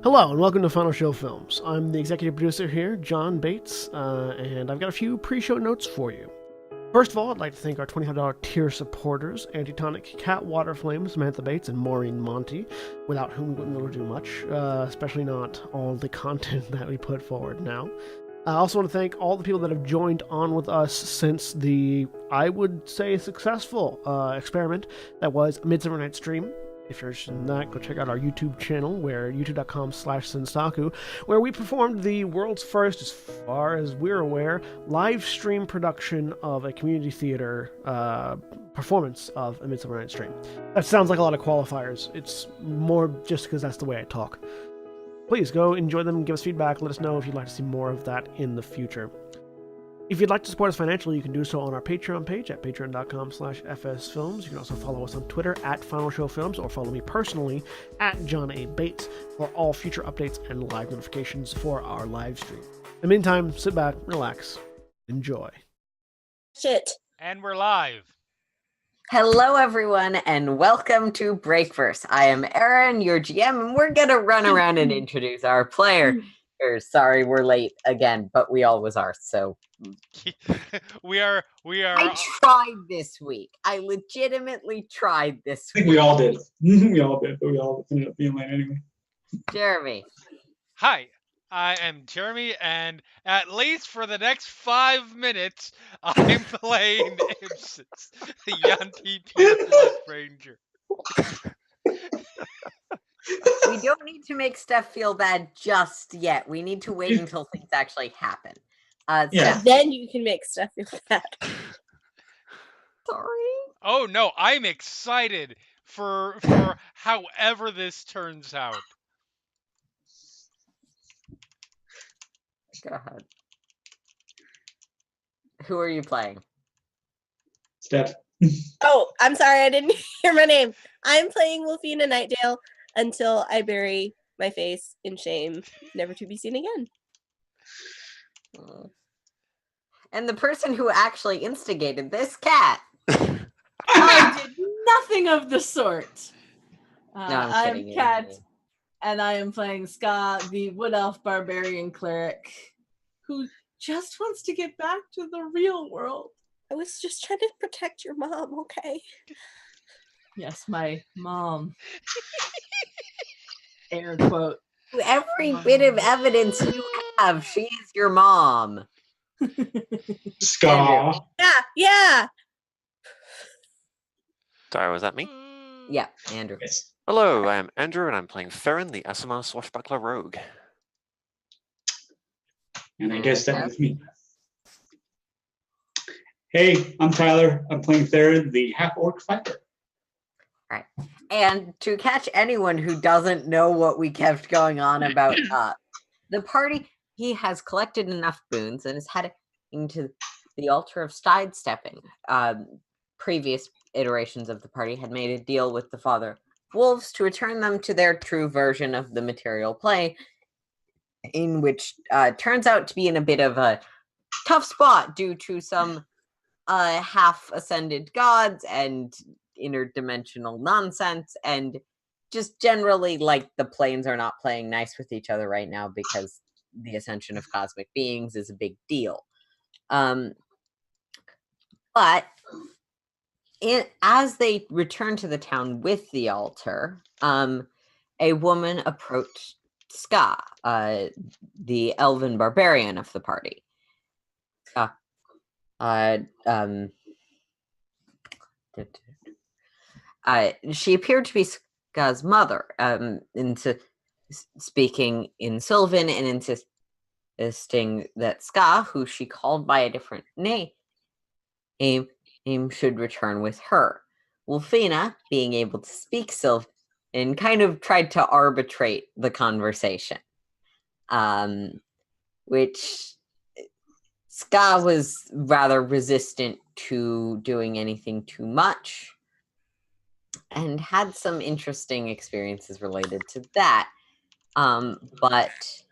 Hello and welcome to Final Show Films. I'm the executive producer here, John Bates, and I've got a few pre-show notes for you. First of all, I'd like to thank our $25 tier supporters, Antitonic, Waterflame, Samantha Bates, and Maureen Montee, without whom we wouldn't be able to do much, especially not all the content that we put forward now. I also want to thank all the people that have joined on with us since the, I would say, successful experiment that was Midsummer Night's Dream. If you're interested in that, go check out our YouTube channel, where youtube.com/Sensaku, where we performed the world's first, as far as we're aware, live stream production of a community theater performance of A Midsummer Night's Dream. That sounds like a lot of qualifiers. It's more just because that's the way I talk. Please go enjoy them, give us feedback, let us know if you'd like to see more of that in the future. If you'd like to support us financially, you can do so on our Patreon page at patreon.com/FSFilms. You can also follow us on Twitter at Final Show Films, or follow me personally at John A. Bates for all future updates and live notifications for our live stream. In the meantime, sit back, relax, enjoy. Shit. And we're live. Hello, everyone, and welcome to BreakVerse. I am Erin, your GM, and we're going to run around and introduce our players. Sorry, we're late again, but we always are, so... we are. I tried this week. I legitimately tried this week. I think we all did. We all did, but we all ended up being late anyway. Jeremy. Hi, I am Jeremy, and at least for the next 5 minutes, I'm playing Ipsis, the Yanti Peerless Ranger. We don't need to make Steph feel bad just yet. We need to wait until things actually happen. Yeah. Then you can make Steph feel bad. Sorry. Oh no, I'm excited for however this turns out. Go ahead. Who are you playing? Steph. Oh, I'm sorry, I didn't hear my name. I'm playing Wolfina Nightdale until I bury my face in shame, never to be seen again. And the person who actually instigated this, Cat. I did nothing of the sort. I'm I'm Kat, and I am playing Ska, the Wood Elf Barbarian Cleric, who just wants to get back to the real world. I was just trying to protect your mom, okay? Yes, my mom. Air quote. Every bit of evidence you have, she is your mom. Ska. Yeah. Sorry, was that me? Yeah, Andrew. Yes. Hello, I'm Andrew, and I'm playing Farron, the SMR Swashbuckler Rogue. And I guess that was me. Hey, I'm Tyler. I'm playing Theron, the half-orc fighter. Right. And to catch anyone who doesn't know what we kept going on about the party, he has collected enough boons and is heading to the altar of sidestepping. Previous iterations of the party had made a deal with the Father Wolves to return them to their true version of the material play, in which turns out to be in a bit of a tough spot due to some half-ascended gods and interdimensional nonsense, and just generally, like, the planes are not playing nice with each other right now because the ascension of cosmic beings is a big deal. But as they return to the town with the altar, a woman approached Ska, the elven barbarian of the party. She appeared to be Ska's mother, into speaking in Sylvan and insisting that Ska, who she called by a different name, should return with her. Wolfina, being able to speak Sylvan, kind of tried to arbitrate the conversation, which Ska was rather resistant to doing anything too much, and had some interesting experiences related to that. But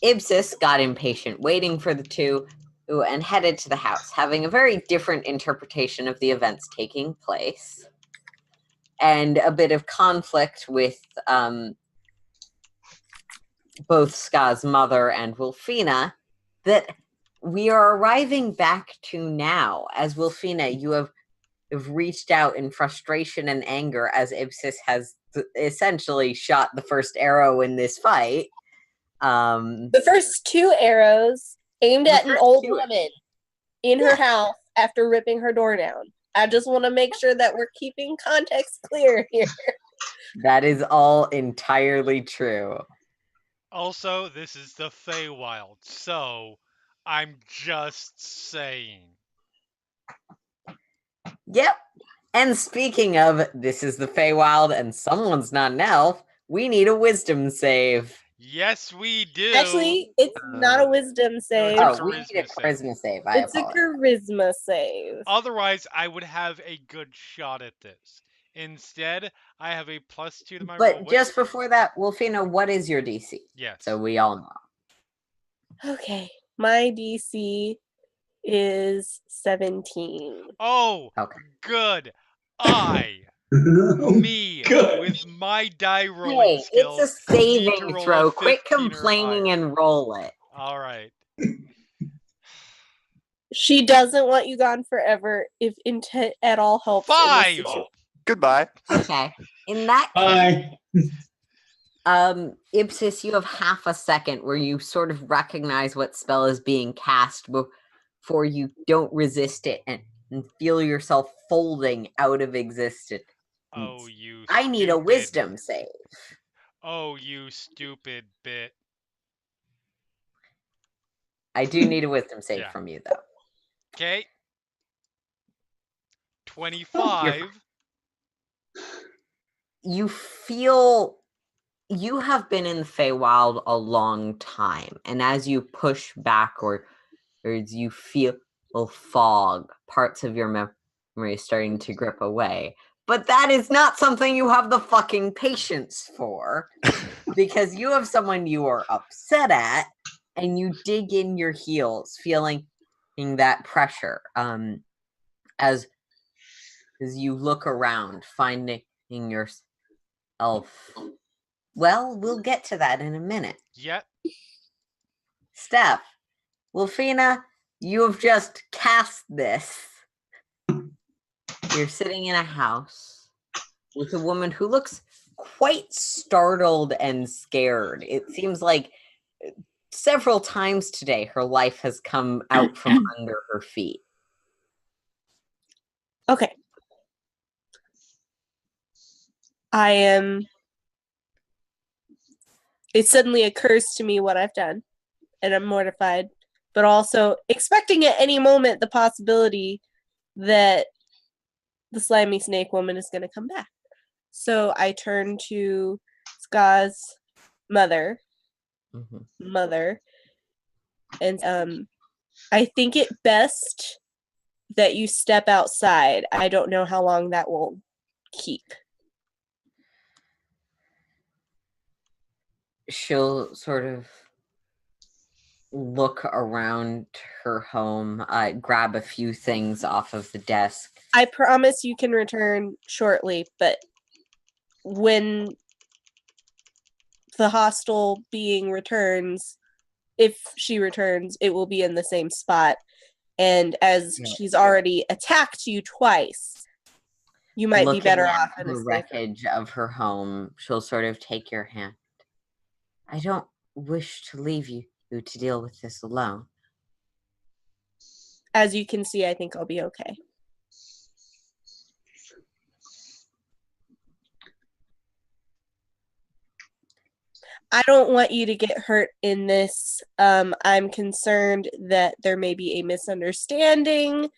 Ipsis got impatient waiting for the two and headed to the house, having a very different interpretation of the events taking place, and a bit of conflict with both Ska's mother and Wilfina that we are arriving back to now. As Wilfina, you have reached out in frustration and anger as Ipsis has essentially shot the first arrow in this fight. The first 2 arrows aimed at an old woman in her house after ripping her door down. I just want to make sure that we're keeping context clear here. That is all entirely true. Also, this is the Feywild, so I'm just saying. Yep. And speaking of, this is the Feywild and someone's not an elf, we need a wisdom save. Yes, we do. Actually, it's not a wisdom save. it's a Oh, we need a charisma save. I It's a apologize. charisma save. Otherwise, I would have a good shot at this. Instead, I have a +2 to my roll. But just before that, Wolfina, what is your DC? Yes. So we all know. Okay, my DC is 17. Oh, Okay. good. Me, Good. with my die rolling Hey, skills. it's a need to saving roll a throw. Quit 15 or complaining higher. and roll it. All right. She doesn't want you gone forever if intent at all helps. in this 5. situation. Goodbye. Okay. In that Bye. Ipsis, you have half a second where you sort of recognize what spell is being cast before you don't resist it and feel yourself folding out of existence. Oh, you I need a stupid- wisdom save. Oh, you stupid bit. I do need a wisdom save Yeah. from you, though. Okay. 25. You feel you have been in the Feywild a long time, and as you push backwards, you feel fog. Parts of your memory starting to grip away. But that is not something you have the fucking patience for, because you have someone you are upset at, and you dig in your heels, feeling that pressure. As you look around, finding yourself. Well, we'll get to that in a minute. Yep. Steph, Wolfina, you have just cast this. You're sitting in a house with a woman who looks quite startled and scared. It seems like several times today her life has come out from under her feet. Okay. I am. It suddenly occurs to me what I've done, and I'm mortified, but also expecting at any moment the possibility that the slimy snake woman is going to come back. So I turn to Ska's mother, and I think it best that you step outside. I don't know how long that will keep. She'll sort of look around her home, grab a few things off of the desk. I promise you can return shortly, but when the hostile being returns, if she returns, it will be in the same spot. And as she's already attacked you twice, you might be better off in the wreckage of her home. She'll sort of take your hand. I don't wish to leave you to deal with this alone. As you can see, I think I'll be okay. I don't want you to get hurt in this. I'm concerned that there may be a misunderstanding.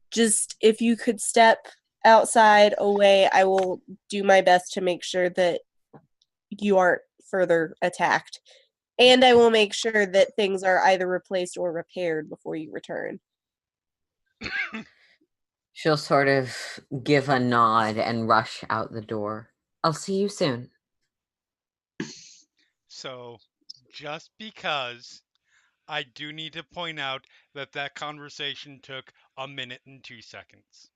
Just if you could step outside away, I will do my best to make sure that you aren't further attacked. And I will make sure that things are either replaced or repaired before you return. She'll sort of give a nod and rush out the door. I'll see you soon. So, just because, I do need to point out that that conversation took 1 minute and 2 seconds.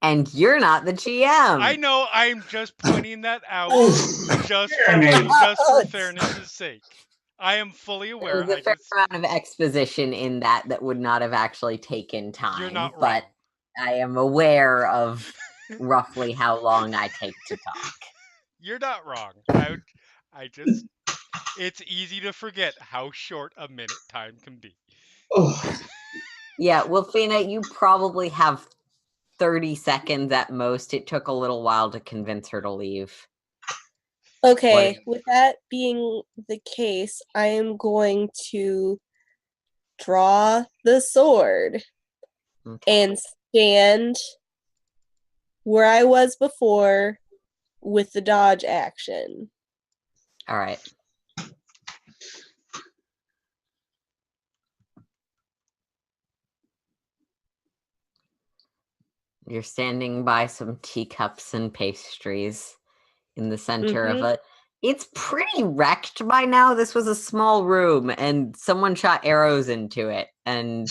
And you're not the GM. I know. I'm just pointing that out, just Fairness. for fairness' sake. I am fully aware. There's a fair amount of exposition in that would not have actually taken time. You're not but wrong. I am aware of roughly how long I take to talk. You're not wrong. I just. It's easy to forget how short a minute time can be. Oh, Yeah, Wolfina, you probably have 30 seconds at most. It took a little while to convince her to leave. Okay, with that being the case, I am going to draw the sword Okay. and stand where I was before with the dodge action. All right. You're standing by some teacups and pastries in the center of a. It's pretty wrecked by now. This was a small room, and someone shot arrows into it. And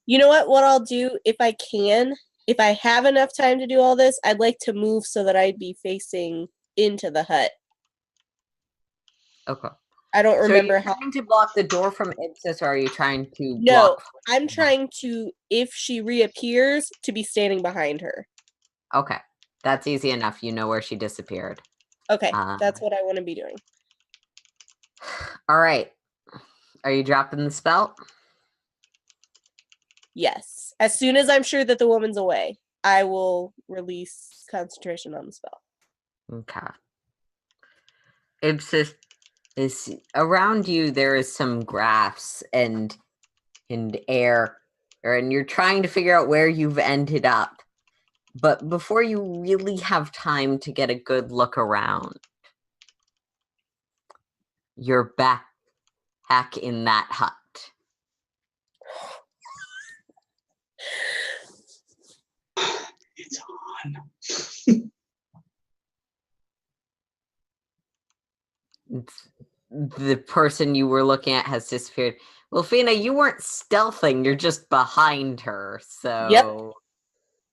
You know what I'll do if I can, if I have enough time to do all this, I'd like to move so that I'd be facing into the hut. okay. I don't So are remember you how. trying to block the door from Ipsis, or are you trying to No, block? I'm trying to, if she reappears, to be standing behind her. Okay, that's easy enough. You know where she disappeared. Okay, that's what I want to be doing. All right. Are you dropping the spell? Yes. As soon as I'm sure that the woman's away, I will release concentration on the spell. Okay. Ipsis is around you. There is some grass and air, and you're trying to figure out where you've ended up. But before you really have time to get a good look around, you're back in that hut. it's on. The person you were looking at has disappeared. Well, Fina, you weren't stealthing. You're just behind her. So Yep.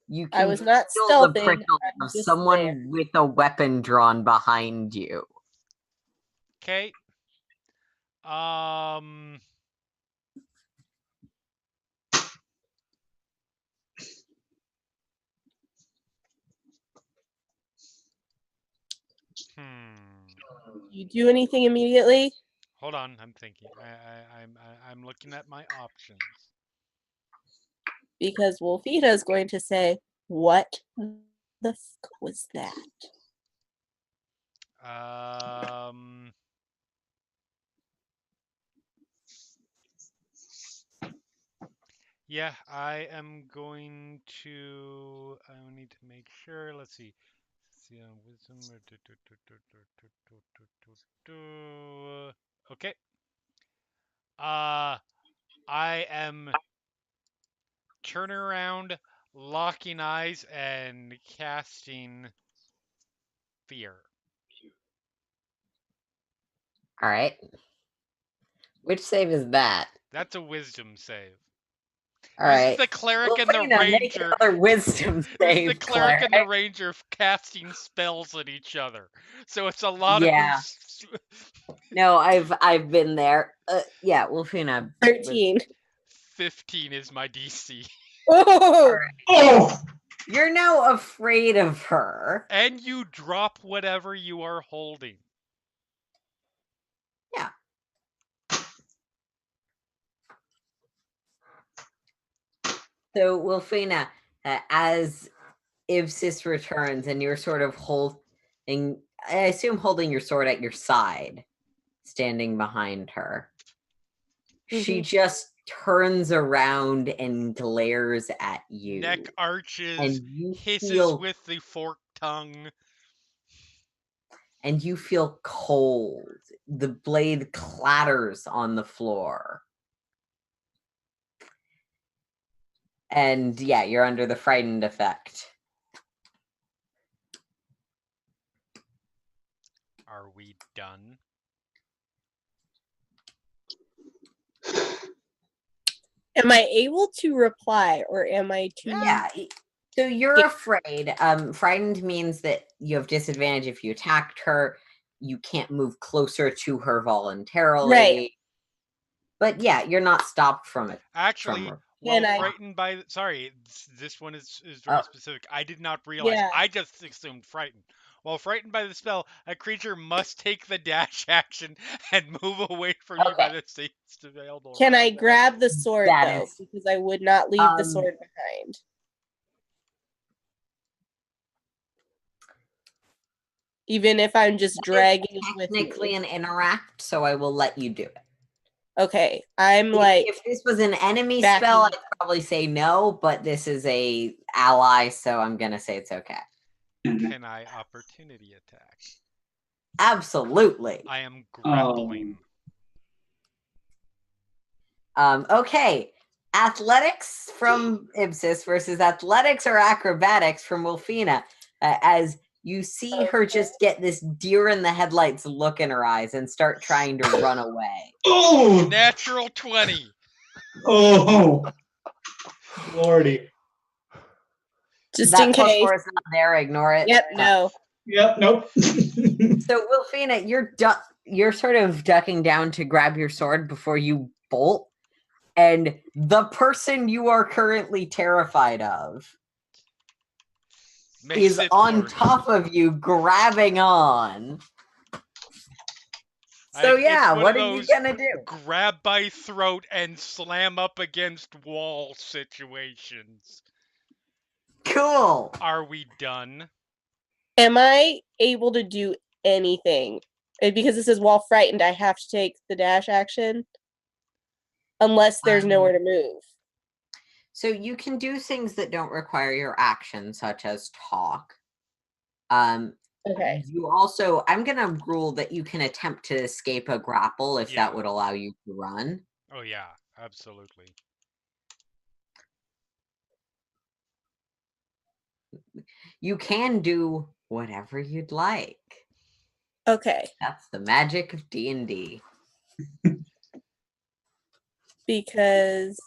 you can I was not feel the stealthing. prickle I'm of just someone there. with a weapon drawn behind you. Okay. You do anything immediately? Hold on, I'm thinking. I'm looking at my options. Because Wolfita is going to say, "What the fuck was that?" Yeah, I am going to. I need to make sure. Let's see. See on wisdom. Okay. I am turning around, locking eyes, and casting fear. All right. Which save is that? That's a wisdom save. All This is right. the cleric Well, and the Fina, make ranger. another wisdom This is the save, cleric and the cleric. ranger casting spells at each other. So it's a lot Yeah. of. No, I've been there. Yeah, Wolfina. 13. 15 is my DC. Oh! Oh, You're now afraid of her. And you drop whatever you are holding. Yeah. So, Wolfina, as Ivsis returns and you're sort of holding, I assume holding your sword at your side, standing behind her, she just turns around and glares at you. Neck arches, and you hisses feel with the forked tongue. and you feel cold. The blade clatters on the floor. And yeah, you're under the frightened effect. Are we done? Am I able to reply, or am I too? Yeah, So you're afraid. Frightened means that you have disadvantage if you attacked her. You can't move closer to her voluntarily. Right. But yeah, you're not stopped from it. Actually, From while Can I- frightened by sorry, this one is very Oh. specific. I did not realize. Yeah. I just assumed frightened. While frightened by the spell, a creature must take the dash action and move away from you by Okay. the safest available. Can I route. grab the sword That though? is- Because I would not leave the sword behind. Even if I'm just dragging it with technically me. an interact, so I will let you do it. Okay, I'm like, If this was an enemy backing- spell, I'd probably say no, but this is a ally, so I'm gonna say it's okay. Can I opportunity attack? Absolutely. I am grappling. Okay. Athletics from Ipsis versus athletics or acrobatics from Wolfina. As you see her just get this deer in the headlights look in her eyes and start trying to run away. Oh, Natural 20. oh, Lordy. just That in plus case. 4 is not there. Ignore it. Yep, no. Yep, nope. So Wolfina, you're sort of ducking down to grab your sword before you bolt, and the person you are currently terrified of Makes is it on worse. top of you, grabbing on. So It's yeah, one what of are you those gonna do? grab by throat and slam up against wall situations. Cool. Are we done? Am I able to do anything? Because this is while frightened, I have to take the dash action. Unless there's nowhere to move. So you can do things that don't require your action, such as talk. Okay. You also, I'm gonna rule that you can attempt to escape a grapple if Yeah. that would allow you to run. Oh yeah, absolutely. You can do whatever you'd like. Okay. That's the magic of D&D. Because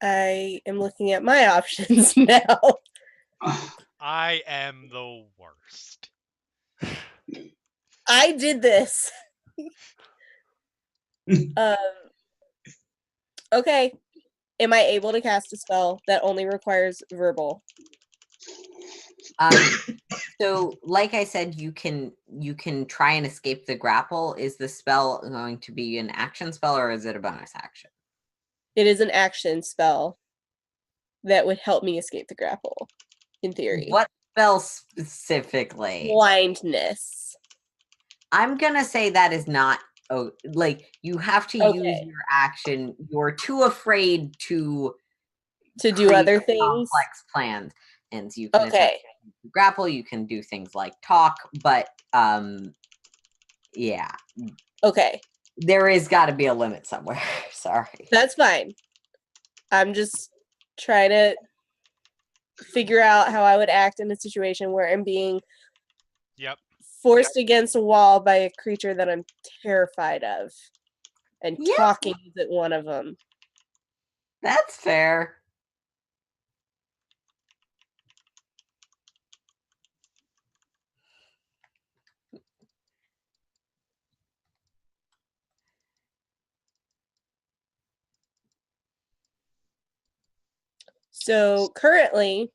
I am looking at my options now. I am the worst. I did this. Okay. Am I able to cast a spell that only requires verbal? So, like I said, you can try and escape the grapple. Is the spell going to be an action spell or is it a bonus action? It is an action spell that would help me escape the grapple, in theory. What spell specifically? Blindness. I'm gonna say that is not. Oh, like you have to use Okay. your action. You're too afraid to To do create other things? complex plans, and so you can Okay. attempt to grapple. You can do things like talk, but yeah, Okay. there is got to be a limit somewhere. Sorry. That's fine. I'm just trying to figure out how I would act in a situation where I'm being Yep. forced against a wall by a creature that I'm terrified of. And Yeah. talking isn't one of them. That's fair. So currently,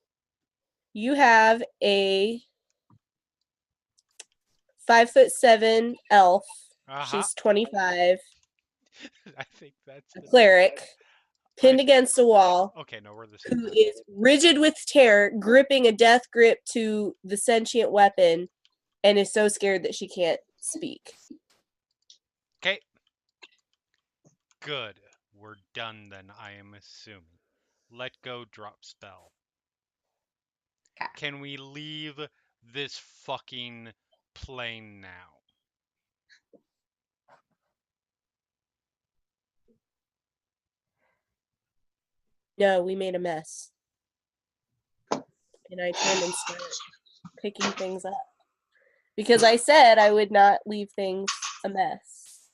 you have a 5'7" elf. She's 25. I think that's A the cleric pinned against a wall. Okay, no, we're the same. Who is rigid with terror, gripping a death grip to the sentient weapon, and is so scared that she can't speak. Okay. Good. We're done then, I am assuming. Let go, drop spell. Okay. Can we leave this fucking plane now? No, we made a mess. And I turn and start picking things up. Because I said I would not leave things a mess.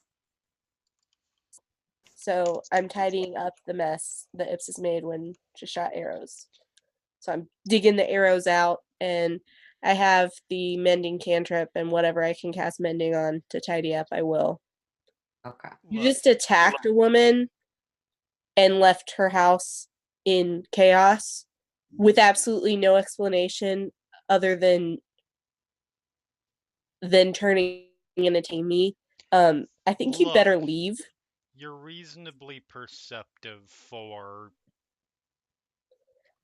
So I'm tidying up the mess that Ipsis made when she shot arrows. So I'm digging the arrows out, and I have the mending cantrip and whatever I can cast mending on to tidy up, I will. Okay. You Look, just attacked a woman and left her house in chaos with absolutely no explanation other than turning and attacking me. I think you'd better Look. leave. You're reasonably perceptive for.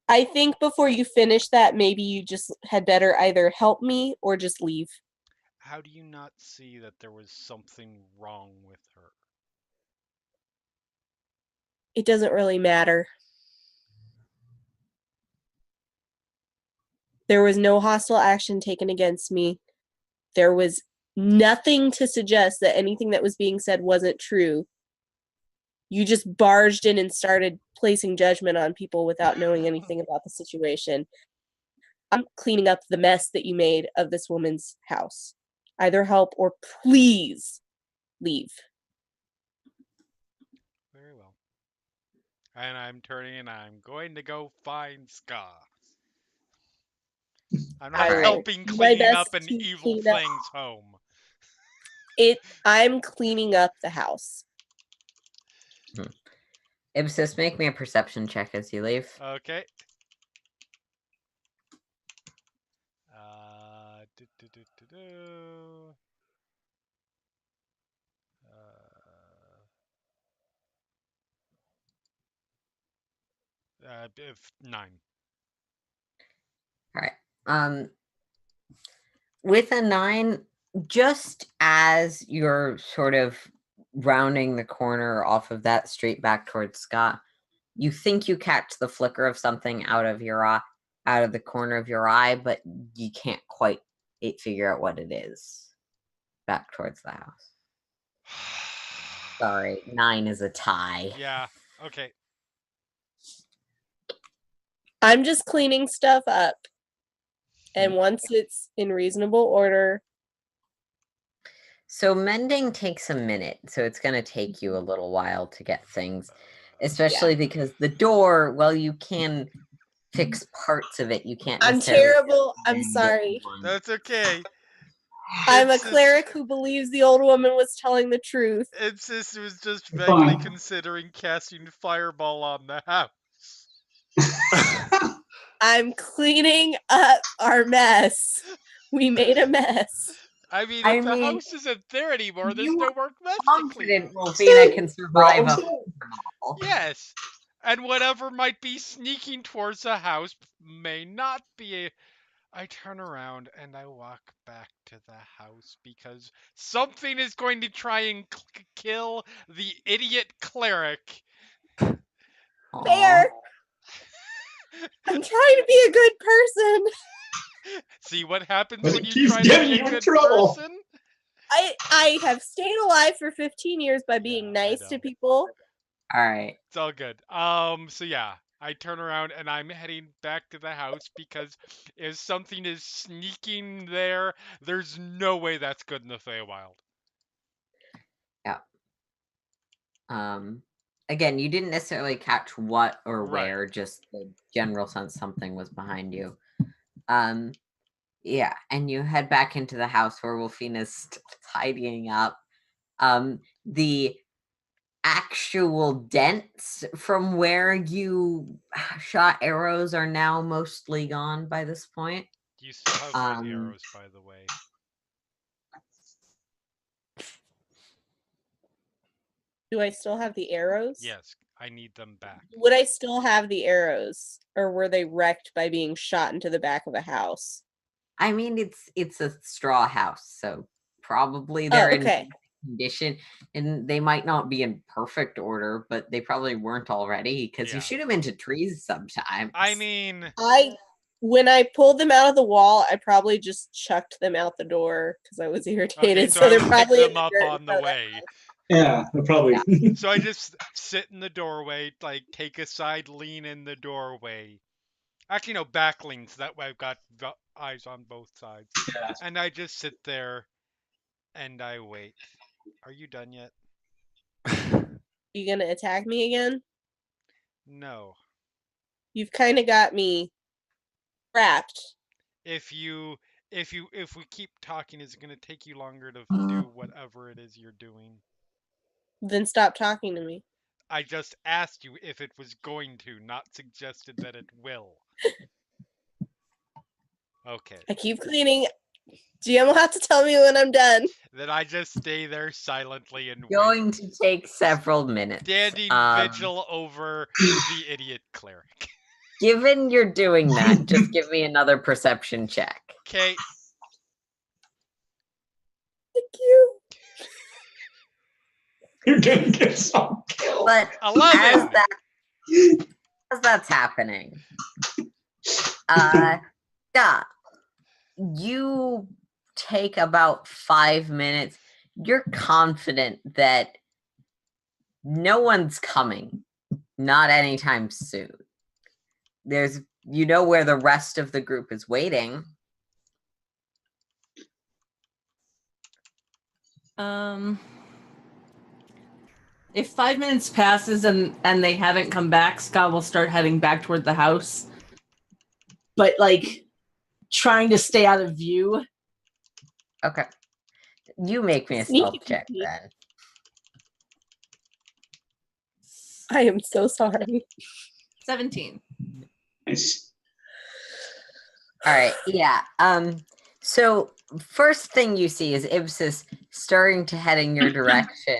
I think before you finish that, maybe you just had better either help me or just leave. How do you not see that there was something wrong with her? It doesn't really matter. There was no hostile action taken against me. There was nothing to suggest that anything that was being said wasn't true. You just barged in and started placing judgment on people without knowing anything about the situation. I'm cleaning up the mess that you made of this woman's house. Either help or please leave. Very well. And I'm turning and I'm going to go find Ska. I'm not I will helping do my cleaning up best an to evil clean up thing's home. I'm cleaning up the house. Ipsis, make me a perception check as you leave. Okay. Do. If 9. All right. With a 9, just as you're sort of rounding the corner off of that street back towards Scott, you think you catch the flicker of something out of your eye, out of the corner of your eye, but you can't quite figure out what it is. Back towards the house. Sorry, 9 is a tie. Yeah. Okay. I'm just cleaning stuff up. And once it's in reasonable order. So mending takes a minute, so it's going to take you a little while to get things, especially because the door, well, you can fix parts of it. You can't I'm necessarily. terrible. I'm sorry. That's okay. I'm a cleric who believes the old woman was telling the truth. Ipsis was just You're vaguely fine. considering casting fireball on the house. I'm cleaning up our mess. We made a mess. I mean, I if the mean, house isn't there anymore, there's you no more mess to clean confident up. Wolfina can survive a Problem fireball. Yes. And whatever might be sneaking towards the house may not be. I turn around and I walk back to the house because something is going to try and kill the idiot cleric. Fair. I'm trying to be a good person. See what happens But when it you keeps try to getting be you a in good trouble. person? I have stayed alive for 15 years by being Yeah, I nice to know. people. All right. It's all good. So yeah, I turn around and I'm heading back to the house because if something is sneaking there, there's no way that's good in the Feywild. Yeah. Again, you didn't necessarily catch what or Right. where, just the general sense something was behind you. Yeah, and you head back into the house where Wolfina's still tidying up. The actual dents from where you shot arrows are now mostly gone by this point. You still have my arrows, by the way. Do I still have the arrows? Yes, I need them back. Would I still have the arrows? Or were they wrecked by being shot into the back of a house? I mean, it's a straw house, so probably they're in condition, and they might not be in perfect order, but they probably weren't already because you shoot them into trees sometimes. I mean, when I pulled them out of the wall, I probably just chucked them out the door because I was irritated. okay, so I they're will probably pick in them the up dirt on the way. Yeah, probably. Yeah. So I just sit in the doorway, like take a side lean in the doorway. Actually, no, back lean, so that way I've got eyes on both sides. Yeah. And I just sit there and I wait. Are you done yet? You gonna attack me again? No. You've kind of got me trapped. If we keep talking, it's gonna take you longer to do whatever it is you're doing. Then stop talking to me. I just asked you if it was going to, not suggested that it will. Okay. I keep cleaning. GM will have to tell me when I'm done. Then I just stay there silently and wait. Going to take several minutes. Standing vigil over the idiot cleric. Given you're doing that, just give me another perception check. Okay. Thank you. You're gonna get some kill. But 11. as that's happening, yeah, you take about 5 minutes. You're confident that no one's coming, not anytime soon. You know where the rest of the group is waiting. If 5 minutes passes and they haven't come back, Scott will start heading back toward the house. But like trying to stay out of view. Okay. You make me a Sneaky stealth check sneaky. then. I am so sorry. 17. Nice. All right, yeah. So first thing you see is Ibsis starting to head in your direction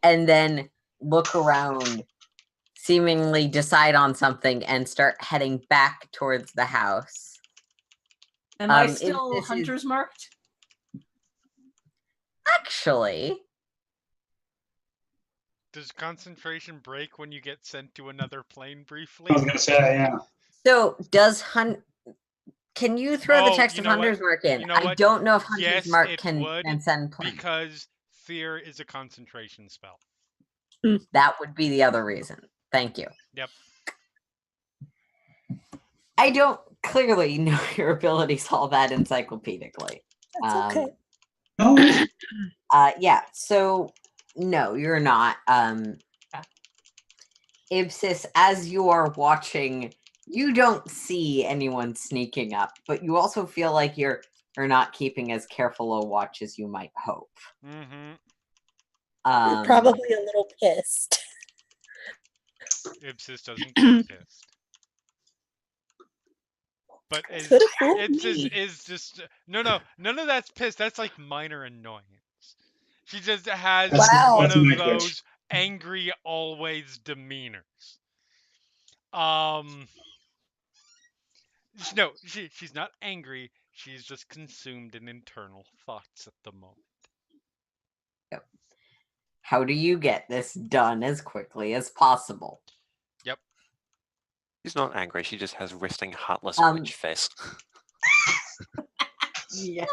and then look around, seemingly decide on something and start heading back towards the house. Am I If still this is- hunter's marked? Actually, Does concentration break when you get sent to another plane briefly? I was gonna say, yeah. so can you throw the text you of know what? Hunter's Mark in? You know I what? don't know if Hunter's Yes, Mark it can would, transcend plane. Because fear is a concentration spell. That would be the other reason. Thank you. Yep. I don't clearly know your abilities all that encyclopedically. That's okay. No, Yeah, so no, you're not. Ibsis, as you are watching, you don't see anyone sneaking up, but you also feel like you're not keeping as careful a watch as you might hope. Mm-hmm. You're probably a little pissed. Ibsis doesn't get pissed. But Ibsis is just no, none of that's pissed. That's like minor annoyance. She just has Wow. one That's of my those glitch. angry always demeanors. No, she's not angry. She's just consumed in internal thoughts at the moment. Yep. How do you get this done as quickly as possible? Yep. She's not angry. She just has resting, heartless witch face. Yeah.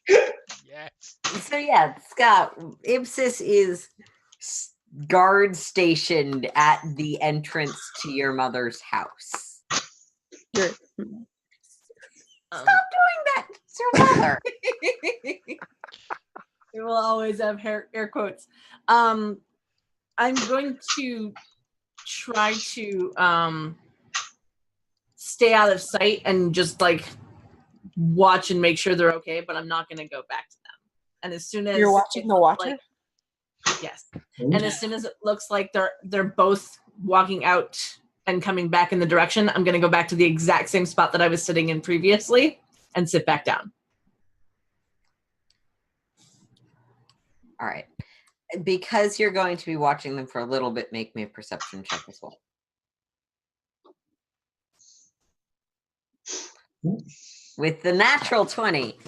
Yes. So yeah, Scott, Ibsis is guard stationed at the entrance to your mother's house. You're Stop doing that. It's your mother. We will always have air quotes. I'm going to try to stay out of sight and just like watch and make sure they're okay, but I'm not going to go back to them. And as soon as You're watching the Watcher? like, yes. And as soon as it looks like they're both walking out and coming back in the direction, I'm going to go back to the exact same spot that I was sitting in previously and sit back down. All right. Because you're going to be watching them for a little bit, make me a perception check as well. With the natural 20,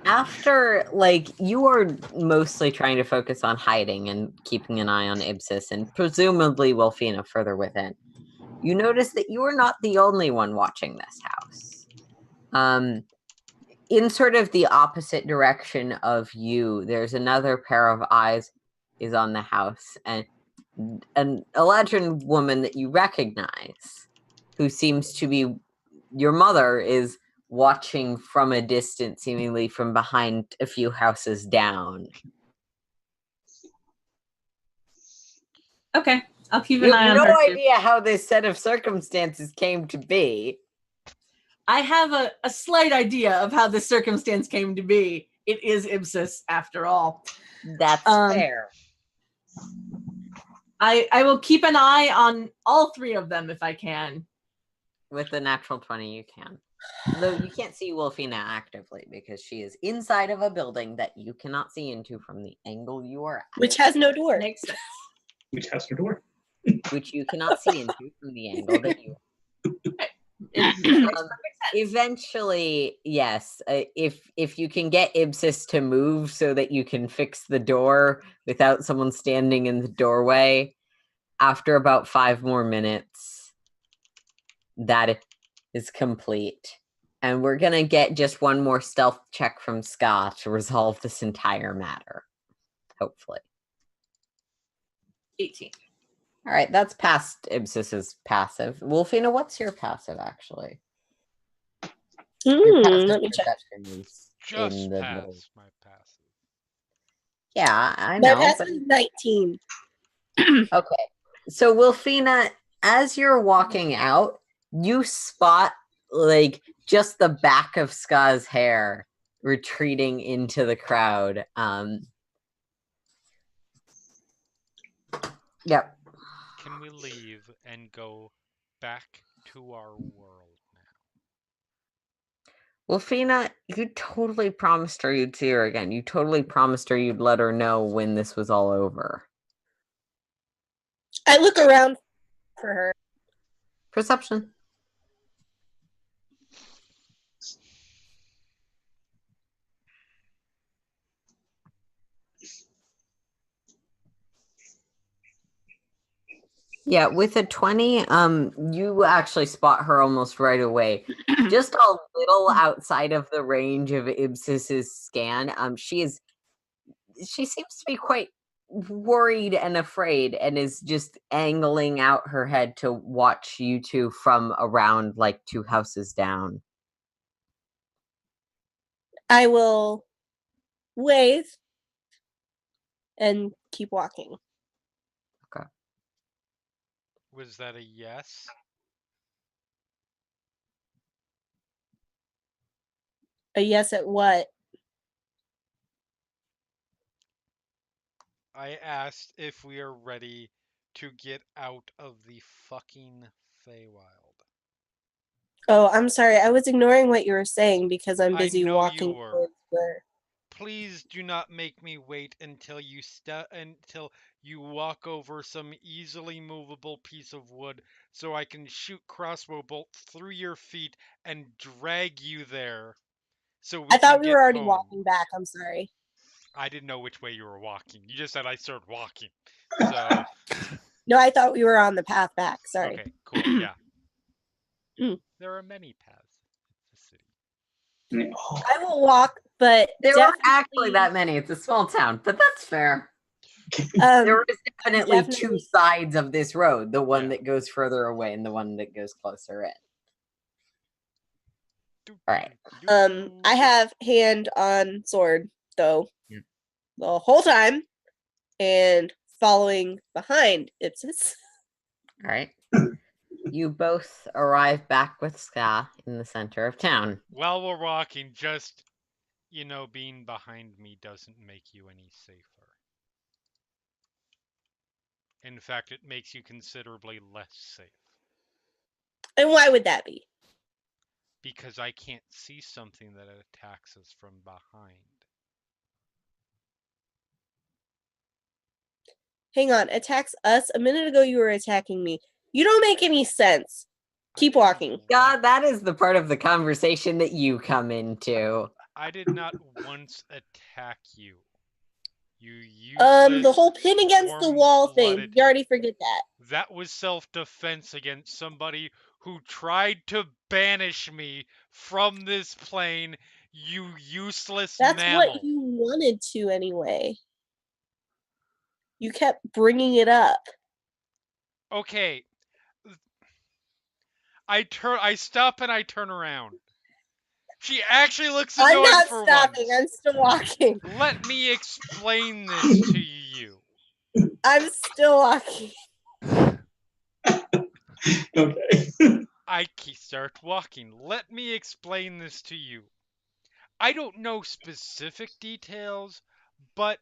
after, like, you are mostly trying to focus on hiding and keeping an eye on Ibsis and presumably Wilfina further within, you notice that you are not the only one watching this house. In sort of the opposite direction of you, there's another pair of eyes is on the house, and an Eladrin woman that you recognize, who seems to be your mother, is watching from a distance, seemingly from behind a few houses down. Okay, I'll keep You an eye have on no her. too. idea how this set of circumstances came to be. I have a slight idea of how this circumstance came to be. It is Ipsis, after all. That's fair. I will keep an eye on all three of them if I can. With the natural 20, you can. Though you can't see Wolfina actively because she is inside of a building that you cannot see into from the angle you are at. Which has no door. Makes sense. Which has her door. Which you cannot see into from the angle that you It makes perfect sense. Eventually, yes. If you can get Ibsis to move so that you can fix the door without someone standing in the doorway, after about 5 more minutes, that is complete. And we're gonna get just one more stealth check from Ska to resolve this entire matter. Hopefully. 18. All right, that's past Ibsis's passive. Wolfina, what's your passive actually? Your passive Let me check. perception is Just in the pass middle. my passive. Yeah, I My know. passive But... is 19. Okay. So Wolfina, as you're walking out, you spot like just the back of Ska's hair retreating into the crowd. Yep. Can we leave and go back to our world now? Wolfina, you totally promised her you'd see her again. You totally promised her you'd let her know when this was all over. I look around for her. Perception. Yeah, with a 20, you actually spot her almost right away. Just a little outside of the range of Ibsis's scan. She seems to be quite worried and afraid and is just angling out her head to watch you two from around like 2 houses down. I will wave and keep walking. Was that a yes? A yes at what? I asked if we are ready to get out of the fucking Feywild. Oh, I'm sorry. I was ignoring what you were saying because I'm busy I know walking you were. towards where. Please do not make me wait until you walk over some easily movable piece of wood so I can shoot crossbow bolts through your feet and drag you there so we I thought can we get were already home. walking back. I'm sorry. I didn't know which way you were walking. You just said I started walking. So No, I thought we were on the path back. Sorry. okay, cool. Yeah. Mm. There are many paths in the city. Oh, I will walk, but There aren't actually definitely- that many. It's a small town, but that's fair. Um, There is definitely 2 definitely. sides of this road, the one Yeah. that goes further away and the one that goes closer in. Alright. I have hand on sword though Yeah. the whole time and following behind Ipsis. All right. You both arrive back with Ska in the center of town. While we're walking, just, being behind me doesn't make you any safer. In fact, it makes you considerably less safe. And why would that be? Because I can't see something that attacks us from behind. Hang on, attacks us? A minute ago you were attacking me. You don't make any sense. Keep walking. God, that is the part of the conversation that you come into. I did not once attack you. You useless, The whole pin against the wall thing. warm-blooded- You already forget that. That was self-defense against somebody who tried to banish me from this plane, you useless That's mammal. what you wanted to anyway. You kept bringing it up. Okay. I stop and I turn around. She actually looks I'm annoyed not for stopping. once. I'm still walking. Let me explain this to you. I'm still walking. Okay. I start walking. Let me explain this to you. I don't know specific details, but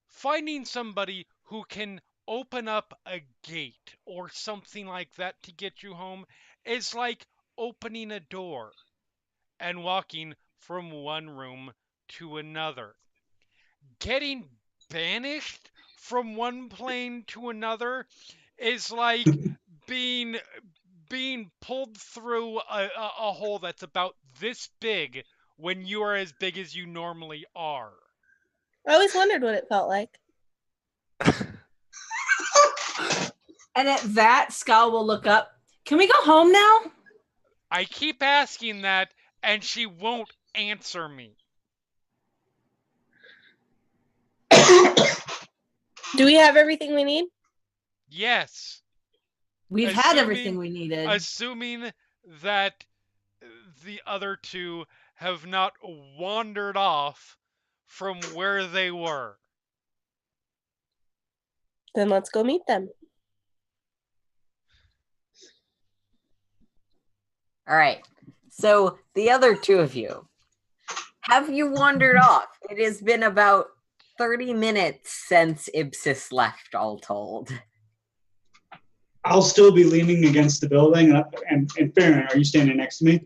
finding somebody who can open up a gate or something like that to get you home is like opening a door and walking from one room to another. Getting banished from one plane to another is like being pulled through a hole that's about this big when you are as big as you normally are. I always wondered what it felt like. And at that, Skull will look up. Can we go home now? I keep asking that, and she won't answer me. Do we have everything we need? Yes, We've had everything we needed. assuming that the other two have not wandered off from where they were. Then let's go meet them. All right. So the other two of you, have you wandered off? It has been about 30 minutes since Ipsis left, all told. I'll still be leaning against the building. And Farron, are you standing next to me?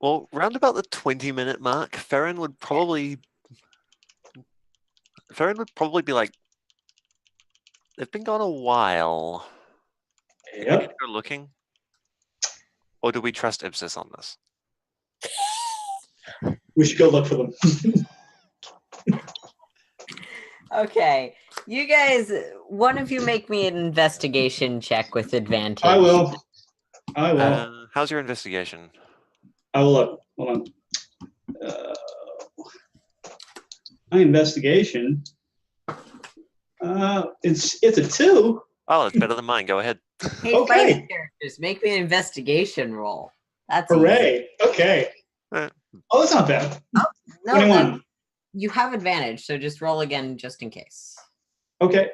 Well, round about the 20-minute mark, Farron would probably be like, they've been gone a while. We need to Yep. go looking. Or do we trust Ipsis on this? We should go look for them. Okay. You guys, one of you make me an investigation check with advantage. I will. I will. How's your investigation? I will look. Hold on. My investigation. It's a 2. Oh, it's better than mine. Go ahead. Hey, Okay. fighting characters, make me an investigation roll. That's easy. Hooray. Okay. Eh. Oh, that's not bad. No, 21. you have advantage, so just roll again just in case. Okay.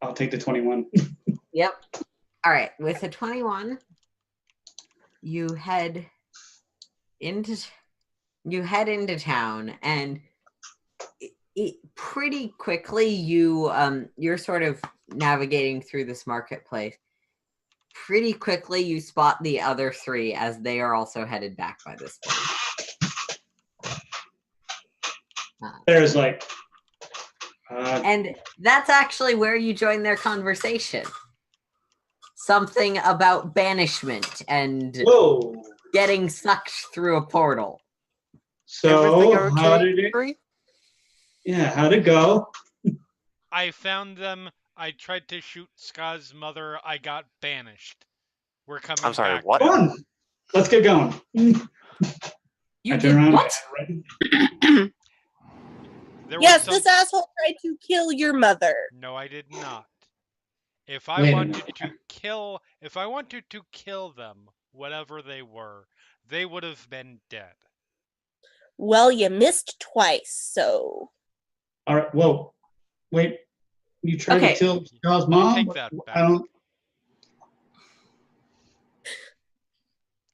I'll take the 21. Yep. All right. With a 21, you head into town, and pretty quickly you're sort of navigating through this marketplace. Pretty quickly you spot the other three as they are also headed back by this point. There's like. And that's actually where you join their conversation. Something about banishment and Whoa. getting sucked through a portal. So Everything how okay, did it? Bree? Yeah, how'd it go? I found them. I tried to shoot Ska's mother. I got banished. We're coming I'm sorry, back. what? now. Fun. Let's get going. You I did turn around. what? There Yes, was some... this asshole tried to kill your mother. No, I did not. If Wait I a wanted minute. to kill them, whatever they were, they would have been dead. Well, you missed twice, so. All right. Whoa. Wait. You tried Okay. to kill Scar's mom? Take that I back. don't.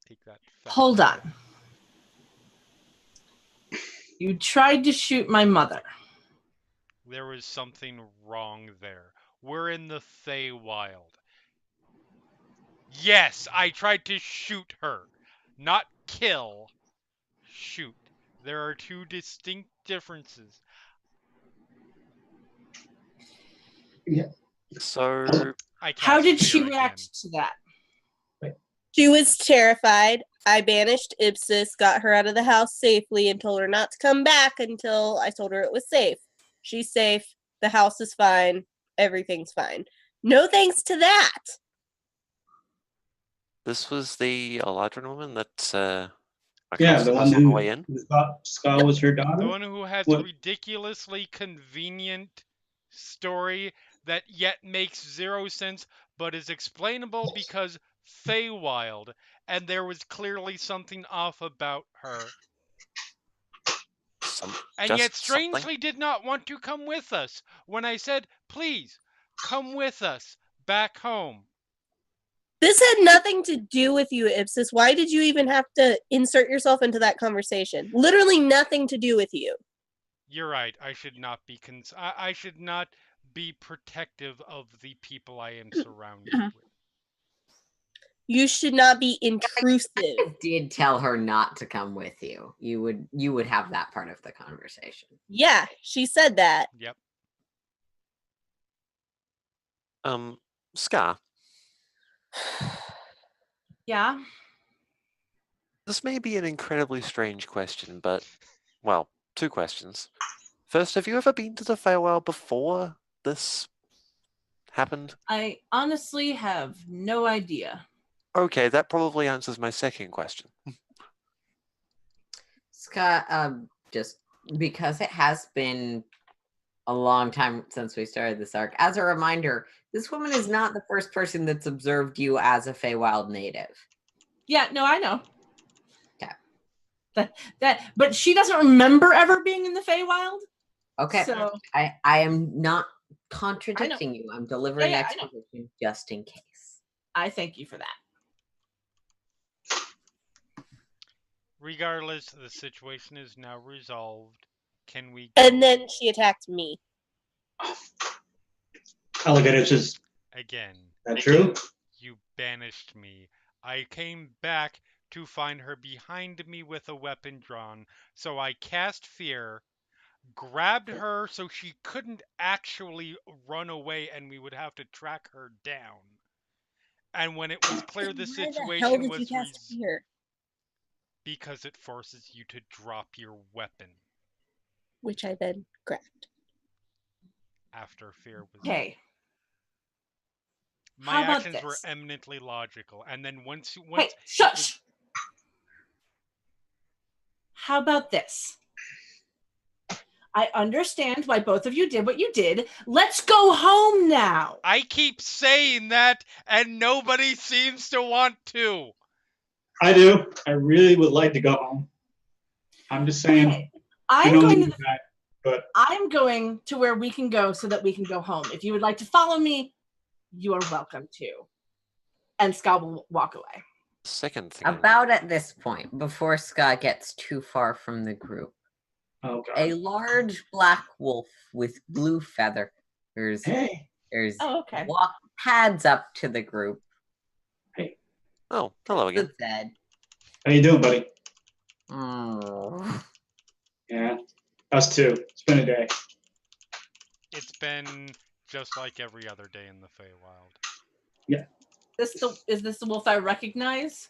Take that. back. Hold on. You tried to shoot my mother. There was something wrong there. We're in the Feywild. Yes, I tried to shoot her. Not kill. Shoot. There are two distinct differences. So, I cast How did fear she again. react to that? She was terrified. I banished Ipsis, got her out of the house safely, and told her not to come back until I told her it was safe. She's safe. The house is fine. Everything's fine. No thanks to that. this was the Eladrin woman that Yeah, accosted the us one on the who way in? thought Scar was her daughter. The one who has What? ridiculously convenient story that yet makes zero sense, but is explainable because Feywild, and there was clearly something off about her. And just yet something. strangely did not want to come with us when I said, please, come with us back home. This had nothing to do with you, Ipsis. Why did you even have to insert yourself into that conversation? Literally nothing to do with you. You're right. I should not be I should not be protective of the people I am surrounded with. You should not be intrusive. I did tell her not to come with you. You would have that part of the conversation. Yeah, she said that. Yep. Scar, Yeah. this may be an incredibly strange question, but, well, 2 questions. First, have you ever been to the Feywild before this happened? I honestly have no idea. Okay, that probably answers my second question. Scott, just because it has been a long time since we started this arc, as a reminder, this woman is not the first person that's observed you as a Feywild native. Yeah, no, I know. Okay. But she doesn't remember ever being in the Feywild. Okay. So I am not contradicting you. I'm delivering Yeah, I know. exposition just in case. I thank you for that. Regardless, the situation is now resolved. Can we go And then she attacked me. Alligator, just again? that true? You banished me. I came back to find her behind me with a weapon drawn, so I cast fear, grabbed her so she couldn't actually run away and we would have to track her down. And when it was clear the Why the hell situation did was you cast fear? because it forces you to drop your weapon Which I then grabbed. after fear was. Okay. My How about actions were this? eminently logical, and then once Hey, shush! How about this? I understand why both of you did what you did. Let's go home now. I keep saying that, and nobody seems to want to. I do. I really would like to go home. I'm just saying. Okay. we I'm don't going need to that, but I'm going to where we can go so that we can go home. If you would like to follow me, you are welcome to. And Scott will walk away. Second thing. About at this point, before Scott gets too far from the group, oh god. a large black wolf with blue feathers Hey. Oh, okay. pads up to the group. Oh, hello again. Good said. How you doing, buddy? Oh. Yeah. Us too. It's been a day. It's been just like every other day in the Feywild. Is this the wolf I recognize?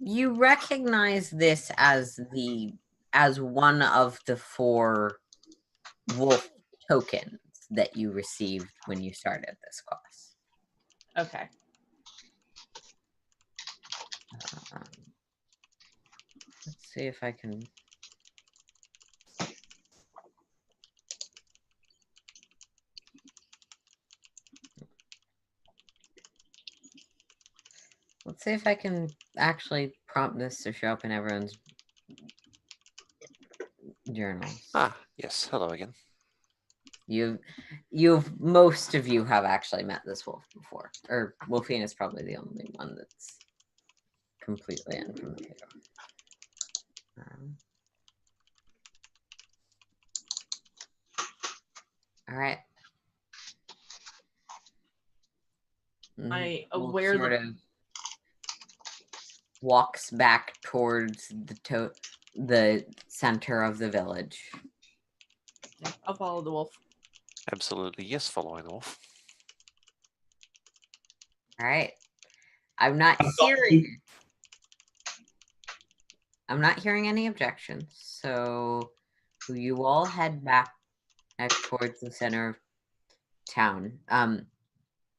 You recognize this as one of the 4 wolf tokens that you received when you started this quest. Okay. Let's see if I can. Let's see if I can actually prompt this to show up in everyone's journals. Ah, yes, hello again. Most of you have actually met this wolf before. Or Wolfine is probably the only one that's completely unfamiliar. All right. I Wolf aware sort that of walks back towards the center of the village. I'll follow the wolf. Absolutely, yes, following off. All right. I'm not hearing any objections. So you all head back towards the center of town.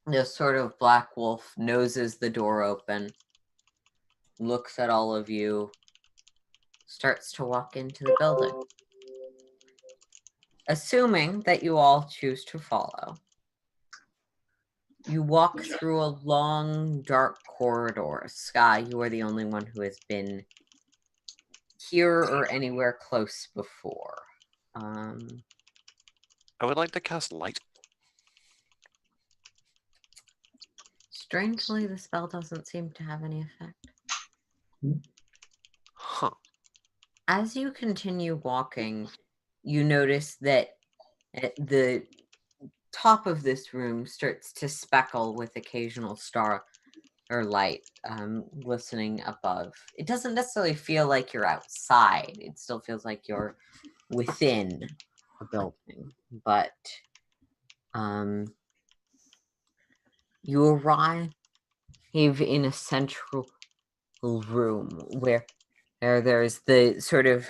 This sort of black wolf noses the door open, looks at all of you, starts to walk into the building. Assuming that you all choose to follow, you walk through a long, dark corridor. Sky, you are the only one who has been here or anywhere close before. I would like to cast light. Strangely, the spell doesn't seem to have any effect. Huh. As you continue walking, you notice that the top of this room starts to speckle with occasional star or light glistening above. It doesn't necessarily feel like you're outside. It still feels like you're within a building. But you arrive in a central room where there's the sort of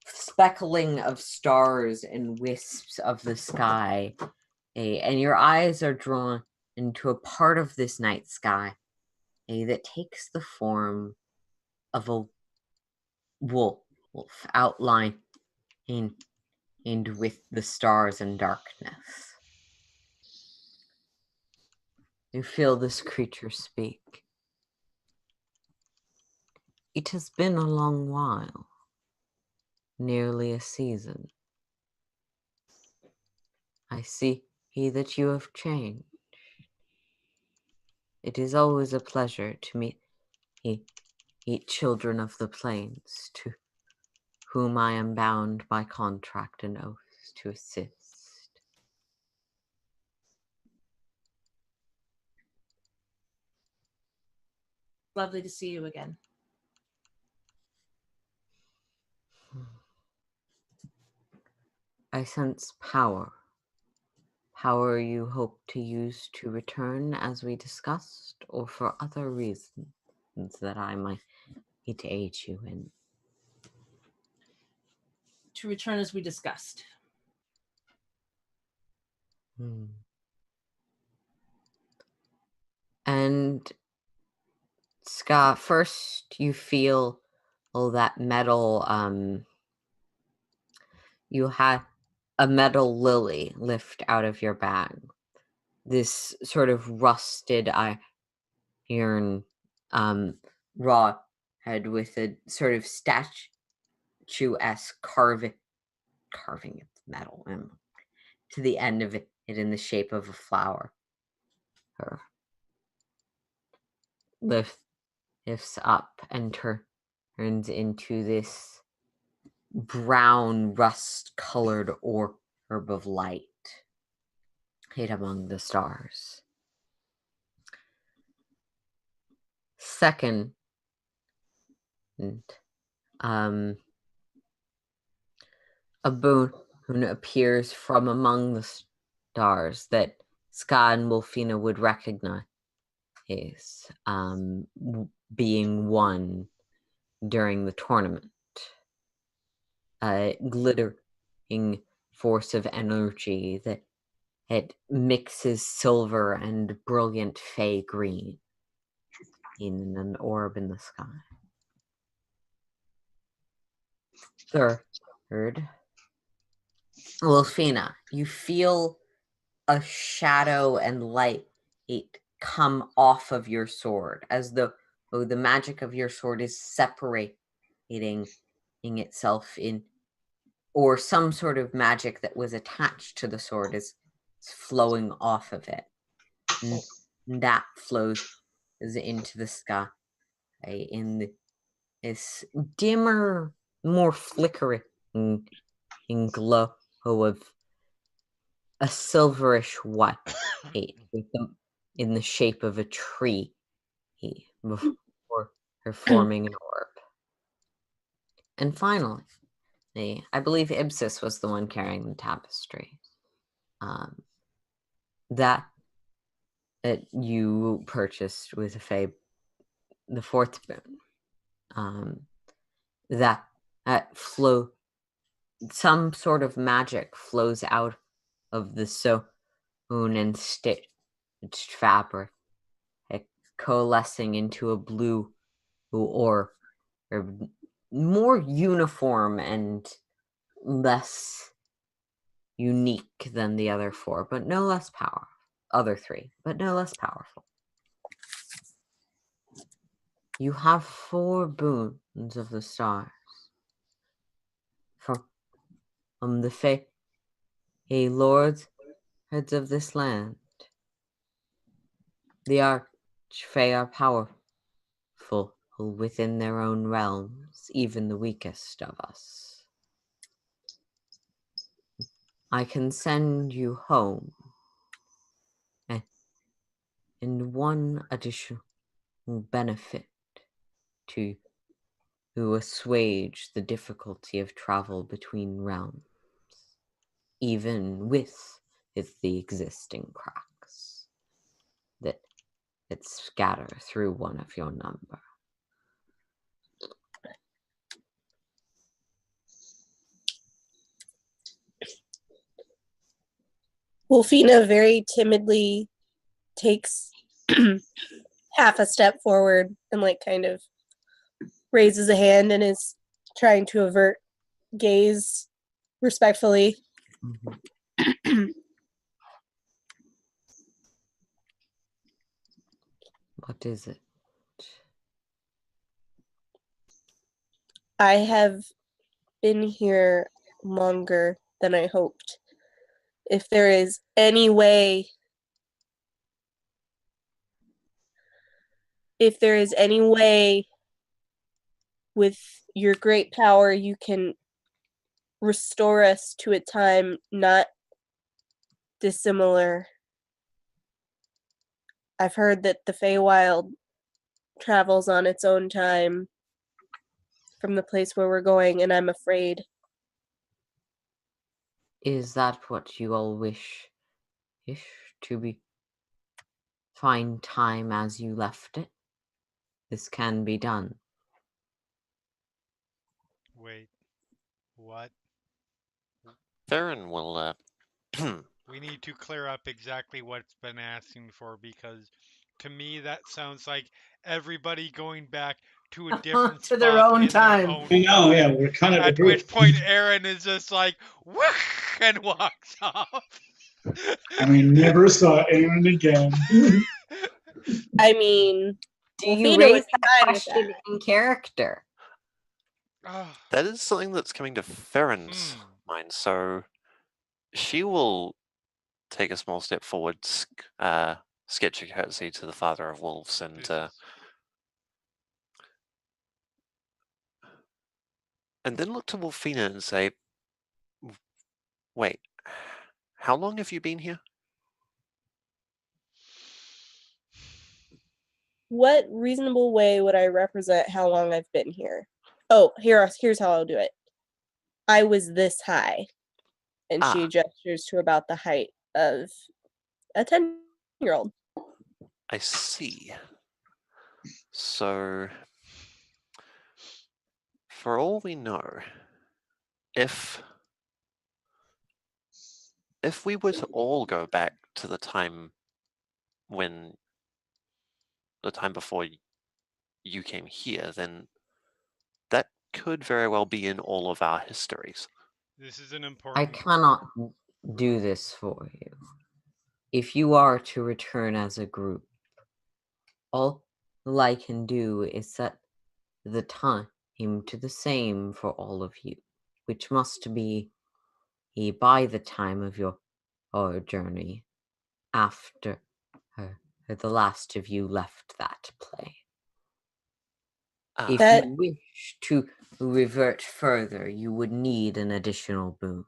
speckling of stars and wisps of the sky, and your eyes are drawn into a part of this night sky that takes the form of a wolf outlined and with the stars and darkness. You feel this creature speak. It has been a long while, nearly a season. I see that you have changed. It is always a pleasure to meet children of the plains, to whom I am bound by contract and oath to assist. Lovely to see you again. I sense power. Power you hope to use to return as we discussed, or for other reasons that I might need to aid you in. To return as we discussed. And Scott, first you feel that metal, you had a metal lily lift out of your bag. This sort of rusted iron rod head with a sort of statuesque carving of metal to the end of it in the shape of a flower. Her lifts up and turns into this brown rust-colored orb of light hid among the stars. Second, a boon appears from among the stars that Ska and Wolfina would recognize being won during the tournament. A glittering force of energy that it mixes silver and brilliant fey green in an orb in the sky. Third, Wolfina, you feel a shadow and light come off of your sword, as though the magic of your sword is separating itself in, or some sort of magic that was attached to the sword is flowing off of it. And that flows into the sky in this dimmer, more flickering glow of a silverish white in the shape of a tree before her forming an orb. And finally, I believe Ibsis was the one carrying the tapestry. That you purchased with the fourth boon. That some sort of magic flows out of the sewn and stitched fabric, coalescing into a blue or more uniform and less unique than the other four, but no less powerful. Other three, but no less powerful. You have 4 boons of the stars. the Fae lords, heads of this land. The Archfey are powerful within their own realms, even the weakest of us. I can send you home. And one additional benefit to assuage the difficulty of travel between realms, even with the existing cracks that scatter through one of your number. Wolfina very timidly takes half a step forward and like kind of raises a hand and is trying to avert gaze respectfully. What is it? I have been here longer than I hoped. If there is any way with your great power you can restore us to a time not dissimilar. I've heard that the Feywild travels on its own time from the place where we're going, and I'm afraid. Is that what you all wish to find time as you left it? This can be done. Wait, what? Theron will, We need to clear up exactly what's been asking for, because to me that sounds like everybody going back to a different To their spot own in time. their own I know, yeah, time. we're kind of a At group. which point Aaron is just like, whoosh, and walks off. And we never saw Aaron again. I mean, Do you Wolfina raise would be that fine with question in character? that is something that's coming to Theron's mind, so she will take a small step forward, sketch a courtesy to the father of wolves, and then look to Wolfina and say, wait, how long have you been here? What reasonable way would I represent how long I've been here? Oh, here's how I'll do it. I was this high. And she gestures to about the height of a 10-year-old. I see. So, for all we know, if we were to all go back to the time before you came here, then that could very well be in all of our histories. This is an I important. cannot do this for you. If you are to return as a group, all I can do is set the time to the same for all of you, which must be by the time of your journey after the last of you left that plane. If you wish to revert further, you would need an additional boon.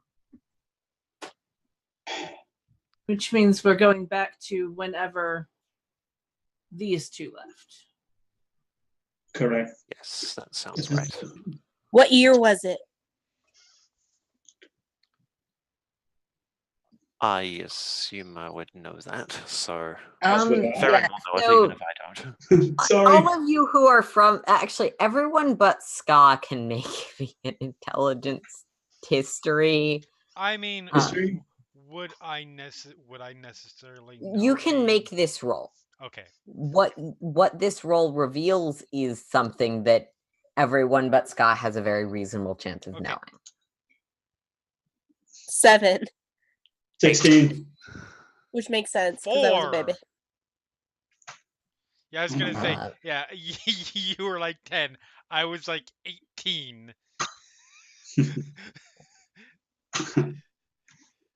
Which means we're going back to whenever these two left. Correct. Yes, that sounds right. What year was it? I assume I would know that, so That's what Theron yeah, will know it so- even if I don't. Sorry. All of you who are from, actually, everyone but Ska can make me an intelligence history. I mean, History? would I necessarily know You can make this roll. Okay. What this roll reveals is something that everyone but Ska has a very reasonable chance of Okay. knowing. 7, 16. which makes sense because I was a 4. baby. Yeah, I was gonna say, Uh, yeah, you were like 10. I was like 18.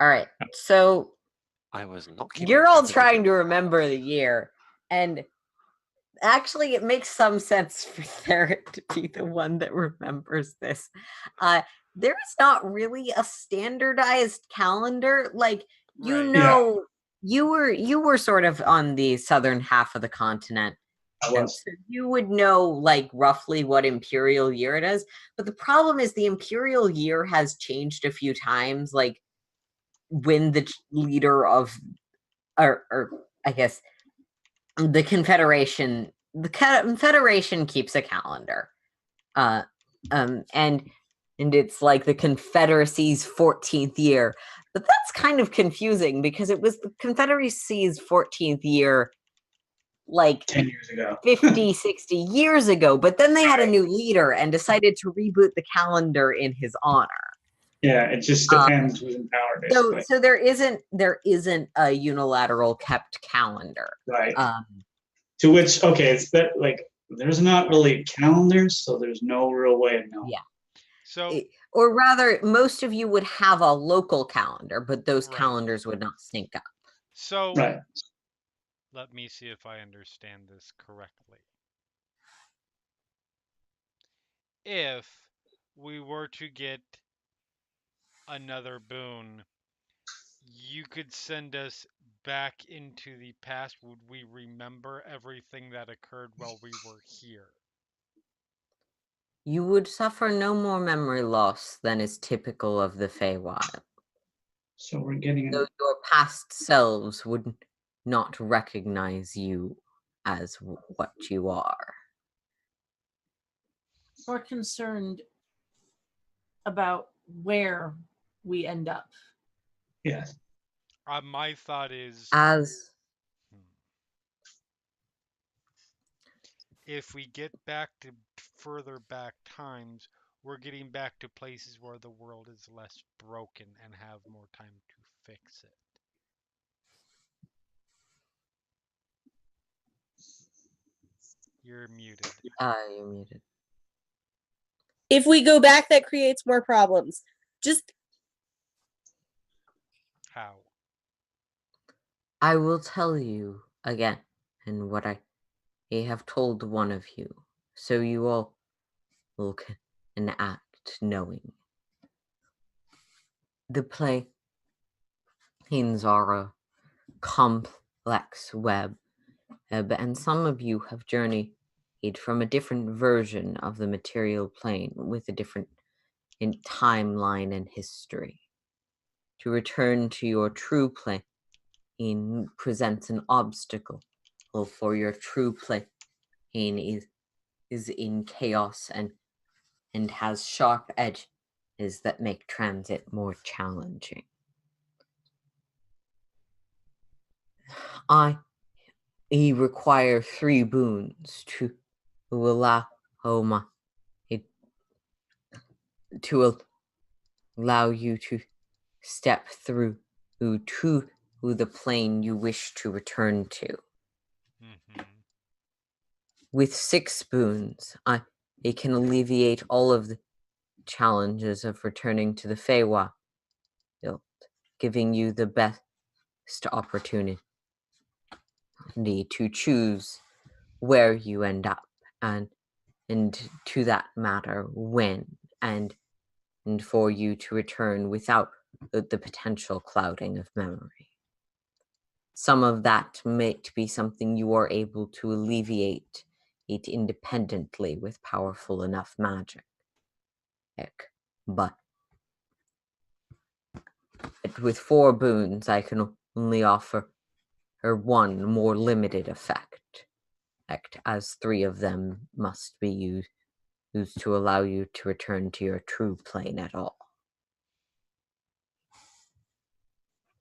All right. So I was not keeping you're all track of trying to the- remember the year, and actually, it makes some sense for Therrit to be the one that remembers this. There is not really a standardized calendar. Like you Right. know, you were sort of on the southern half of the continent. I And was. so you would know like roughly what imperial year it is. But the problem is the imperial year has changed a few times. Like when the leader of, or I guess the Confederation keeps a calendar. And it's like the Confederacy's 14th year. But that's kind of confusing because it was the Confederacy's 14th year like 10 years ago. 50, 60 years ago, but then they had a new leader and decided to reboot the calendar in his honor. Yeah, it just depends who's in power, basically. So there isn't a unilateral kept calendar. Right. To which, okay, it's that like there's not really calendars, so there's no real way of knowing. Yeah. So Or rather, most of you would have a local calendar, but those Right. calendars would not sync up. so Right. let me see if I understand this correctly. If we were to get another boon, you could send us back into the past. Would we remember everything that occurred while we were here? You would suffer no more memory loss than is typical of the Feywild. So we're getting Though your past selves would not recognize you as what you are. More concerned about where we end up. yes. My thought is As if we get back to further back times, we're getting back to places where the world is less broken and have more time to fix it. You're muted. you're muted. If we go back, that creates more problems. Just How? I will tell you again, and what I have told one of you, so you all will enact knowing. The planes are a complex web, and some of you have journeyed from a different version of the material plane with a different timeline and history. To return to your true plane presents an obstacle, for your true plane is in chaos and has sharp edges that make transit more challenging. I require 3 boons to allow you to step through to the plane you wish to return to. Mm-hmm. With 6 boons, it can alleviate all of the challenges of returning to the Feywild, giving you the best opportunity to choose where you end up, and to that matter, when, and for you to return without the potential clouding of memory. Some of that might be something you are able to alleviate it independently with powerful enough magic. But with 4 boons, I can only offer one more limited effect, as 3 of them must be used to allow you to return to your true plane at all.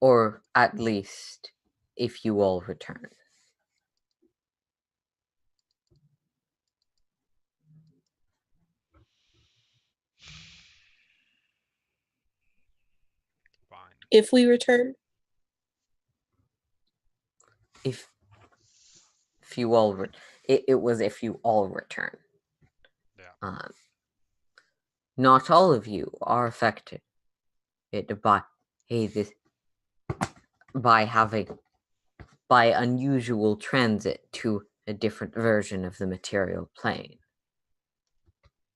Or at least, if you all return. Fine. if we return, If you all it was if you all return. Yeah. Not all of you are affected by this by unusual transit to a different version of the material plane.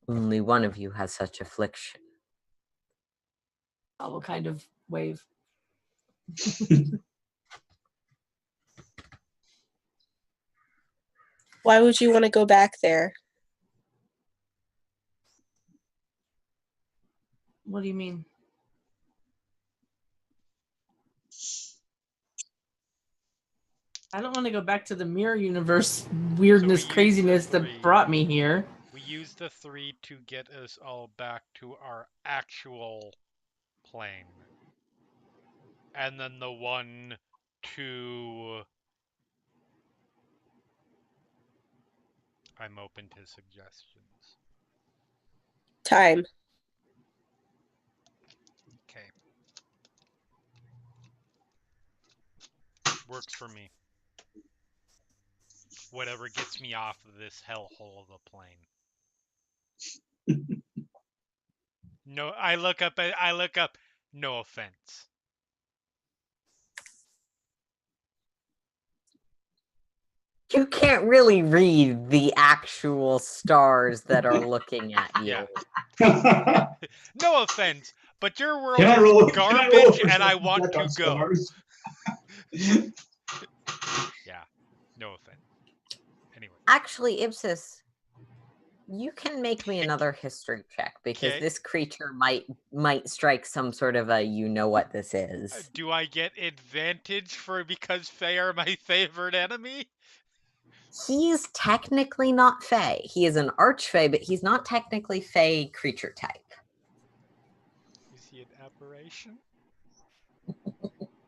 Only one of you has such affliction. What kind of wave? Why would you want to go back there? What do you mean? I don't want to go back to the mirror universe weirdness, use the craziness that three. brought me here. We use the 3 to get us all back to our actual plane. And then the 1 to... I'm open to suggestions. Time. Okay. Works for me. Whatever gets me off of this hellhole of a plane. No, I look up, no offense. You can't really read the actual stars that are looking at you. Yeah. No offense, but your world Can I is roll a garbage and I perception want check to on go. stars? Yeah, no offense. Anyway. Actually, Ipsis, you can make me another history check because Okay. this creature might strike some sort of a you know what this is. Do I get advantage because Fae are my favorite enemy? He's technically not Fae. He is an archfey, but he's not technically Fae creature type. Is he an aberration?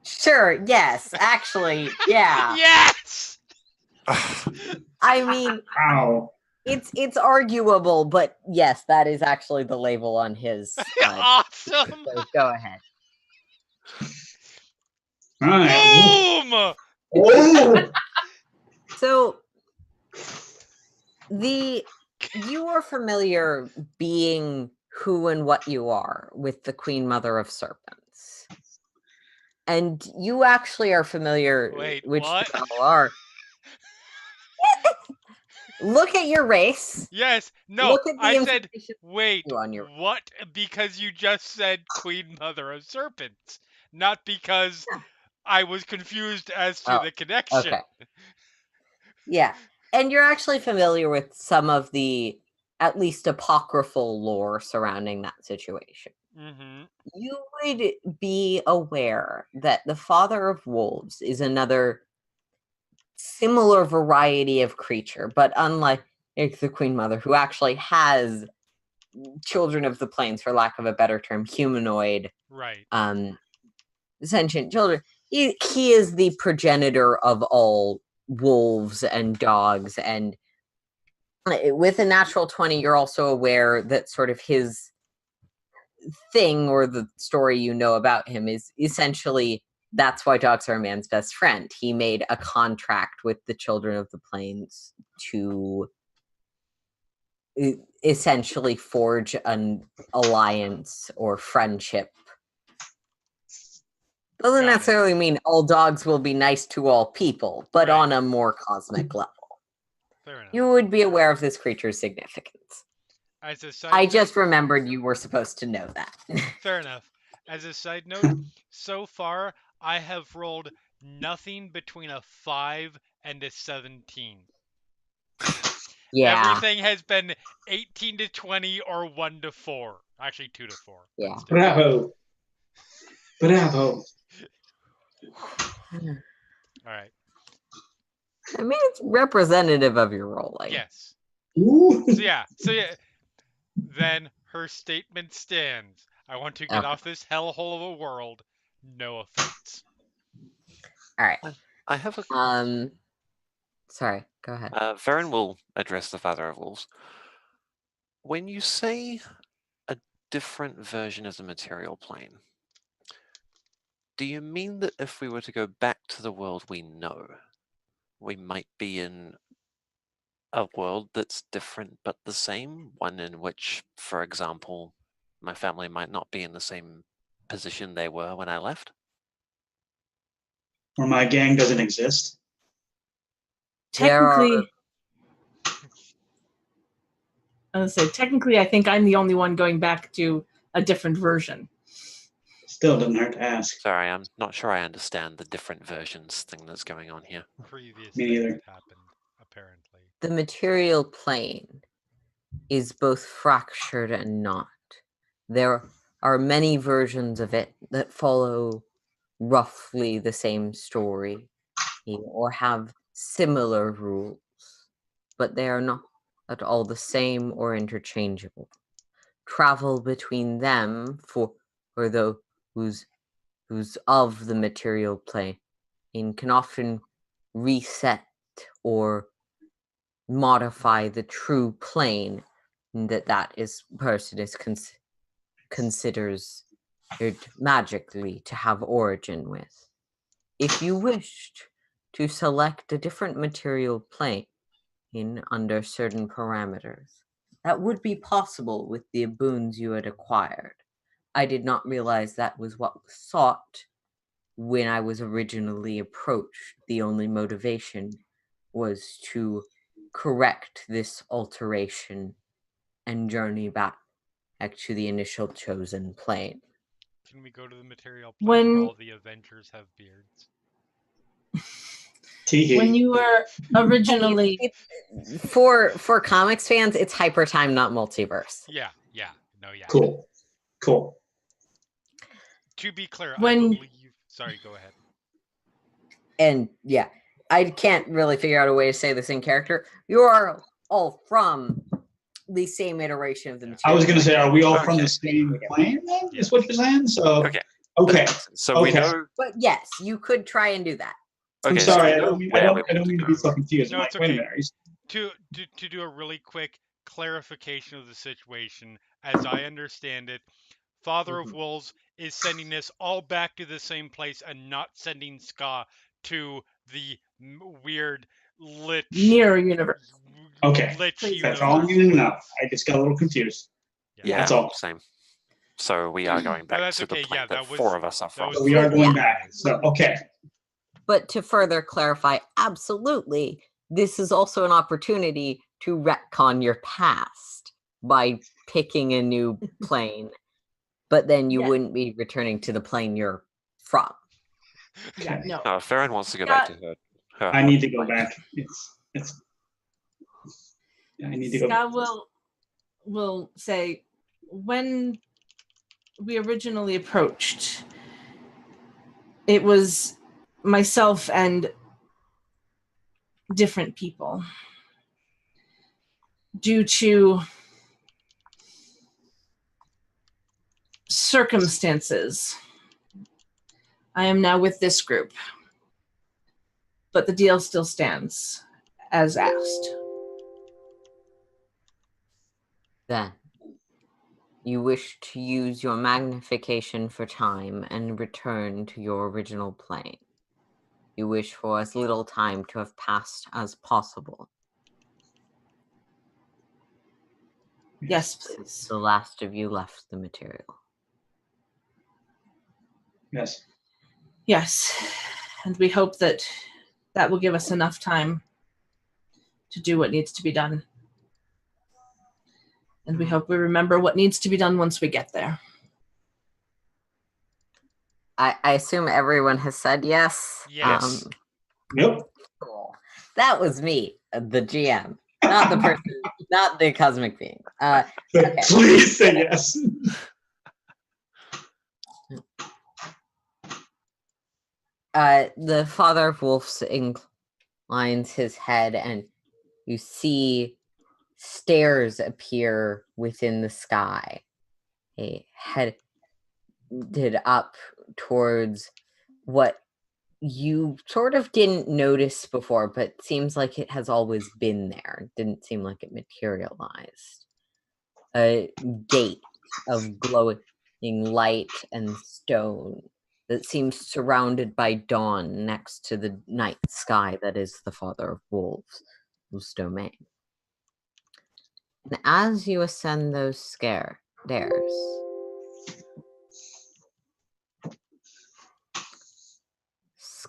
Sure, yes. Actually, yeah. Yes! I mean, Wow. it's arguable, but yes, that is actually the label on his. Awesome! So go ahead. All right. Boom! Oh! So you are familiar being who and what you are with the Queen Mother of Serpents. And you actually are familiar Wait, which what? you all are. Look at your race. Yes, no, Look at the I said, information wait, on your what? Because you just said Queen Mother of Serpents, not because I was confused as to Oh, the connection. okay. Yeah. And you're actually familiar with some of the at least apocryphal lore surrounding that situation. Mm-hmm. You would be aware that the father of wolves is another similar variety of creature, but unlike the Queen Mother, who actually has children of the plains, for lack of a better term, humanoid, Right. sentient children. He is the progenitor of all wolves and dogs, and with a natural 20, you're also aware that sort of his thing or the story you know about him is essentially that's why dogs are a man's best friend. He made a contract with the children of the plains to essentially forge an alliance or friendship. Doesn't Got it. necessarily mean all dogs will be nice to all people, but Right. on a more cosmic level. Fair enough. You would be aware of this creature's significance. As a side I note, just remembered you were supposed to know that. fair enough. As a side note, so far I have rolled nothing between a 5 and a 17. Yeah. Everything has been 18 to 20 or 1 to 4. Actually, 2 to 4. but Yeah. still. Bravo. Bravo. All right. I mean, it's representative of your rolling. Yes. Ooh. So yeah. Then her statement stands. I want to get Okay. off this hellhole of a world. No offense. All right. I have a. Sorry. Go ahead. Varen will address the Father of Wolves. When you say a different version of the material plane, do you mean that if we were to go back to the world we know, we might be in a world that's different but the same? One in which, for example, my family might not be in the same position they were when I left? Or my gang doesn't exist? There are- Technically, I was gonna say, technically, I think I'm the only one going back to a different version. Still doesn't hurt to ask. Sorry, I'm not sure I understand the different versions thing that's going on here. Previous Me thing neither. that happened, apparently. The material plane is both fractured and not. There are many versions of it that follow roughly the same story or have similar rules, but they are not at all the same or interchangeable. Travel between them for those who's of the material plane can often reset or modify the true plane that person is considers it magically to have origin with. If you wished to select a different material plane under certain parameters, that would be possible with the boons you had acquired. I did not realize that was what was sought when I was originally approached. The only motivation was to correct this alteration and journey back to the initial chosen plane. Can we go to the material plane where When all the Avengers have beards? Tee when you were originally For comics fans, it's hyper time, not multiverse. Yeah. Cool. To be clear, I When- believe. Sorry, go ahead. And yeah, I can't really figure out a way to say this in character. You are all from the same iteration of the material. I was going to say, are we all Okay. from the same plane then? Yeah. Is what you're saying? So, Okay. okay. So we Okay. know. But yes, you could try and do that. Okay, I'm so sorry. we I know don't mean, where we I don't want mean to go. be so confused. No, I'm it's like, wait a okay. minute. Are you To do a really quick clarification of the situation, as I understand it, Father of Wolves is sending us all back to the same place and not sending Ska to the weird lich mirror universe. Okay. lich Please. That's all I universe need to know. place. I just got a little confused. Yeah, That's all. same. So we are going back that's to the okay, plane yeah, that that was- four of us are that from. was- So we are going Yeah. back. So, okay. But to further clarify, absolutely, this is also an opportunity to retcon your past by picking a new plane, but then you Yeah. wouldn't be returning to the plane you're from. Yeah, Okay. no. Farron wants to go back to her. I need to go back. It's. I need to go. Scott will say, when we originally approached, it was myself and different people. Due to circumstances, I am now with this group. But the deal still stands as asked. Then you wish to use your magnification for time and return to your original plane. You wish for as little time to have passed as possible. Yes, Since please. the last of you left the material. Yes. Yes. And we hope that that will give us enough time to do what needs to be done. And we hope we remember what needs to be done once we get there. I assume everyone has said yes. Yes. Yep. Cool. That was me, the GM, not the person, not the cosmic being. Okay. Please say yes. The Father of Wolves inclines his head, and you see stairs appear within the sky. Headed up towards what you sort of didn't notice before, but seems like it has always been there. It didn't seem like it materialized. A gate of glowing light and stone that seems surrounded by dawn next to the night sky that is the Father of Wolves' domain. And as you ascend those stairs,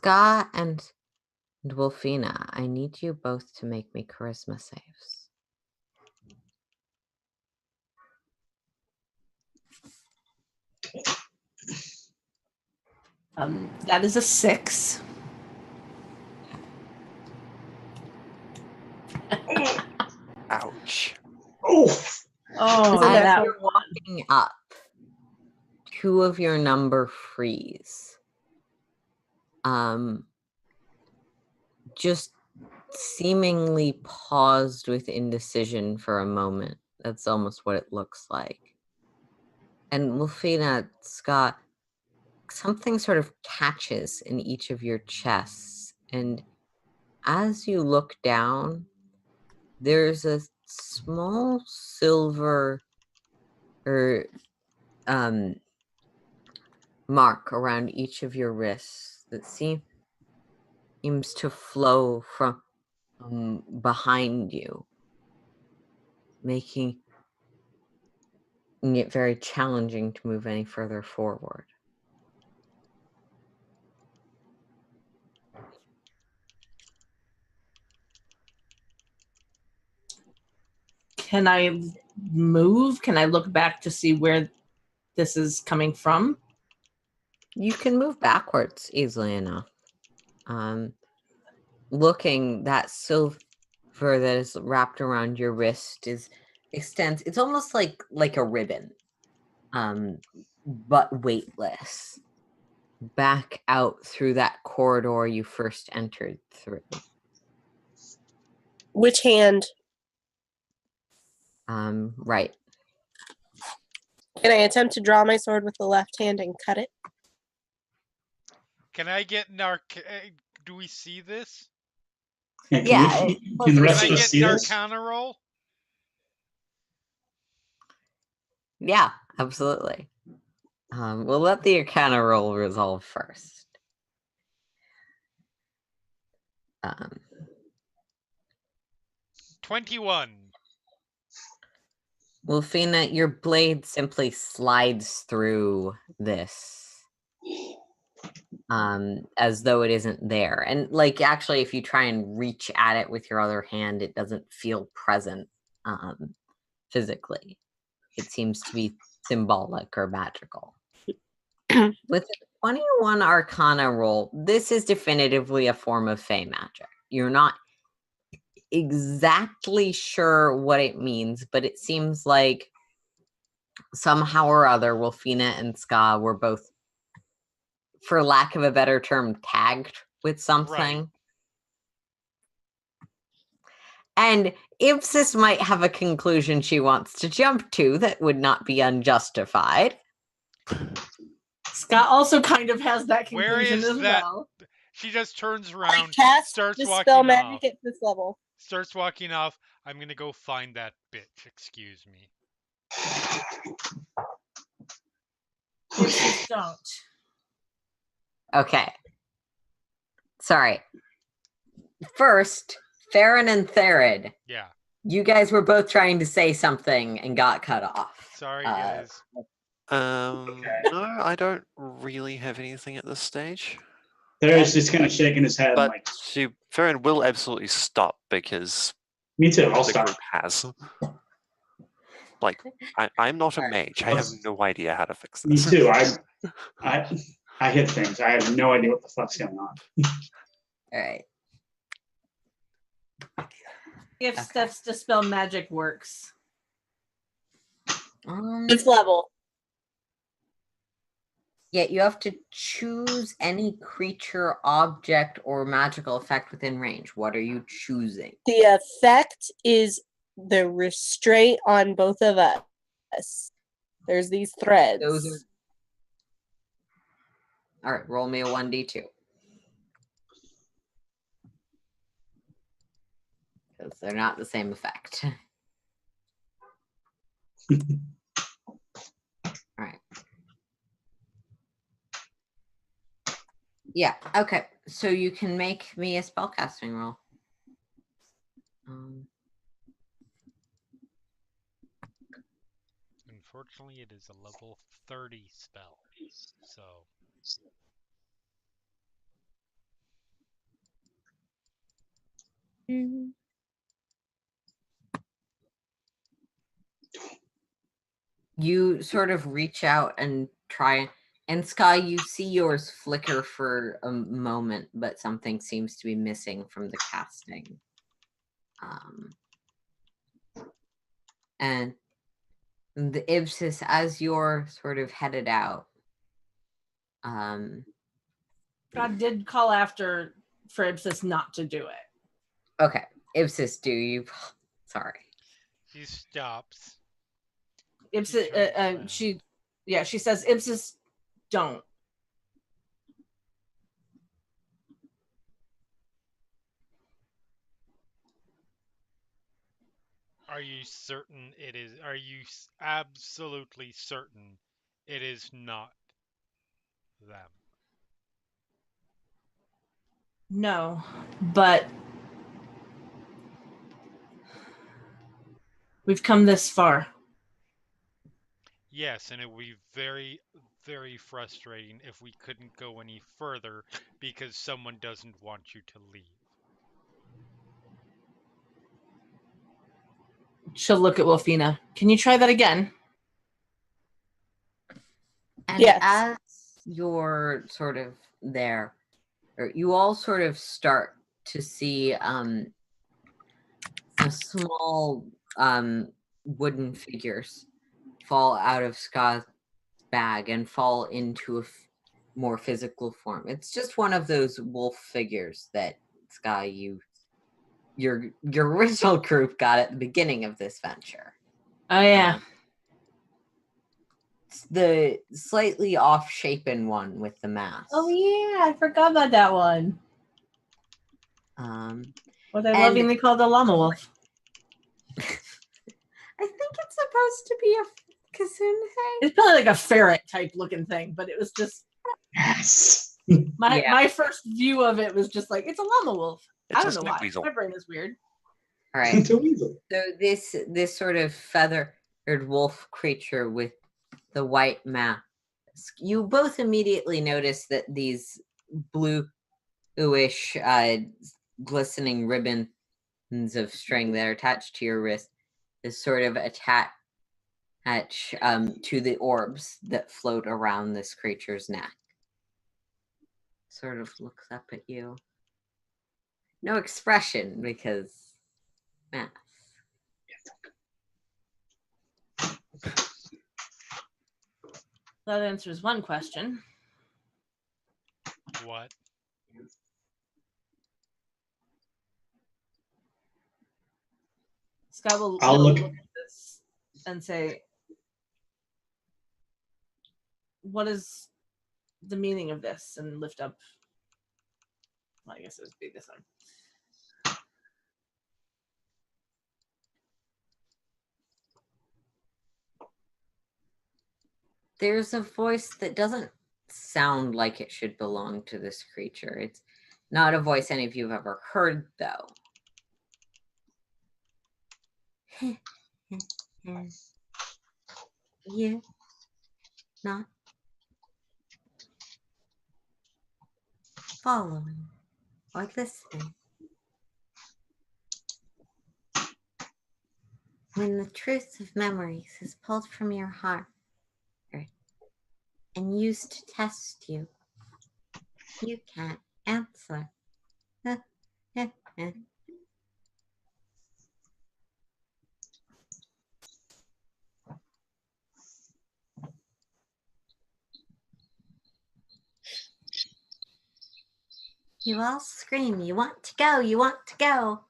Ska and Wolfina, I need you both to make me charisma saves. That is a 6. Ouch. Oh, Oh, Isn't As that that you're walking up, 2 of your number freeze. Just seemingly paused with indecision for a moment. That's almost what it looks like. And Wolfina, Scott, something sort of catches in each of your chests. And as you look down, there's a small silver mark around each of your wrists that seems to flow from behind you, making it very challenging to move any further forward. Can I move? Can I look back to see where this is coming from? You can move backwards easily enough. Looking, that silver that is wrapped around your wrist extends. It's almost like a ribbon, but weightless. Back out through that corridor you first entered through. which hand? Right. Can I attempt to draw my sword with the left hand and cut it? Can I get do we see this? yeah, can the Can rest I of us get see this? Arcana roll? Yeah, absolutely. We'll let the Arcana roll resolve first. 21. Wolfina, your blade simply slides through this. As though it isn't there. And like actually if you try and reach at it with your other hand, it doesn't feel present physically. It seems to be symbolic or magical. With a 21 Arcana roll, this is definitively a form of Fey magic. You're not exactly sure what it means, but it seems like somehow or other, Wolfina and Ska were both, for lack of a better term, tagged with something. Right. And Ipsis might have a conclusion she wants to jump to that would not be unjustified. Scott also kind of has that Where conclusion is as that? well. She just turns I around, cast starts Dispel walking Magic off. at this level. Starts walking off. I'm gonna go find that bitch. Excuse me. Just don't. Okay. Sorry. First, Theron and Therid. Yeah. You guys were both trying to say something and got cut off. Sorry, guys. No, I don't really have anything at this stage. There's just kind of shaking his head. But Like, Farron will absolutely stop because me too. I'll the stop. group has. Like, I'm not a mage. I have no idea how to fix Me this. too. I hit things. I have no idea what the fuck's going on. All right. If Okay. Steph's Dispel Magic works. This level. Yeah, you have to choose any creature, object, or magical effect within range. What are you choosing? The effect is the restraint on both of us. There's these threads. Those are... All right, roll me a 1d2. Because they're not the same effect. All right. Yeah, okay. So you can make me a spellcasting roll. Unfortunately, it is a level 30 spell. So You sort of reach out and try, and Sky, you see yours flicker for a moment, but something seems to be missing from the casting. And the Ibsis, as you're sort of headed out, God did call after for Ibsis not to do it. okay, Ibsis, do you? Sorry. He stops. Ibsis, she says, Ibsis, don't. Are you certain it is? Are you absolutely certain it is not them? No, but we've come this far. Yes, and it would be very, very frustrating if we couldn't go any further because someone doesn't want you to leave. She'll look at Wolfina. Can you try that again? And Yes. as you're sort of there, or you all sort of start to see small wooden figures fall out of Ska's bag and fall into a more physical form. It's just one of those wolf figures that Ska, your original group got at the beginning of this venture. Oh yeah. It's the slightly off-shapen one with the mask. Oh yeah, I forgot about that one. What I lovingly call the llama wolf. I think it's supposed to be a Kazune. It's probably like a ferret type looking thing, but it was just Yes. my first view of it was just like it's a llama wolf. I don't know why. Weasel. My brain is weird. All right. To weasel. So this sort of feathered wolf creature with the white mask, you both immediately notice that these bluish glistening ribbons of string that are attached to your wrist is sort of attached to the orbs that float around this creature's neck. Sort of looks up at you. No expression because mask. That answers one question. What? Scott will I'll look- look at this and say, what is the meaning of this? And lift up, well, I guess it would be this one. There's a voice that doesn't sound like it should belong to this creature. It's not a voice any of you have ever heard, though. You not following or listening. When the truth of memories is pulled from your heart and used to test you, you can't answer. You all scream, you want to go, you want to go.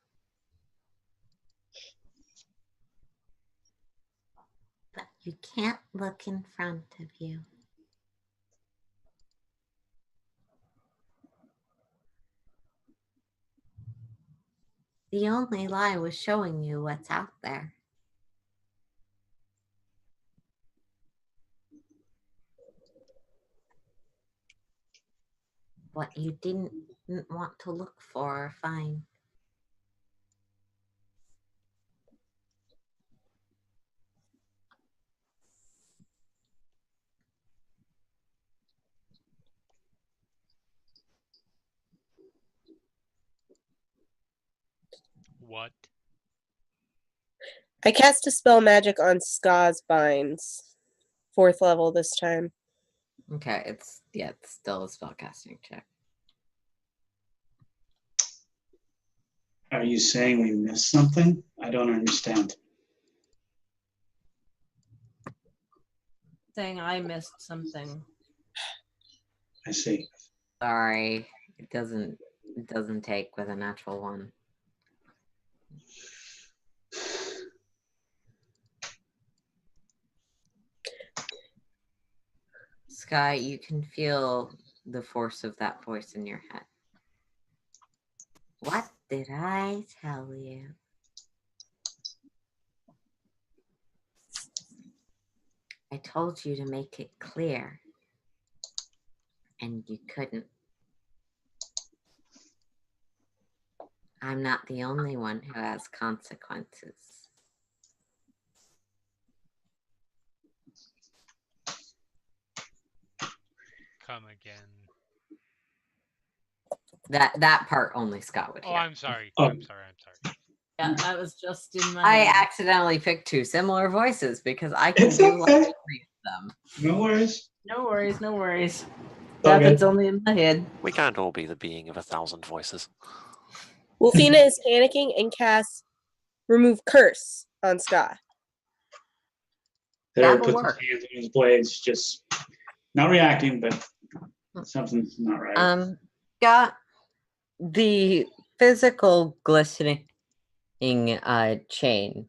But you can't look in front of you. The only lie was showing you what's out there. What you didn't want to look for or find. What? I cast a spell magic on Ska's binds. 4th level this time. Okay, it's still a spellcasting check. Are you saying we missed something? I don't understand. Saying I missed something. I see. Sorry, it doesn't take with a natural one. Sky, you can feel the force of that voice in your head. What did I tell you? I told you to make it clear, and you couldn't. I'm not the only one who has consequences. Come again. That part only Scott would Oh, hear. I'm sorry. Oh. I'm sorry. Yeah, I was just in my I head. accidentally picked two similar voices because I can It's do like okay. 3 of them. No worries. No worries, no worries. all That it's good. only in my head. We can't all be the being of 1,000 voices. Wolfina is panicking and casts Remove Curse on Ska. There That'll puts his work. hands on his blades, just not reacting, but something's not right. Got the physical glistening chain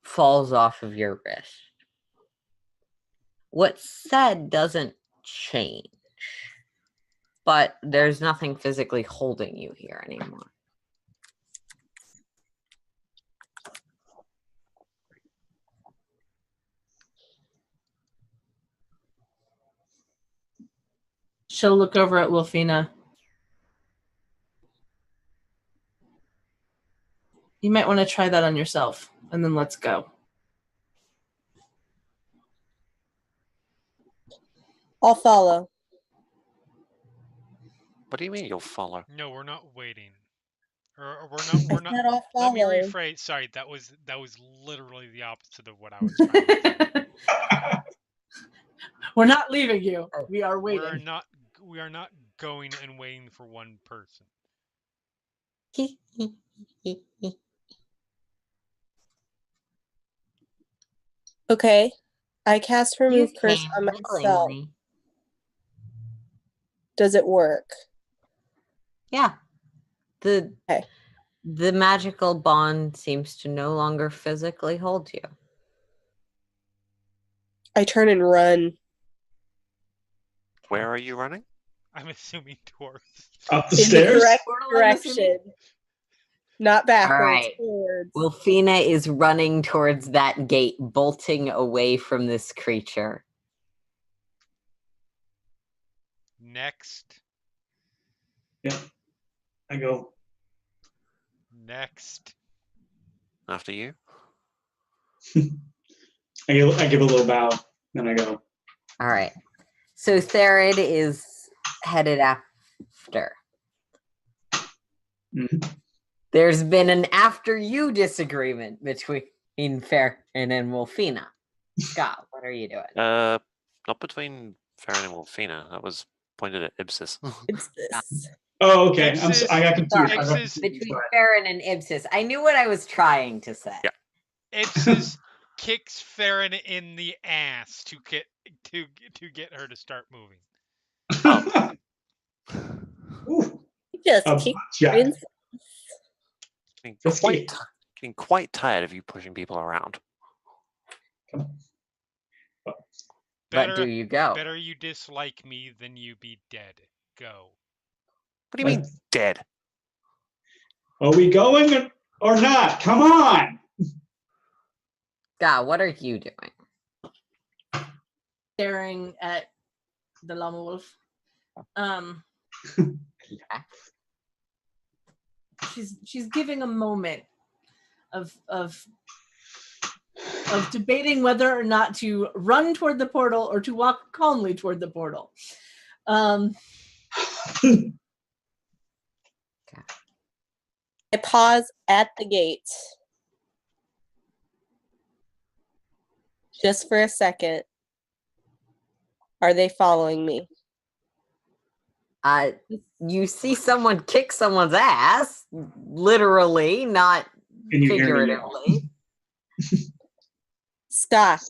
falls off of your wrist. What's said doesn't change, but there's nothing physically holding you here anymore. She'll look over at Wolfina. You might want to try that on yourself, and then let's go. I'll follow. What do you mean you'll follow? No, we're not waiting. Or we're not. We're not. Said I'll Let me follow. rephrase. Sorry, that was literally the opposite of what I was trying to say. We're not leaving you. We are We waiting. are not going and waiting for one person. Okay. I cast Remove You Curse came on myself. willingly. Does it work? Yeah. The Okay. the magical bond seems to no longer physically hold you. I turn and run. Where are you running? I'm assuming towards. Up the In the stairs? correct Portal, I'm assuming? direction. Not backwards. right. Forwards. Wolfina is running towards that gate, bolting away from this creature. Next. Yeah. I go. Next. After you? I give a little bow, then I go. All right. So Therid is headed after. Mhm. There's been an after you disagreement between Farron and Wolfina. Scott, what are you doing? Not between Farron and Wolfina. That was pointed at Ibsis. It's this. Oh, okay. Ipsis. I got confused. I got Ipsis. confused. Between Sorry. Farron and Ibsis. I knew what I was trying to say. Yeah. Ipsis kicks Farron in the ass to get her to start moving. Ooh, You just a kicked jack. in. Risky. Getting quite tired of you pushing people around. But do you go? Better you dislike me than you be dead. Go. What do you mean dead? Are we going or not? Come on. Scott, what are you doing? Staring at the llama wolf. She's giving a moment of debating whether or not to run toward the portal or to walk calmly toward the portal. I pause at the gate. Just for a second. Are they following me? You see someone kick someone's ass, literally, not Can you hear me now? figuratively. Scott.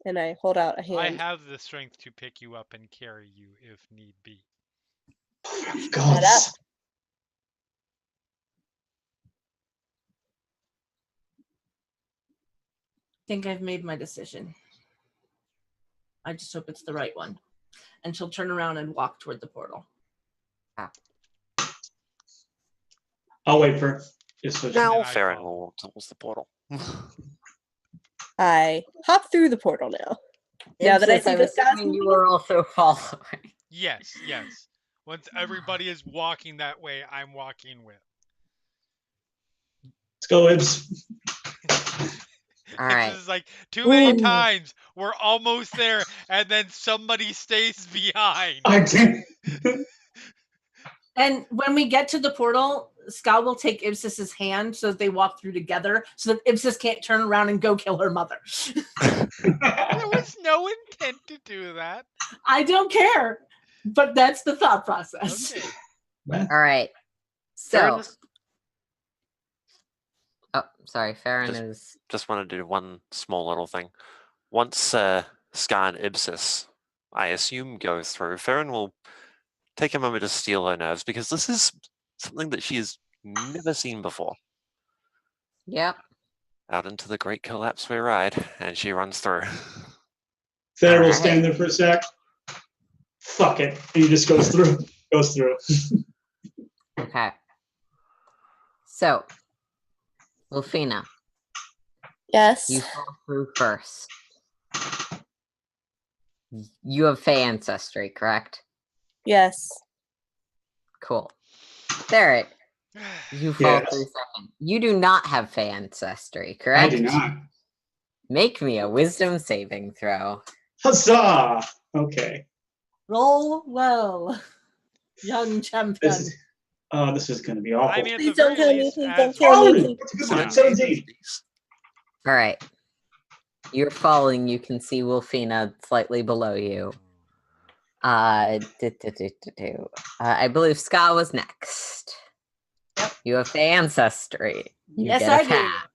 And I hold out a hand. I have the strength to pick you up and carry you if need be. God. up. I think I've made my decision. I just hope it's the right one. And she'll turn around and walk toward the portal. I'll wait for it. Now I Farron follow. will walk towards the portal. I hop through the portal now. Now that I Ipsis, see I'm this guy's assuming you are also following. Yes, yes. Once everybody is walking that way, I'm walking with. Let's go, Ibs. All right. This is like too many Ooh. times. We're almost there, and then somebody stays behind. I can't. And when we get to the portal, Scott will take Ipsis's hand so that they walk through together so that Ipsis can't turn around and go kill her mother. There was no intent to do that. I don't care, but that's the thought process. Okay. All right. Farron So, is- oh, sorry, Farron is. just want to do one small little thing. Once Scar and Ibsis, I assume, go through, Farron will take a moment to steel her nerves because this is something that she has never seen before. Yep. Out into the great collapse we ride, and she runs through. Fair will Alright. stand there for a sec. Fuck it. And he just goes through. Goes through. Okay. So, Wolfina, Yes. you fall through first. You have Fey ancestry, correct? Yes. Cool. Derek, you fall Yes. through second. You do not have Fey ancestry, I correct? do not. Make me a wisdom saving throw. Huzzah! Okay. Roll well, young champion. This is going to be awful. I mean, at Please the don't very kill me, least, please as don't kill Oh, me. that's a good one. Yeah. 17. All right. You're falling. You can see Wolfina slightly below you. I believe Ska was next. Yep. You have Fey ancestry. You Yes, get I a do. pass.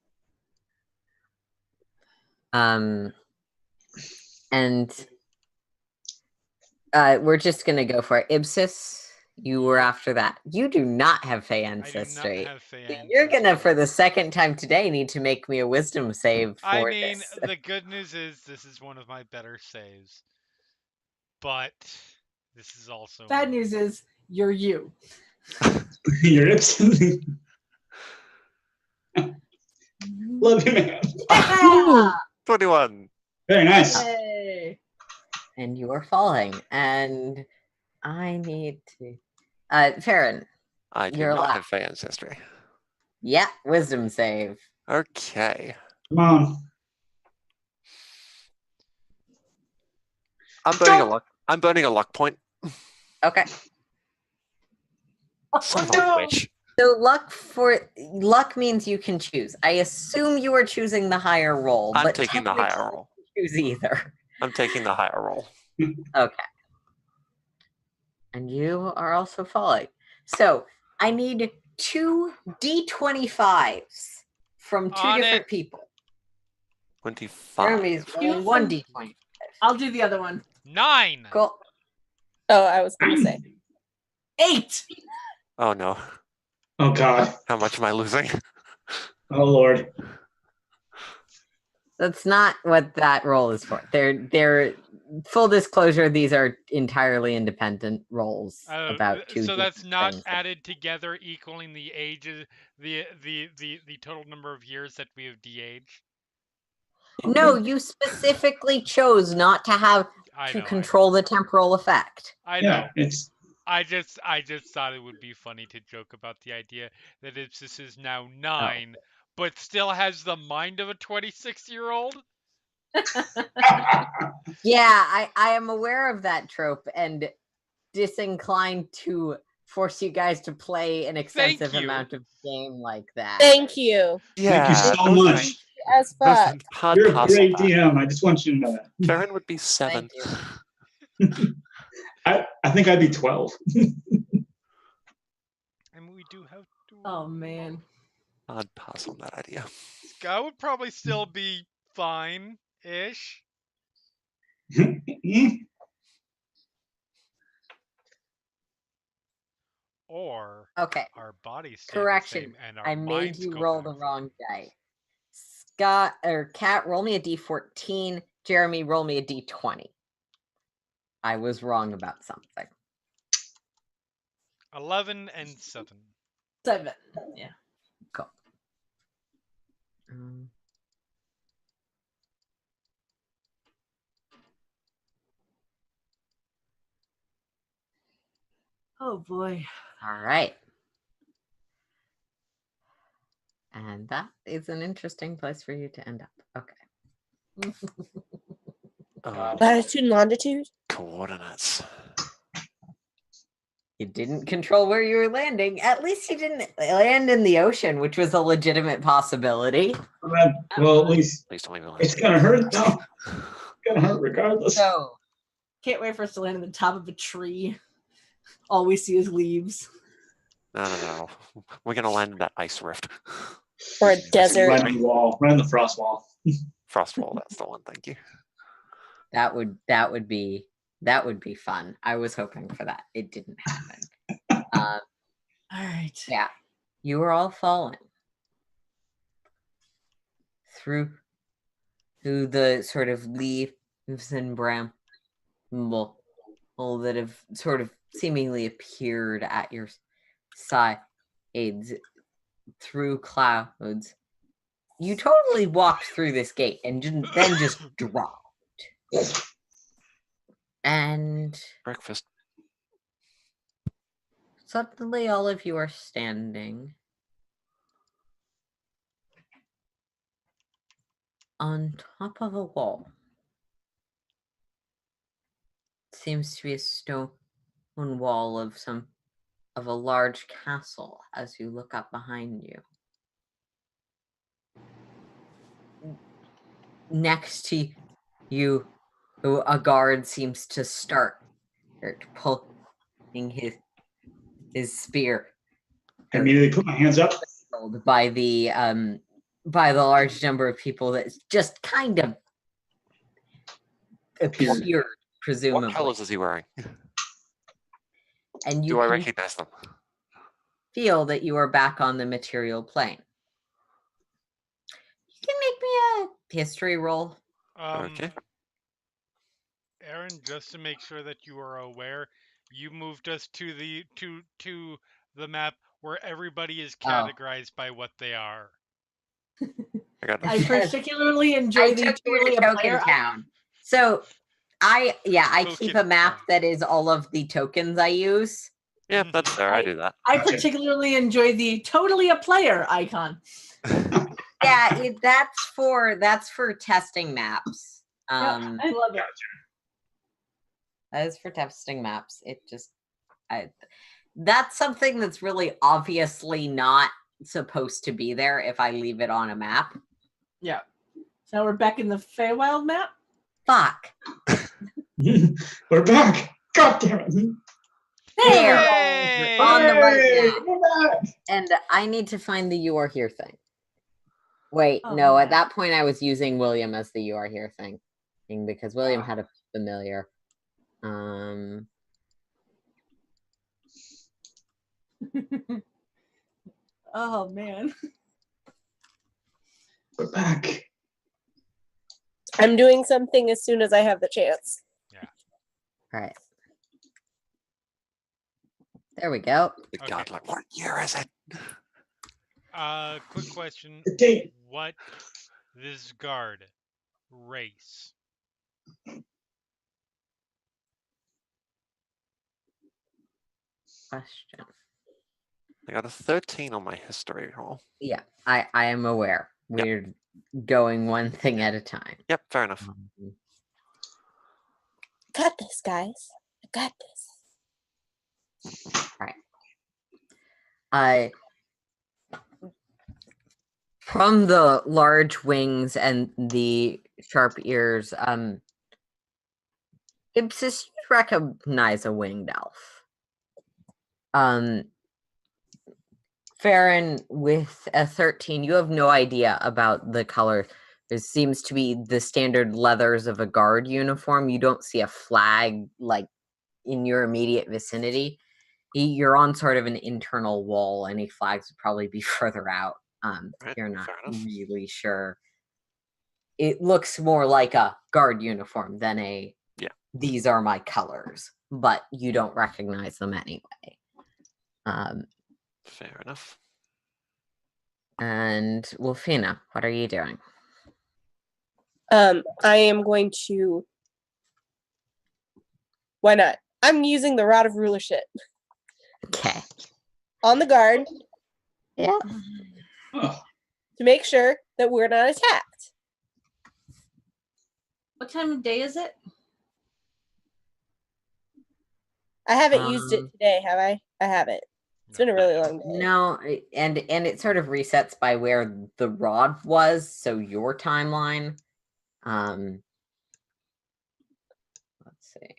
And we're just gonna go for it. Ibsis, you were after that. You do not have Fey I do not ancestry. have Fey So ancestry. you're gonna, for the second time today, need to make me a wisdom save for I mean, this. the good news is this is one of my better saves. But this is also Bad news is you're you. You're Ibsen. Love you, man. Yeah! 21. Very nice. Yay. And you are falling. And I need to. Farron, I do You're not allowed. have Fey ancestry. yeah, wisdom save. Okay. Come on. I'm burning a luck point. Okay. Son of no. a witch. So luck means you can choose. I assume you are choosing the higher roll, I'm but taking the technically higher roll. you can choose either. I'm taking the higher roll. Okay. And you are also falling. So I need 2 D25s from 2 On different it. people. 25. Jeremy's rolling 1 D20. I'll do the other one. 9. Cool. Oh, I was going to say. 8. Oh no. Oh, God. How much am I losing? Oh, Lord. That's not what that roll is for. They're full disclosure, these are entirely independent rolls about 2 So that's different not things. added together, equaling the ages, the total number of years that we have de-aged. No, you specifically chose not to have I to know, control the temporal effect. I know. Yeah, it's I just thought it would be funny to joke about the idea that Ipsis is now 9, but still has the mind of a 26-year-old. Yeah, I am aware of that trope and disinclined to force you guys to play an extensive you. amount of game like that. Thank you. Yeah. so those much. things- As those fuck. hard You're a pass on great that. DM. I just want you to know that. Karen would be 7. you. I think I'd be 12. And we do have to. Oh man. Hard pass on that idea. Sky would probably still be fine-ish. Or Okay. our bodies stay Correction. the same and our I made minds you go roll back the forward. wrong die. Scott or Kat, roll me a d14. Jeremy, roll me a d20. I was wrong about something. 11 and 7. 7. Yeah. Cool. Um, Oh boy. all right. And that is an interesting place for you to end up. Okay. Oh, Latitude and longitude? coordinates. You didn't control where you were landing. At least you didn't land in the ocean, which was a legitimate possibility. Well, at least Please don't leave me alone. it's gonna hurt though. It's gonna hurt regardless. So, Can't wait for us to land on the top of a tree. All we see is leaves. No. We're gonna land in that ice rift. Or a desert? Right on the wall, right on the frost wall. Frost wall, that's the one, thank you. that would be fun. I was hoping for that. It didn't happen. All right. Yeah, you were all falling through the sort of leaves and bramble that have sort of seemingly appeared at your sides through clouds. You totally walked through this gate and then just dropped. And Breakfast. suddenly all of you are standing on top of a wall. It seems to be a stone wall of a large castle as you look up behind you. Next to you, a guard seems to start pulling his spear I immediately put my hands up. by the large number of people that just kind of appeared, presumably. What colors is he wearing? And you Do I can recognize them? feel that you are back on the material plane. You can make me a history roll. Okay. Aaron, just to make sure that you are aware, you moved us to the map where everybody is categorized by what they are. I got I them. particularly enjoy the took you totally to a Token player. Town. So I keep a Token map Town. that is all of the tokens I use. Yeah, that's fair. I do that. I particularly enjoy the totally a player icon. Yeah, that's for testing maps. Yeah, I love it. That is for testing maps. That's something that's really obviously not supposed to be there if I leave it on a map. Yeah. So we're back in the Feywild map. Fuck. We're back. God damn it. There. Hey! You're on the right Hey, map. we're back. And I need to find the you are here thing. Wait, Oh, no, man. at that point I was using William as the you are here thing because William had a familiar. Oh man. We're back. I'm doing something as soon as I have the chance. All right. There we go. The Okay. god, like, what year is it? Quick question. The date. What this guard race? Question. I got a 13 on my history roll. Yeah, I am aware. Yep. We're going one thing at a time. Yep, fair enough. Got this, guys. I got this. I from the large wings and the sharp ears, Ipsis, you recognize a winged elf. Farron, with a 13, you have no idea about the color. It seems to be the standard leathers of a guard uniform. You don't see a flag like in your immediate vicinity. You're on sort of an internal wall. Any flags would probably be further out. Right, You're not fair enough. really sure. It looks more like a guard uniform than a Yeah. These are my colors, but you don't recognize them anyway. Fair enough. And Wolfina, what are you doing? I am going to. Why not? I'm using the Rod of Rulership Okay. on the guard Yeah. Oh, to make sure that we're not attacked. What time of day is it? I haven't used it today, have I? I haven't. It's been a really long day. No, and it sort of resets by where the rod was, so your timeline. Let's see.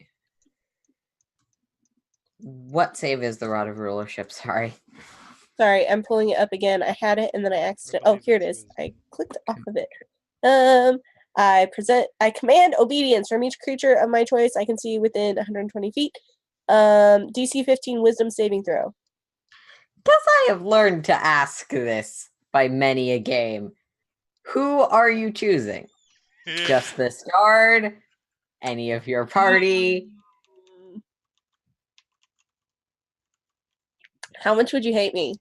What save is the Rod of Rulership? Sorry. Sorry, I'm pulling it up again. I had it and then I accidentally. Oh, believe here it it's is. wisdom. I clicked off of it. I command obedience from each creature of my choice I can see within 120 feet. DC 15 Wisdom saving throw. Because I have learned to ask this by many a game. Who are you choosing? Just this guard? Any of your party? How much would you hate me?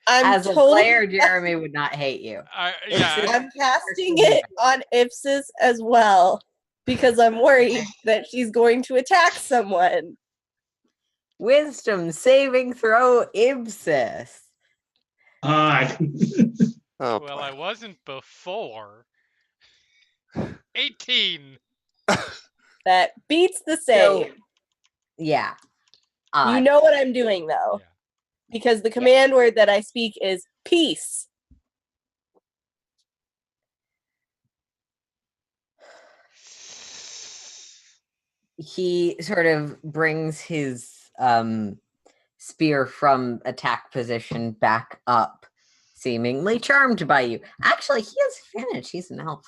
I'm As a totally. player, Jeremy would not hate you. Yeah, I'm casting it on Ipsis as well because I'm worried that she's going to attack someone. Wisdom saving throw Ipsis. I Oh, well, boy. I wasn't before. 18. That beats the save. So, yeah. You know what I'm doing though, Yeah. because the command word that I speak is peace. He sort of brings his spear from attack position back up, seemingly charmed by you. Actually, he has advantage. He's an elf.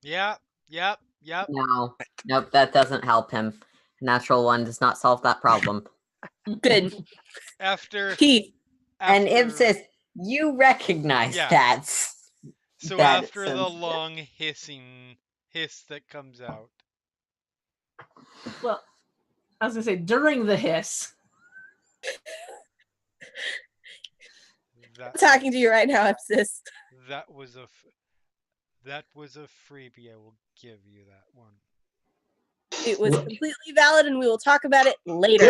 Yep. No, nope, that doesn't help him. Natural one does not solve that problem. Good. After Peace. And Ipsis, you recognize Yeah. that. So that after the sense. long hiss that comes out. Well, I was gonna say during the hiss. That, I'm talking to you right now, Ipsis. that was a freebie. I will give you that one. It was completely valid, and we will talk about it later.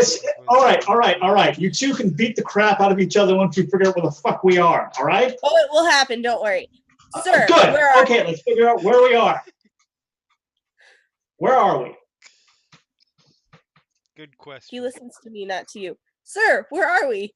all right. You two can beat the crap out of each other once we figure out where the fuck we are. All right. Oh, it will happen. Don't worry, sir. Good. Where are Okay, let's figure out where we are. Where are we? Good question. He listens to me, not to you, sir. Where are we?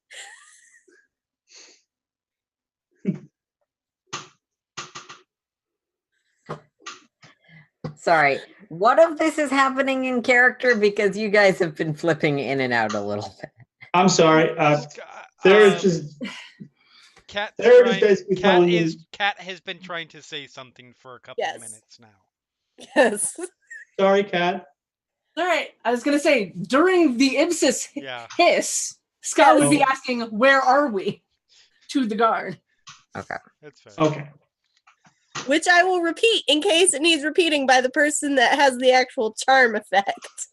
Sorry, what of this is happening in character because you guys have been flipping in and out a little bit. I'm sorry. There's just Cat. they're just basically telling you. Cat has been trying to say something for a couple Yes. minutes now. Yes. Sorry, Kat. All right, I was gonna say during the Ipsis Yeah. hiss, Scott would be Yes. asking, "Where are we?" to the guard. That's fair. Okay. Which I will repeat in case it needs repeating by the person that has the actual charm effect.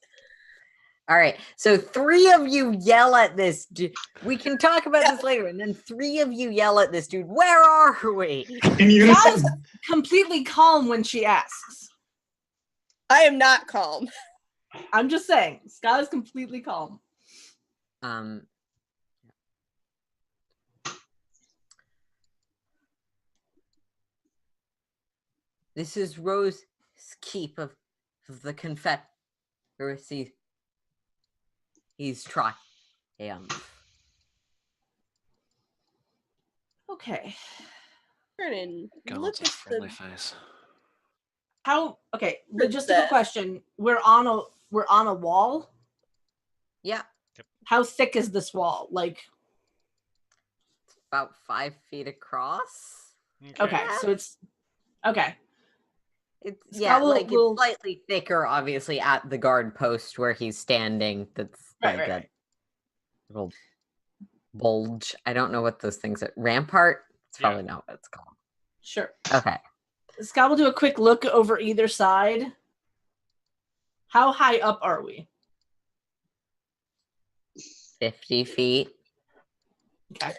All right, so 3 of you yell at this dude. We can talk about this later, and then 3 of you yell at this dude. Where are we? In unison. Scott's completely calm when she asks. I am not calm. I'm just saying, Scott is completely calm. This is Rose's keep of the Confederacy. He's triumph. Okay. Vernon, God, look it's a at friendly the face. Okay, logistical Princess. question. We're on a wall. Yeah, How thick is this wall? Like, about 5 feet across. okay, Yeah. so it's okay. It's Scott like will- it's slightly thicker, obviously, at the guard post where he's standing. That's like Right. a little bulge. I don't know what those things are. Rampart? It's probably not what it's called. Sure. Okay. Scott will do a quick look over either side. How high up are we? 50 feet. Okay.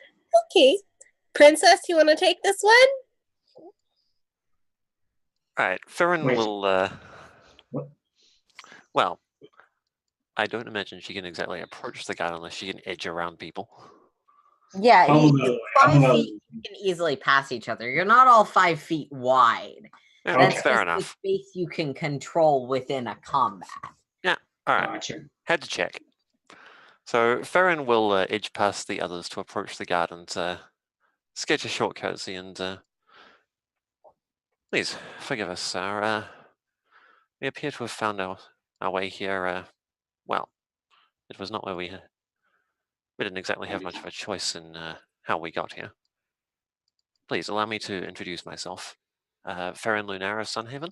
Okay. Princess, you want to take this one? All right, Farron Wait. will. What? Well, I don't imagine she can exactly approach the guard unless she can edge around people. Yeah, I'll it's move. 5 I'll feet. You can easily pass each other. You're not all 5 feet wide. Yeah, That's fair just enough. the space you can control within a combat. All right, Gotcha. had to check. So Farron will edge past the others to approach the guard and sketch a short courtesy and please forgive us, sir. We appear to have found our way here. Well, it was not where we didn't exactly have much of a choice in how we got here. Please allow me to introduce myself. Farron Lunara, Sunhaven.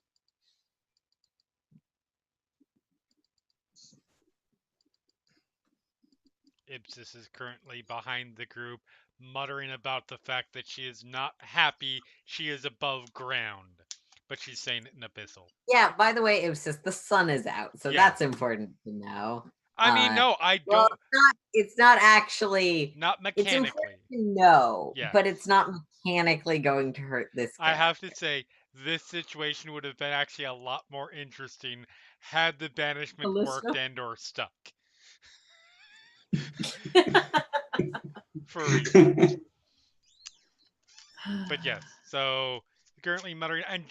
Ipsis is currently behind the group, muttering about the fact that she is not happy she is above ground. But she's saying it in abyssal. Yeah, by the way, it was just the sun is out, so Yeah. that's important to know. I mean, no, I Well, don't. it's not actually. Not It's mechanically. important to know, Yeah. but it's not mechanically going to hurt this guy. I have to say, this situation would have been actually a lot more interesting had the banishment Callisto? worked and or stuck. For real. But yes, so currently muttering, and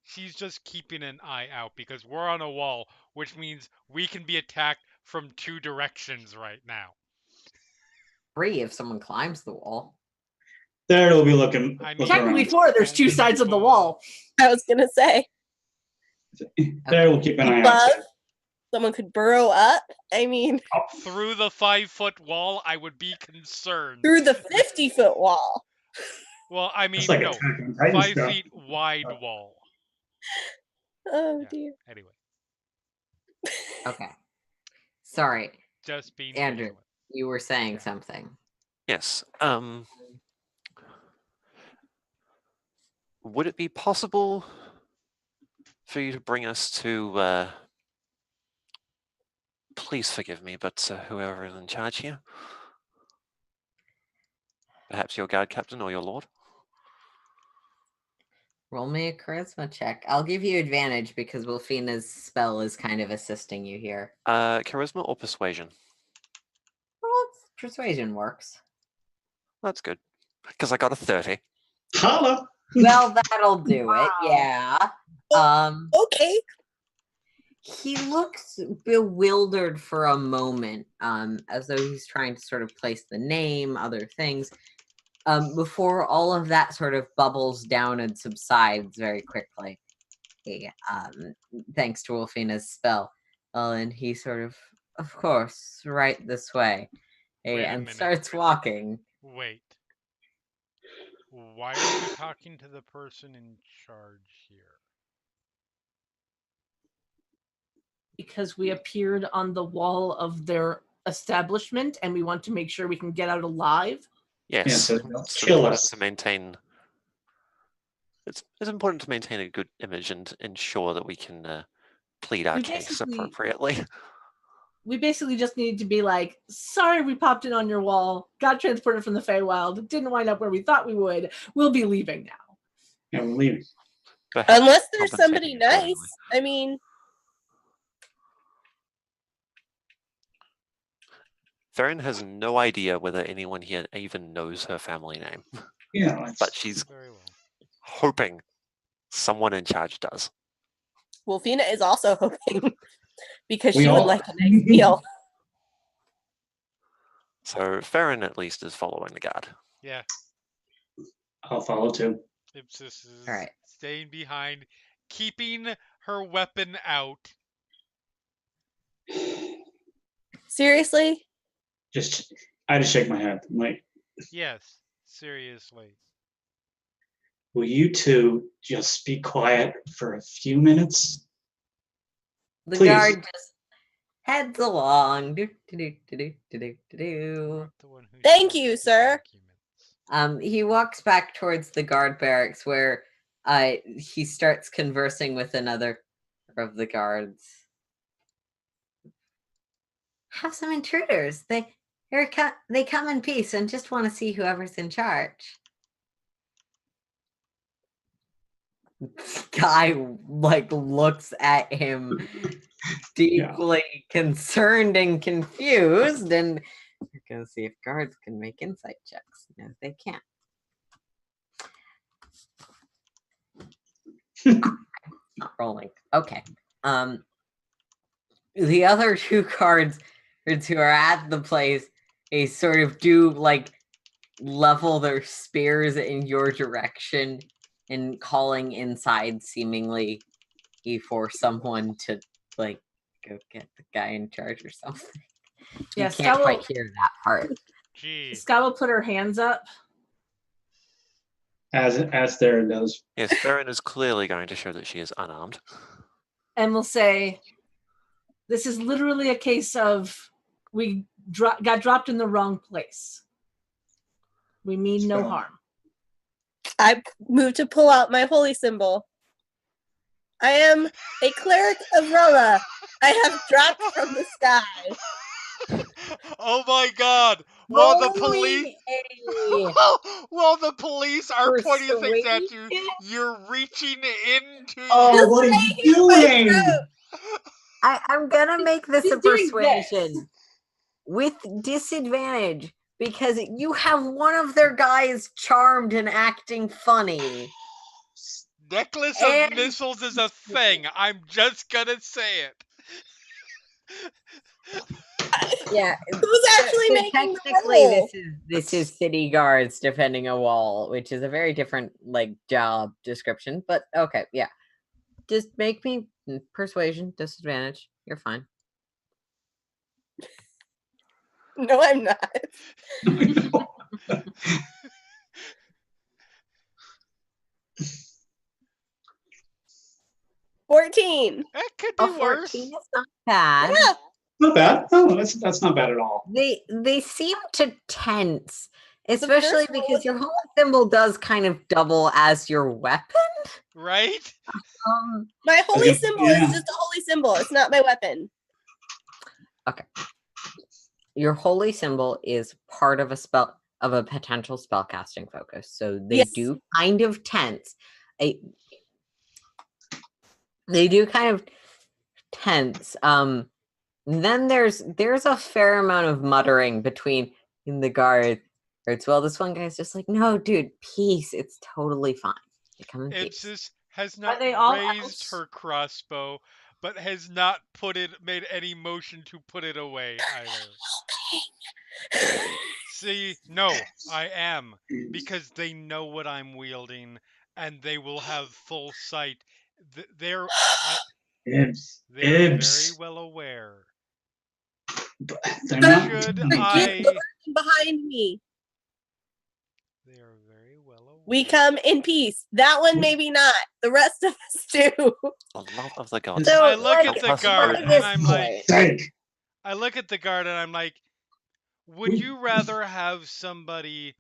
she's just keeping an eye out because we're on a wall, which means we can be attacked from 2 directions right now. 3 if someone climbs the wall. There it'll be looking. I mean- Look Technically around. 4. There's 2 sides of the wall. I was gonna say. There we'll keep an eye out. Above, too. someone could burrow up. I mean, Through the 5-foot wall, I would be concerned. through the 50-foot wall. Well, I mean, It's like no, Attack on Titan 5 stuff. feet wide wall. Oh Yeah. dear. Anyway, Okay. Sorry, just being Andrew. vigilant. you were saying Yeah. something. Yes. Would it be possible for you to bring us to? Please forgive me, but whoever is in charge here, perhaps your guard captain or your lord. Roll me a charisma check. I'll give you advantage because Wilfina's spell is kind of assisting you here. Charisma or persuasion? Well, persuasion works. That's good, because I got a 30. Holla. Well, that'll do it. Wow. Yeah. Okay. He looks bewildered for a moment, as though he's trying to sort of place the name, other things, before all of that sort of bubbles down and subsides very quickly. Thanks to Wolfina's spell. And he sort of course, right this way. Wait a And minute. starts walking. Wait. Why are you talking to the person in charge here? Because we appeared on the wall of their establishment and we want to make sure we can get out alive. Yes, Yeah, so it's don't chill important us. to maintain. It's important to maintain a good image and ensure that we can plead our We case basically- appropriately. We basically just need to be like, sorry we popped in on your wall, got transported from the Feywild, didn't wind up where we thought we would. We'll be leaving now. Yeah, we're leaving. Perhaps Unless there's somebody compensating accordingly. nice. I mean, Farron has no idea whether anyone here even knows her family name, Yeah. let's- but she's Very well. hoping someone in charge does. Wolfina is also hoping because We she would all- like a nice meal. So Farron at least is following the guard. Yeah. I'll follow too. Ipsis is All right. staying behind, keeping her weapon out. Seriously? I just shake my head. I'm like, Yes, seriously. will you two just be quiet for a few minutes? The Please. guard just heads along. Do, do, do, do, do, do, do, do. Not the one who Thank starts you, the sir. arguments. He walks back towards the guard barracks where he starts conversing with another of the guards. Have some intruders. They come in peace and just want to see whoever's in charge. Guy looks at him deeply concerned and confused, and we're gonna see if guards can make insight checks. No, they can't. Not rolling. Okay. The other two guards who are at the place, they sort of do level their spears in your direction and calling inside seemingly for someone to go get the guy in charge or something. Yeah, you can't quite hear that part. Gee. Scott will put her hands up. As Theron does. Yes, Farron is clearly going to show that she is unarmed. And will say, this is literally a case of we got dropped in the wrong place. We mean no So- harm. I move to pull out my holy symbol. I am a cleric of Roma. I have dropped from the sky. Oh my god! While the police Rolling while the police are pointing things at you, Persuasion? you're reaching into Oh, what are you doing? I'm gonna make this a He's doing persuasion with disadvantage because you have one of their guys charmed and acting funny. Necklace of And- missiles is a thing. I'm just gonna say it. Yeah, Who's actually so making the technically roll? this is city guards defending a wall, which is a very different job description. But okay, yeah, just make me persuasion disadvantage. You're fine. No, I'm not. 14. That could A be 14 worse. is not bad. Yeah. Not bad. No, that's not bad at all. They seem to tense, especially first roll because was- your holy symbol does kind of double as your weapon. Right? My holy Okay, symbol yeah. is just a holy symbol. It's not my weapon. Your holy symbol is part of a potential spellcasting focus, so they Yes. do kind of tense. They do kind of tense. Then there's a fair amount of muttering between the guards. Well, this one guy's just like, no, dude, peace. It's totally fine. They come in peace. Ipsis has not they all raised elves? her crossbow, but has not made any motion to put it away either. See, no, I am. Because they know what I'm wielding, and they will have full sight. They're Ibs. very Ibs. well aware. But they're not. Should doing I? it. Behind me. They are very well aware. We come in peace. That one maybe not. The rest of us do. The love of the gods. So, I look at the Plus, guard at and this I'm point- like, Thank. I look at the guard and I'm like, would you rather have somebody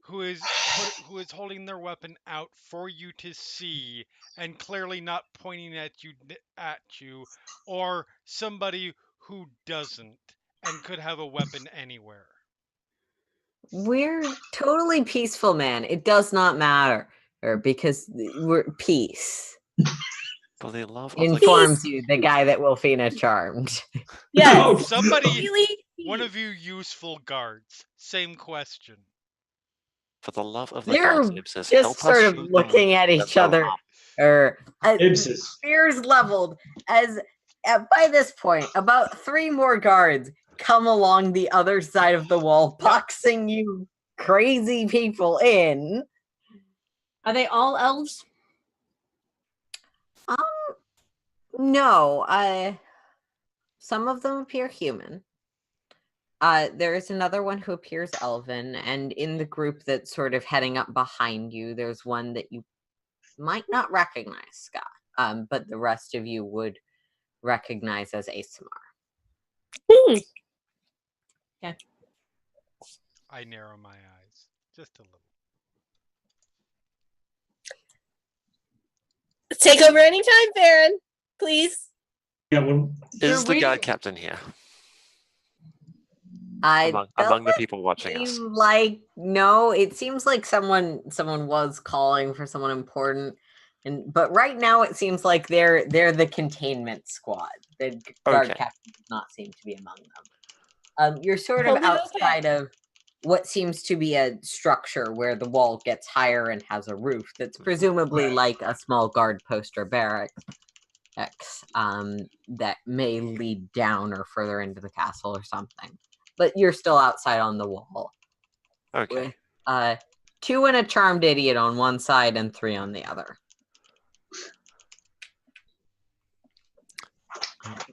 who is holding their weapon out for you to see and clearly not pointing at you, or somebody who doesn't and could have a weapon anywhere? We're totally peaceful, man. It does not matter because we're peace. For the love of the Informs you, the guy that Wolfina charmed. Yes. No. Somebody, Really? one of you useful guards. Same question. For the love of the They're gods, Ipsis, just help us sort of shoot them looking at with each no other. harm. Or Ibses. spears leveled as by this point about 3 more guards come along the other side of the wall, boxing you crazy people in. Are they all elves? No. Some of them appear human. There is another one who appears elven, and in the group that's sort of heading up behind you, there's one that you might not recognize, Scott. But the rest of you would recognize as Asamar. I narrow my eyes just a little. Take over anytime, Farron. Please. Yeah, well, Is the waiting- guard captain here? Among the people watching us. No, it seems like someone was calling for someone important, but right now it seems like they're the containment squad. The guard Okay. captain does not seem to be among them. You're sort of Totally okay. outside of what seems to be a structure where the wall gets higher and has a roof that's presumably Right. like a small guard post or barracks. That may lead down or further into the castle or something. But you're still outside on the wall. Okay. With 2 and a charmed idiot on one side and 3 on the other.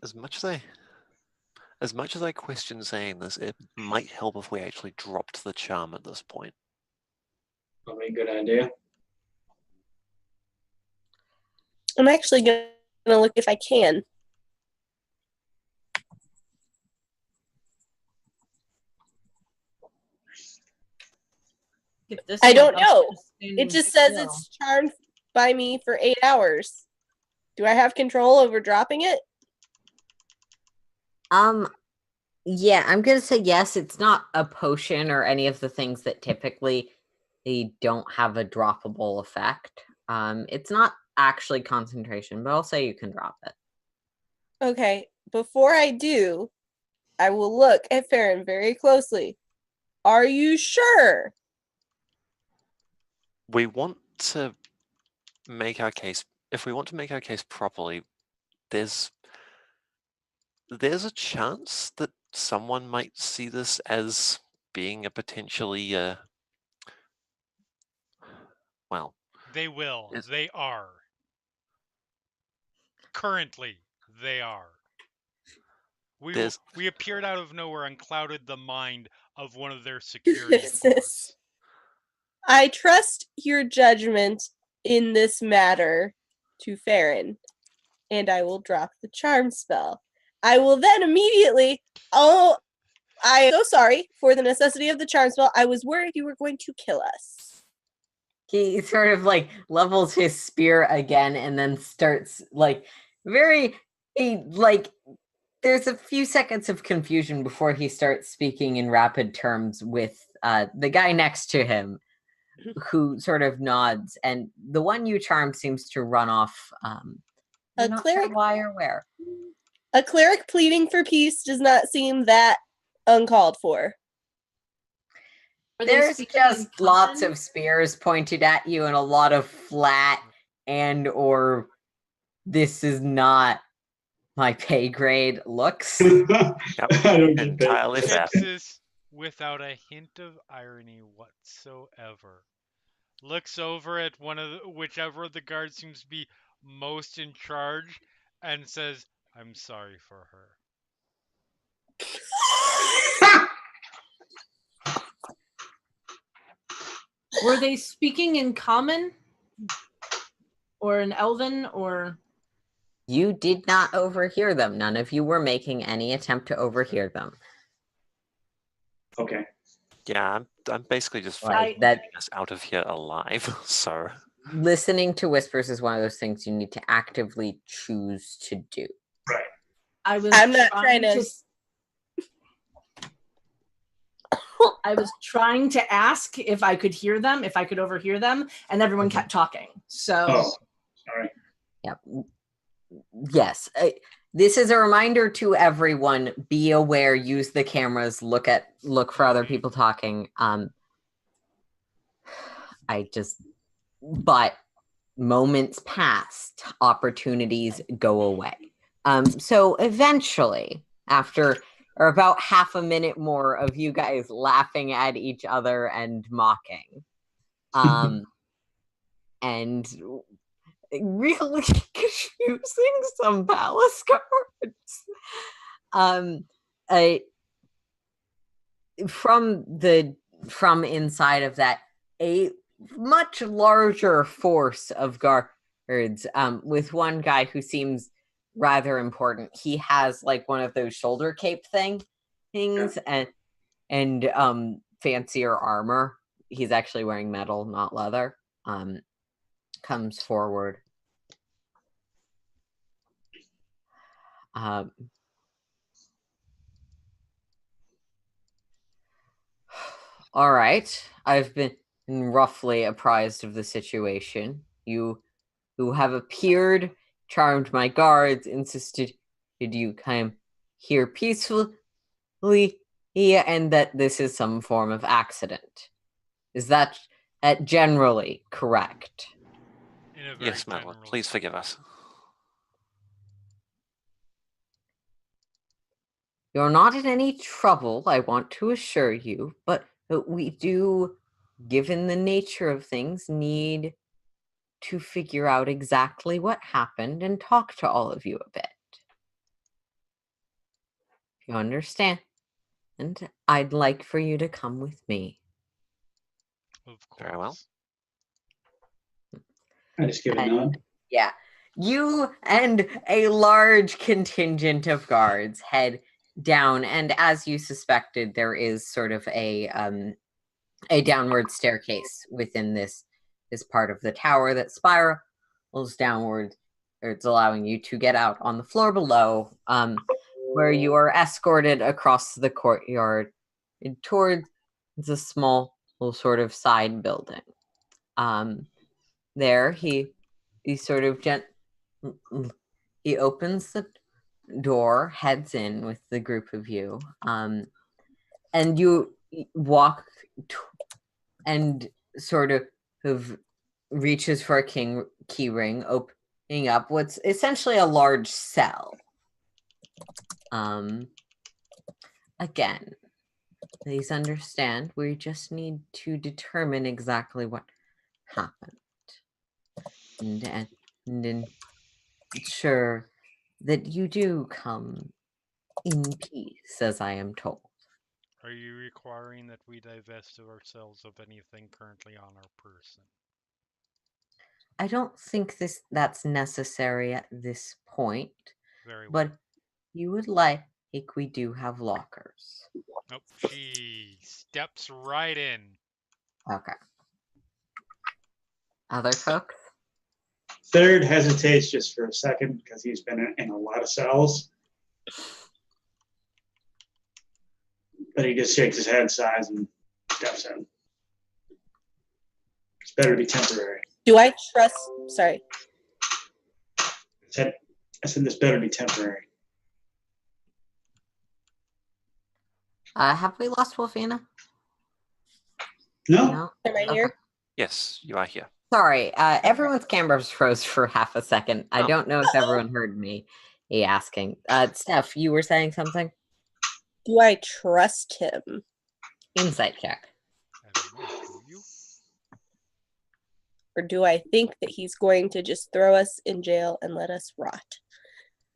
As much as I question saying this, it might help if we actually dropped the charm at this point. probably a good idea. I'm actually gonna look if I can. If this I one don't comes know. to standing It just says still. it's charmed by me for 8 hours. Do I have control over dropping it? Yeah, I'm gonna say yes. It's not a potion or any of the things that typically they don't have a droppable effect. It's not actually concentration, but I'll say you can drop it. Okay, before I do, I will look at Farron very closely. Are you sure? We want to make our case. If we want to make our case properly, there's a chance that someone might see this as being a potentially well, They will. Is- They are. Currently, they are. We appeared out of nowhere and clouded the mind of one of their security This force. is- I trust your judgment in this matter to Farron, and I will drop the charm spell. I will then immediately. Oh, I am so sorry for the necessity of the charm spell. I was worried you were going to kill us. He sort of like levels his spear again and then starts like there's a few seconds of confusion before he starts speaking in rapid terms with the guy next to him, who sort of nods, and the one you charm seems to run off. A You're not sure cleric? why or where. A cleric pleading for peace does not seem that uncalled for. Are they There's speaking just in lots common? of spears pointed at you and a lot of flat and or this is not my pay grade looks. Yep, I don't get entirely fair. Texas, without a hint of irony whatsoever, looks over at whichever of the guards seems to be most in charge and says, "I'm sorry for her." Were they speaking in common? Or in Elven? Or You did not overhear them. None of you were making any attempt to overhear them. Okay. Yeah, I'm basically just Like getting that, us out of here alive. So listening to whispers is one of those things you need to actively choose to do. I'm not trying to- I was trying to ask if I could hear them, if I could overhear them, and everyone kept talking. So Oh, sorry. Yep. Yes. This is a reminder to everyone: be aware, use the cameras, look for other people talking. But moments passed, opportunities go away. So eventually, after or about half a minute more of you guys laughing at each other and mocking. And really using some palace cards. From inside of that, a much larger force of guards, with one guy who seems rather important. He has like one of those shoulder cape things, and fancier armor. He's actually wearing metal, not leather. Comes forward. All right. I've been roughly apprised of the situation. You who have appeared, charmed my guards, insisted you come here peacefully, and that this is some form of accident. Is that generally correct? Yes, Madeline, please forgive us. You're not in any trouble, I want to assure you, but we do, given the nature of things, need to figure out exactly what happened and talk to all of you a bit. If you understand, and I'd like for you to come with me. Of course. Very well. I just give a nod. Yeah. You and a large contingent of guards head down, and as you suspected, there is sort of a downward staircase within this part of the tower that spirals downward, or it's allowing you to get out on the floor below, where you are escorted across the courtyard towards a small little sort of side building. There he sort of he opens the door, heads in with the group of you, and you walk and sort of reaches for a key ring, opening up what's essentially a large cell. Again, please understand, we just need to determine exactly what happened and ensure that you do come in peace, as I am told. Are you requiring that we divest ourselves of anything currently on our person? I don't think that's necessary at this point. Very well. But you would like, we do have lockers. Nope, she steps right in. Okay. Other folks? Third hesitates just for a second because he's been in a lot of cells. But he just shakes his head, sighs, and steps in. It's better to be temporary. Do I trust? Sorry. I said this better be temporary. Have we lost Wolfina? No. Am I here? Yes, you are here. Sorry, everyone's cameras froze for half a second. I don't know if everyone heard me asking. Steph, you were saying something? Do I trust him? Insight check. I don't know, do you? Or do I think that he's going to just throw us in jail and let us rot?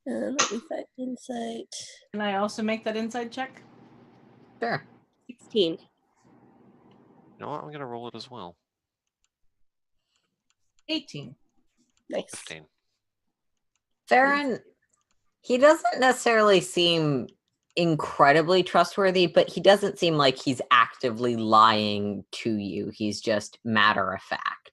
Let me find insight. Can I also make that inside check? Sure. 16. You know what? I'm going to roll it as well. 18. Nice. 15. Farron, he doesn't necessarily seem incredibly trustworthy, but he doesn't seem like he's actively lying to you. He's just matter of fact.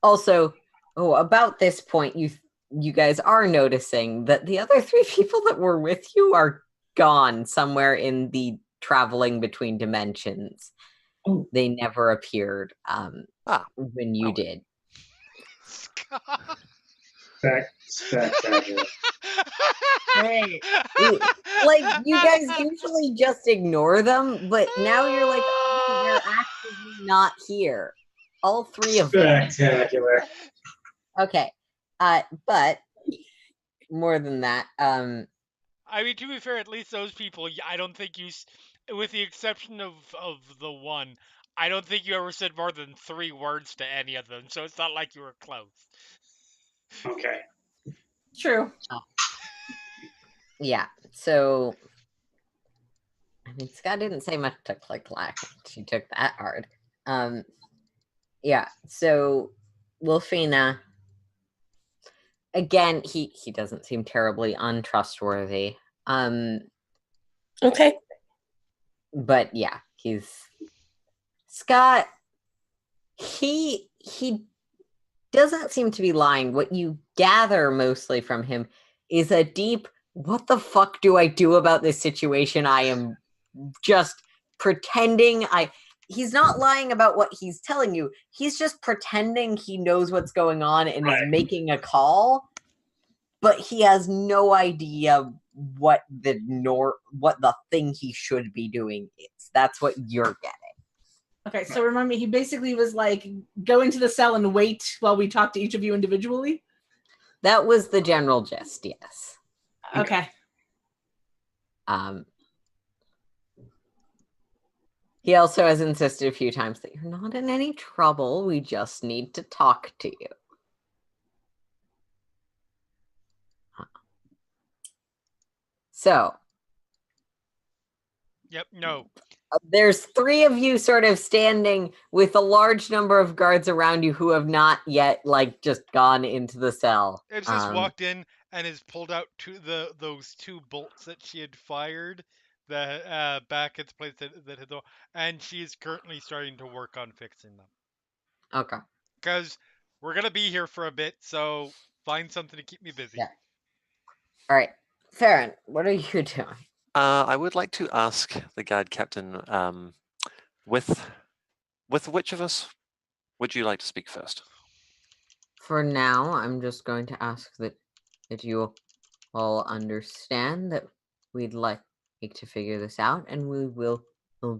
Also, about this point, you guys are noticing that the other three people that were with you are gone somewhere in the traveling between dimensions. Oh. They never appeared when you did. Spectacular. Right. Like, you guys usually just ignore them, but now you're like, oh, they're actively not here. All three of them. Spectacular. Okay. But more than that, I mean, to be fair, at least those people, I don't think with the exception of the one, I don't think you ever said more than 3 words to any of them, so it's not like you were close. Okay. True. Yeah. So, I mean, Scott didn't say much to Click Clack. She took that hard. Yeah. So, Wolfina. Again, he doesn't seem terribly untrustworthy. Okay. But yeah, he's Scott. He doesn't seem to be lying. What you gather mostly from him is a deep, what the fuck do I do about this situation? I am just pretending he's not lying about what he's telling you. He's just pretending he knows what's going on and is making a call, but he has no idea what the thing he should be doing is. That's what you're getting. Okay, so remind me, he basically was like, go into the cell and wait while we talk to each of you individually? That was the general gist, yes. Okay. He also has insisted a few times that you're not in any trouble. We just need to talk to you. So. Yep, no. There's 3 of you sort of standing with a large number of guards around you who have not yet, just gone into the cell. It's just walked in and has pulled out those 2 bolts that she had fired back at the place that had, and she is currently starting to work on fixing them. Okay. Because we're gonna be here for a bit, so find something to keep me busy. Yeah. All right, Farron, what are you doing? I would like to ask the guard captain, with which of us would you like to speak first? For now, I'm just going to ask that you all understand that we'd like to figure this out, and we'll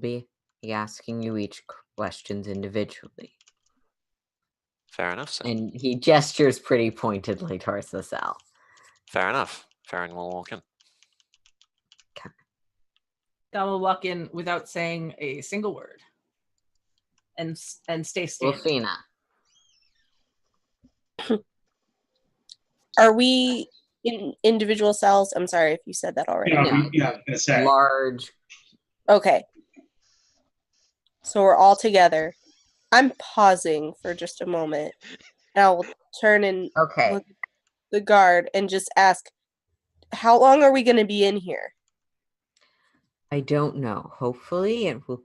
be asking you each questions individually. Fair enough, sir. And he gestures pretty pointedly towards the cell. Fair enough. Farron will walk in. Don will walk in without saying a single word. And stay standing. Wolfina. Are we in individual cells? I'm sorry if you said that already. Yeah, in a sec. Large. Okay. So we're all together. I'm pausing for just a moment. And I'll turn and look at the guard and just ask, how long are we going to be in here? I don't know. Hopefully it will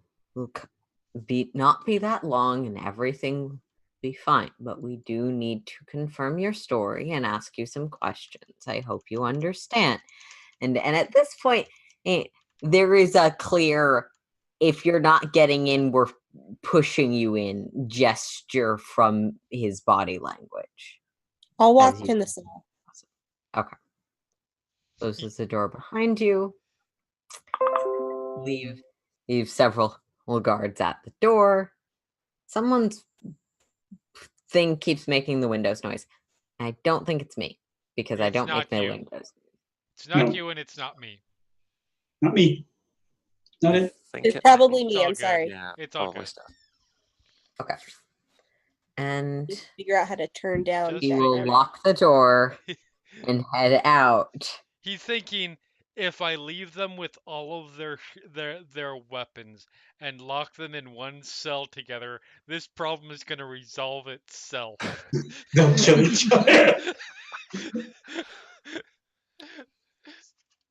not be that long and everything will be fine. But we do need to confirm your story and ask you some questions. I hope you understand. And at this point, there is a clear, if you're not getting in, we're pushing you in gesture from his body language. I'll walk in the cell. Okay. Closes the door behind you. Leave several guards at the door. Someone's thing keeps making the windows noise. I don't think it's me because I don't make my windows. It's not you and it's not me. Not me. Not it. It's probably me. I'm sorry. Yeah, it's all good. Stuff. Okay. And just figure out how to turn down. He will lock the door and head out. He's thinking, if I leave them with all of their weapons and lock them in one cell together, this problem is going to resolve itself. They'll kill each other.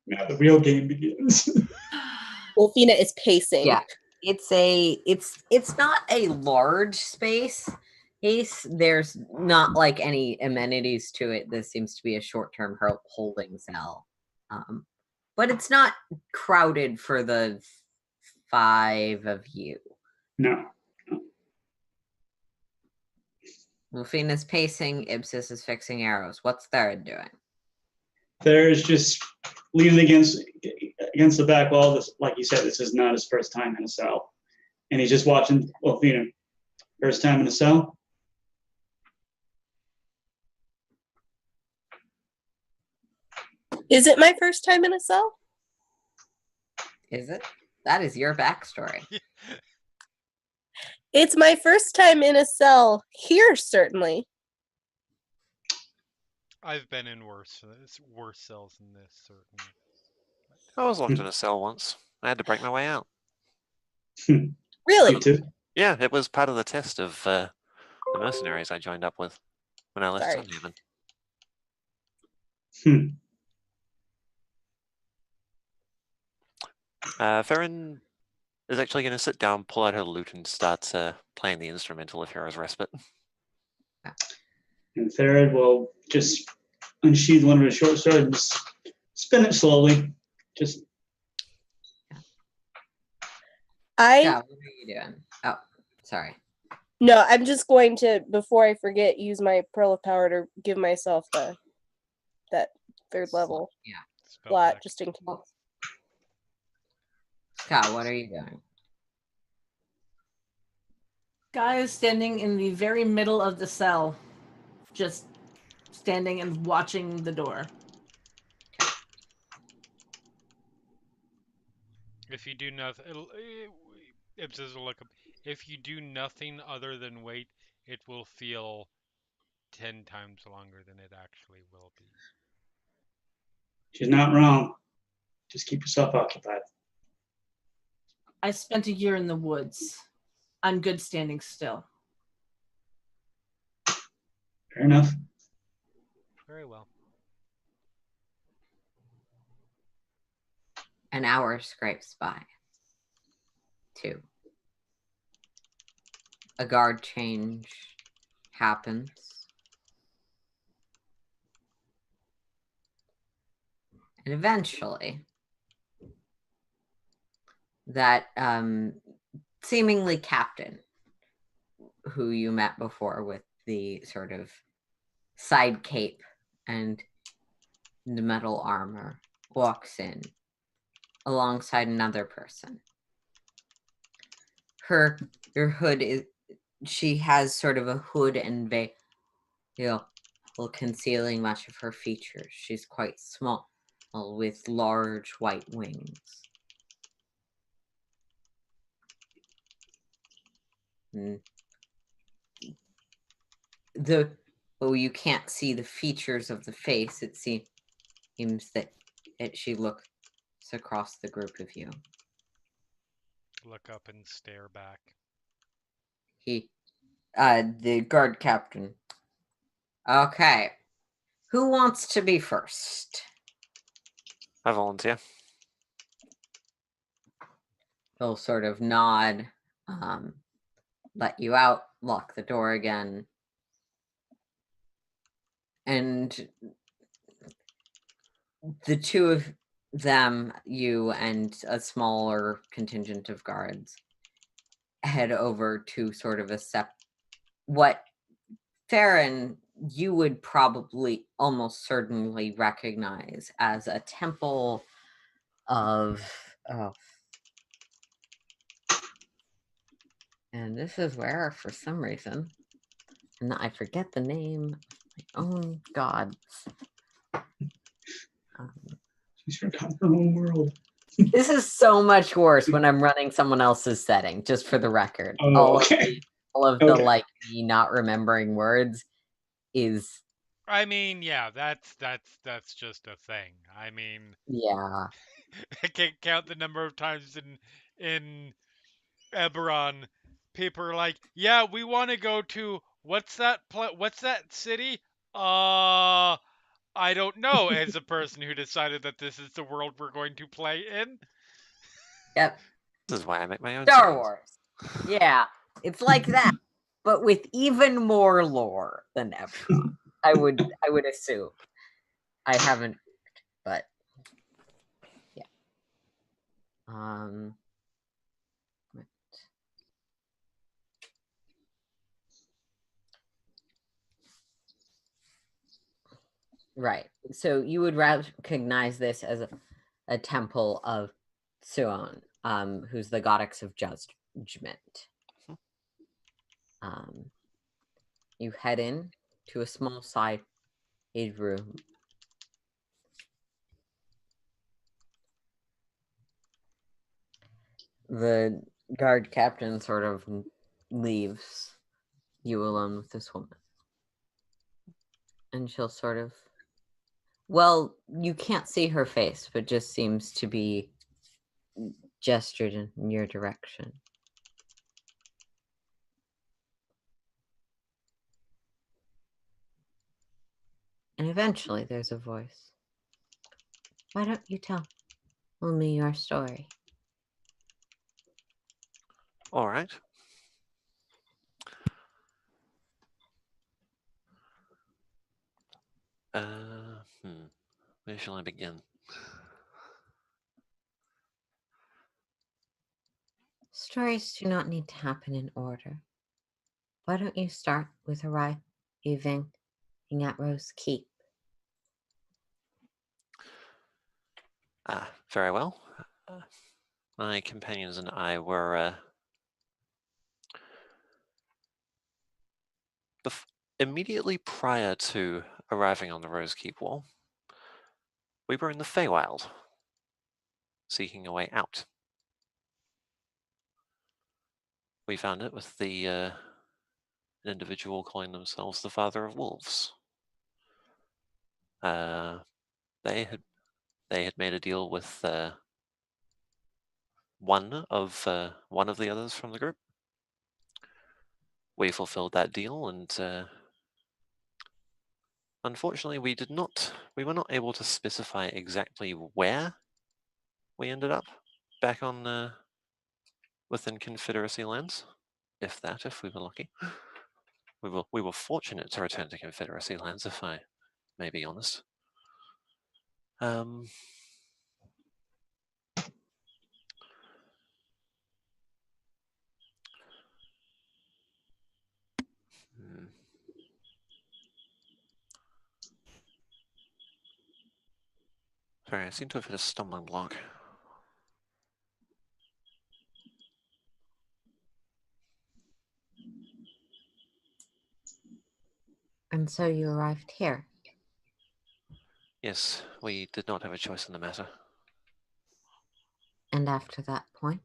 Now the real game begins. Wolfina is pacing. Yeah, it's not a large space. There's not like any amenities to it. This seems to be a short-term holding cell. But it's not crowded for the 5 of you. No. Wolfina's pacing, Ipsis is fixing arrows. What's Theron doing? There's just leaning against the back wall. This, like you said, this is not his first time in a cell. And he's just watching Wolfina. First time in a cell? Is it my first time in a cell? Is it? That is your backstory. It's my first time in a cell here, certainly. I've been in worse cells than this, certainly. I was locked in a cell once. I had to break my way out. Really? You too? Yeah, it was part of the test of the mercenaries I joined up with when I left Sorry. Sunhaven. Farron is actually going to sit down, pull out her lute, and start playing the instrumental of Hero's Respite. And Therad will just unsheath one of his short swords and just spin it slowly. Just Yeah, what are you doing? Oh, sorry. No, I'm just going to, before I forget, use my Pearl of Power to give myself that third level Yeah. slot, Spellback. just in case. Scott, what are you doing? Guy is standing in the very middle of the cell, just standing and watching the door. If you do nothing, Ibs will look up. If you do nothing other than wait, it will feel 10 times longer than it actually will be. she's not wrong. Just keep yourself occupied. I spent a year in the woods. I'm good standing still. Fair enough. Very well. An hour scrapes by. 2. A guard change happens. And eventually, that seemingly captain who you met before with the sort of side cape and the metal armor walks in alongside another person. Her hood is, she has sort of a hood and veil concealing much of her features. She's quite small with large white wings. You can't see the features of the face. It seems that she looks across the group of you. Look up and stare back. The guard captain. Okay. Who wants to be first? I volunteer. He'll sort of nod, let you out, lock the door again. And the two of them, you and a smaller contingent of guards, head over to sort of what Farron you would probably almost certainly recognize as a temple of and this is where for some reason and I forget the name of my own gods. She's forgotten her own world. This is so much worse when I'm running someone else's setting, just for the record. Oh, okay. All of the like me not remembering words is. I mean, yeah, that's just a thing. I mean, Yeah. I can't count the number of times in Eberron, people are like, "Yeah, we want to go to what's that city?" I don't know. As a person who decided that this is the world we're going to play in. Yep. This is why I make my own Star settings. Wars. Yeah, it's like that, but with even more lore than Eberron. I would assume. I haven't, but yeah. Right. So you would recognize this as a temple of Suon, who's the goddess of judgment. You head in to a small side room. The guard captain sort of leaves you alone with this woman. And she'll sort of, well, you can't see her face, but just seems to be gestured in your direction. And eventually there's a voice. Why don't you tell me your story? All right. Where shall I begin? Stories do not need to happen in order. Why don't you start with arriving at Rose Keep? Very well. My companions and I were immediately prior to arriving on the Rose Keep wall. We were in the Feywild, seeking a way out. We found it with an individual calling themselves the Father of Wolves. They had made a deal with one of the others from the group. We fulfilled that deal, and unfortunately, we were not able to specify exactly where we ended up back on within Confederacy lands, if we were lucky. We were fortunate to return to Confederacy lands, if I may be honest. Sorry, I seem to have hit a stumbling block. And so you arrived here. Yes, we did not have a choice in the matter. And after that point?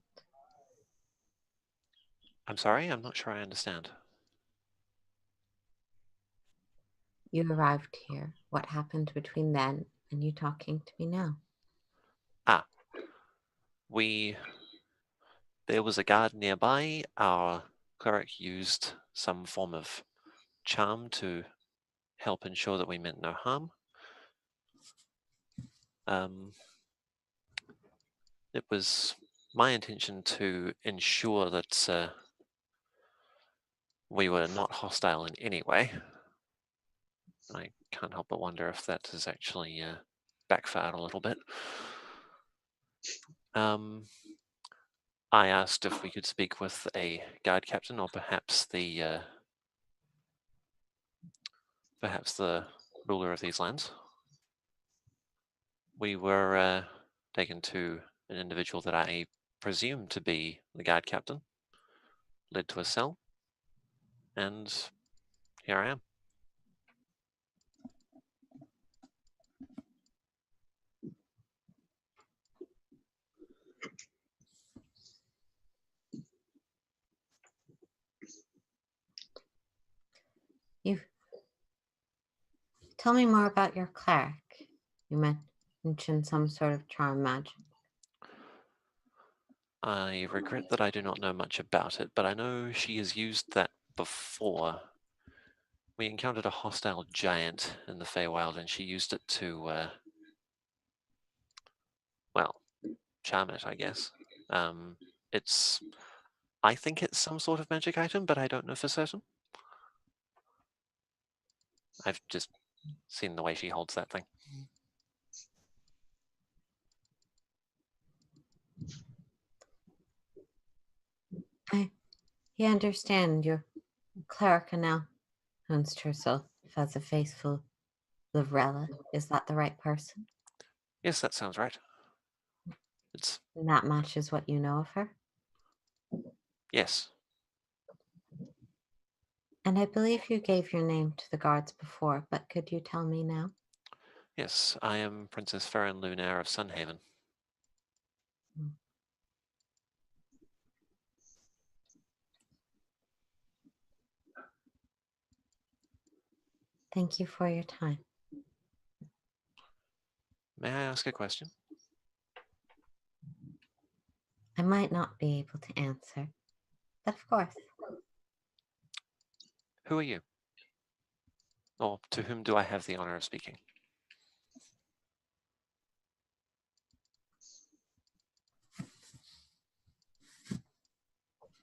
I'm sorry, I'm not sure I understand. You arrived here. What happened between then and you talking to me now? There was a guard nearby. Our cleric used some form of charm to help ensure that we meant no harm. It was my intention to ensure that we were not hostile in any way. I can't help but wonder if that has actually backfired a little bit. I asked if we could speak with a guard captain, or perhaps the ruler of these lands. We were taken to an individual that I presumed to be the guard captain, led to a cell, and here I am. Tell me more about your cleric. You mentioned some sort of charm magic. I regret that I do not know much about it, but I know she has used that before. We encountered a hostile giant in the Feywild, and she used it to, charm it, I guess. I think it's some sort of magic item, but I don't know for certain. I've just seen the way she holds that thing. You understand your cleric now announced herself as a faithful Livrella. Is that the right person? Yes, that sounds right. And that matches what you know of her? Yes. And I believe you gave your name to the guards before, but could you tell me now? Yes, I am Princess Farron Lunaire of Sunhaven. Thank you for your time. May I ask a question? I might not be able to answer, but of course. Who are you? Or to whom do I have the honor of speaking?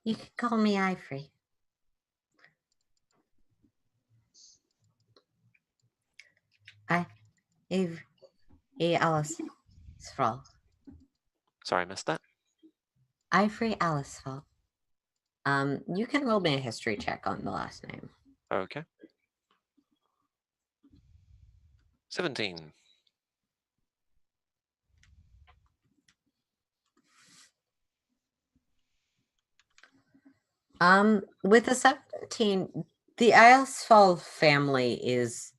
You could call me Ivory. Alice Sproul. Sorry, I missed that. Ivory Alice Sproul. You can roll me a history check on the last name. Okay. 17. With a 17, the Iosfall family is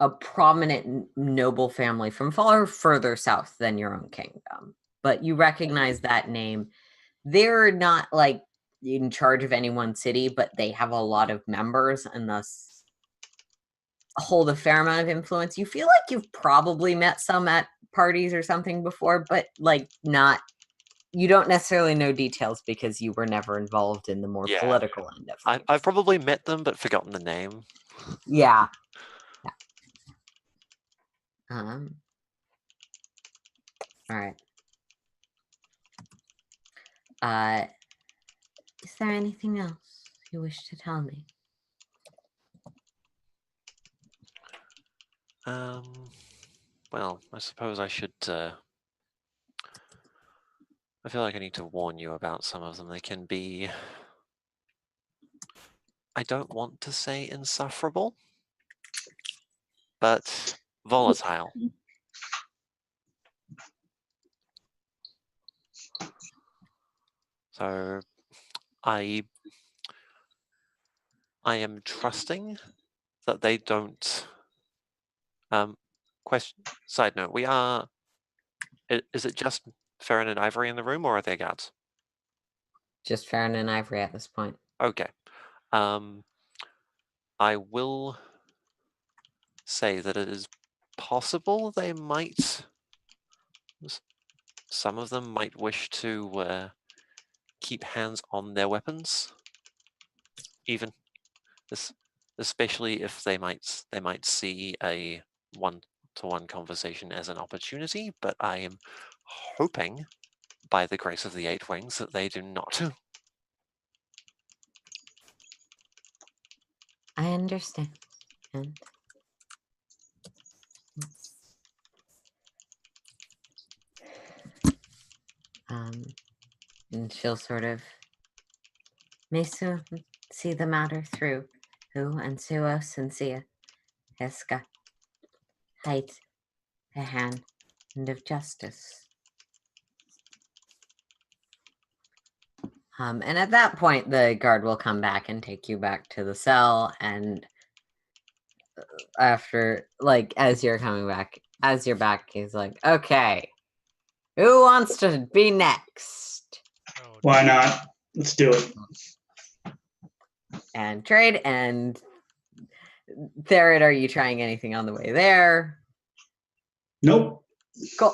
a prominent noble family from far further south than your own kingdom. But you recognize that name. They're not like in charge of any one city, but they have a lot of members and thus hold a fair amount of influence. You feel like you've probably met some at parties or something before, but like not. You don't necessarily know details because you were never involved in the more Yeah. political end of things. I've probably met them, but forgotten the name. Yeah. All right. Is there anything else you wish to tell me? Well, I suppose I should. I feel like I need to warn you about some of them. They can be. I don't want to say insufferable, but volatile. So, I am trusting that they don't. Question. Side note: We are. Is it just Farron and Ivory in the room, or are there guards? Just Farron and Ivory at this point. Okay. I will say that it is possible they might. Some of them might wish to keep hands on their weapons, even this, especially if they might see a one-to-one conversation as an opportunity. But I am hoping, by the grace of the Eight Wings, that they do not. I understand. And she'll sort of see the matter through. Who and Suos and Sia Heska height a hand of justice. And at that point, the guard will come back and take you back to the cell. And after, like, as you're coming back, as you're back, he's like, okay, who wants to be next? Oh, Why not? Let's do it. And trade. And Therid, are you trying anything on the way there? Nope. Cool.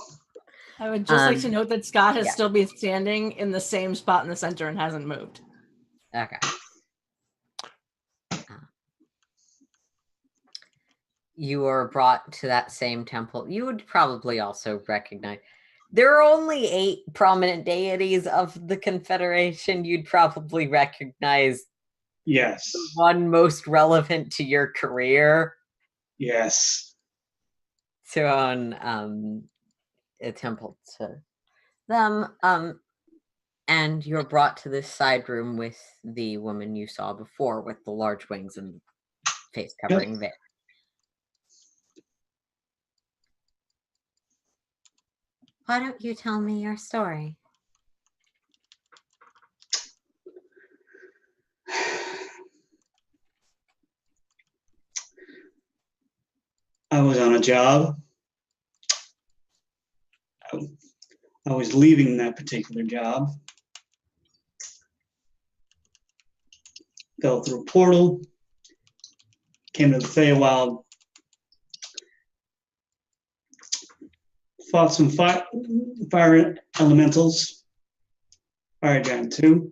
I would just like to note that Scott has yeah. still been standing in the same spot in the center and hasn't moved. Okay. You are brought to that same temple. You would probably also recognize there are only 8 prominent deities of the Confederation. You'd probably recognize Yes. the one most relevant to your career. Yes. To own a temple to them. And you're brought to this side room with the woman you saw before with the large wings and face covering veil. Why don't you tell me your story? I was on a job. I was leaving that particular job. Fell through a portal. came to the Feywild, fought some fire elementals, fire giant 2.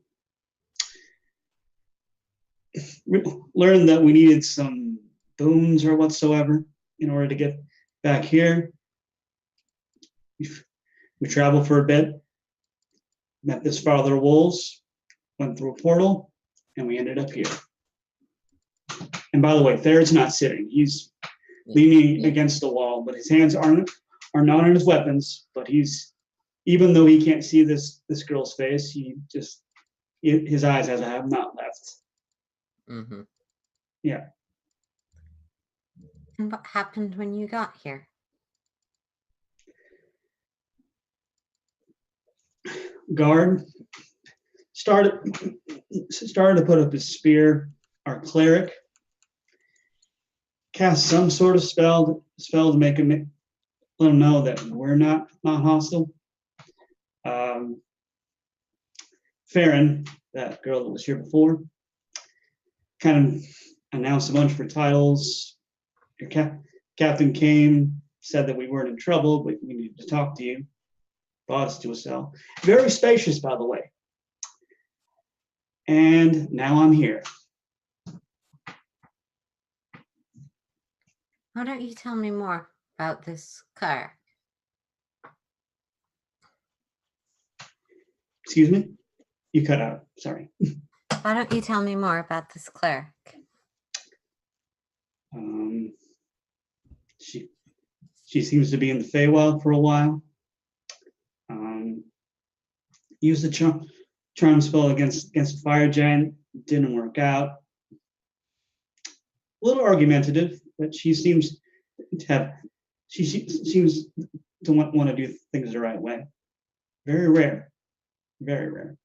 Learned that we needed some boons or whatsoever in order to get back here. We traveled for a bit, met this father of wolves, went through a portal, and we ended up here. And by the way, Thayer's not sitting. He's leaning against the wall, but his hands are not on his weapons, but even though he can't see this girl's face, his eyes have not left. Mm-hmm. Yeah. And what happened when you got here? Guard started to put up his spear. Our cleric cast some sort of spell to make him let him know that we're not hostile. Farron, that girl that was here before, kind of announced a bunch of her titles. Your captain came, said that we weren't in trouble, but we needed to talk to you. Brought us to a cell. Very spacious, by the way. And now I'm here. Why don't you tell me more about this cleric? Excuse me? You cut out. Sorry. Why don't you tell me more about this cleric? She seems to be in the Feywild for a while. Used the charm spell against a fire giant. Didn't work out. A little argumentative, but she seems to want to do things the right way. Very rare. Very rare.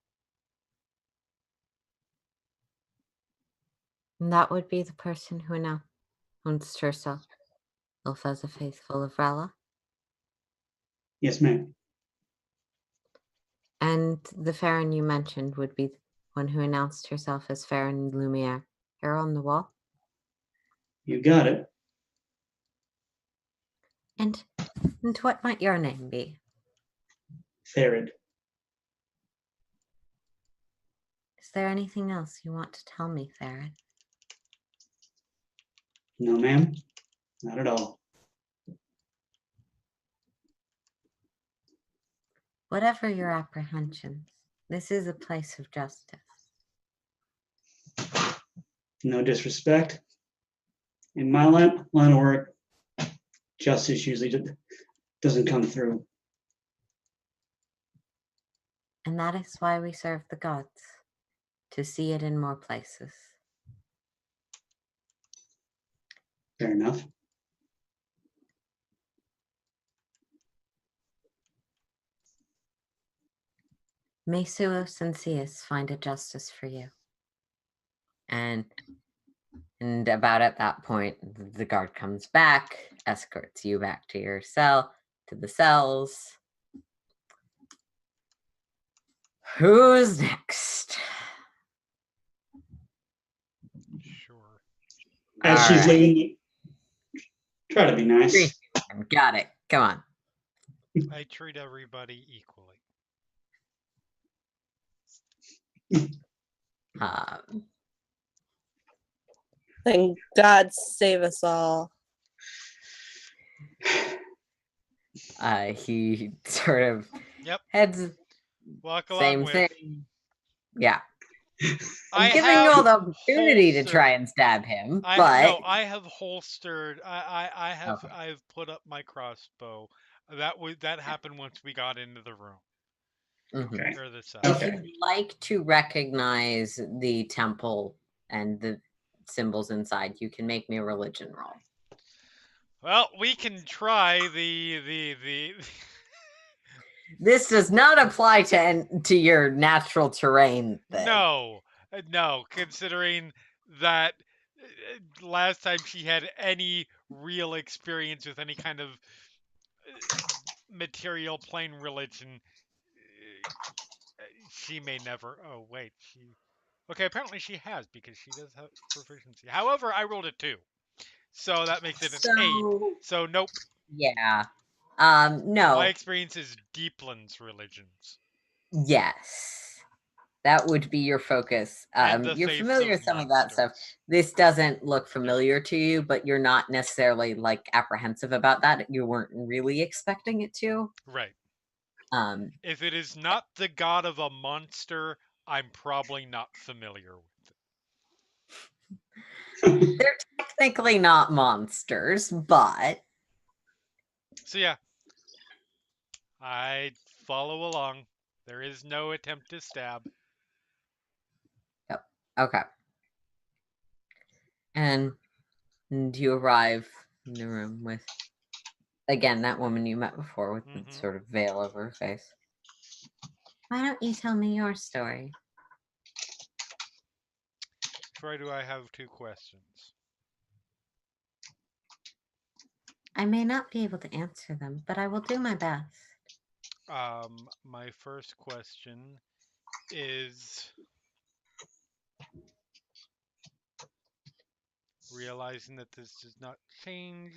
And that would be the person who announced herself as a faithful of Rella. Yes, ma'am. And the Farron you mentioned would be the one who announced herself as Farron Lumiere. Here on the wall. You got it. And what might your name be? Therid. Is there anything else you want to tell me, Therid? No, ma'am. Not at all. Whatever your apprehensions, this is a place of justice. No disrespect. In my line of work, justice usually doesn't come through. And that is why we serve the gods, to see it in more places. Fair enough. May Suos and Cius find a justice for you. And about at that point, the guard comes back, escorts you back to your cell, to the cells. Who's next? Sure. As she's leaving, try to be nice. Got it. Come on. I treat everybody equally. Thank God save us all. He sort of heads. Walk along Same with. thing. Yeah. I'm giving you all the opportunity to try and stab him, but no, I have holstered. I've put up my crossbow. That happened once we got into the room. Okay. Or the cell. If you'd like to recognize the temple and the symbols inside, you can make me a religion roll. Well, we can try the. This does not apply to your natural terrain thing. No, considering that last time she had any real experience with any kind of material plane religion, she may never. Oh, wait. Okay, apparently she has because she does have proficiency. However, I rolled a 2. So that makes it an 8. So So nope. yeah. My No. experience is Deepland's religions. Yes. That would be your focus. And the You're faiths familiar of with some of that stuff. monsters. This doesn't look familiar to you, but you're not necessarily like apprehensive about that. You weren't really expecting it to. Right. Um, If it is not the god of a monster, I'm probably not familiar with it. they're technically not monsters, but So yeah, I follow along. There is no attempt to stab. okay. And you arrive in the room with, again, that woman you met before with the sort of veil over her face. Why don't you tell me your story? Troy, do I have 2 questions? I may not be able to answer them, but I will do my best. My first question is realizing that this does not change.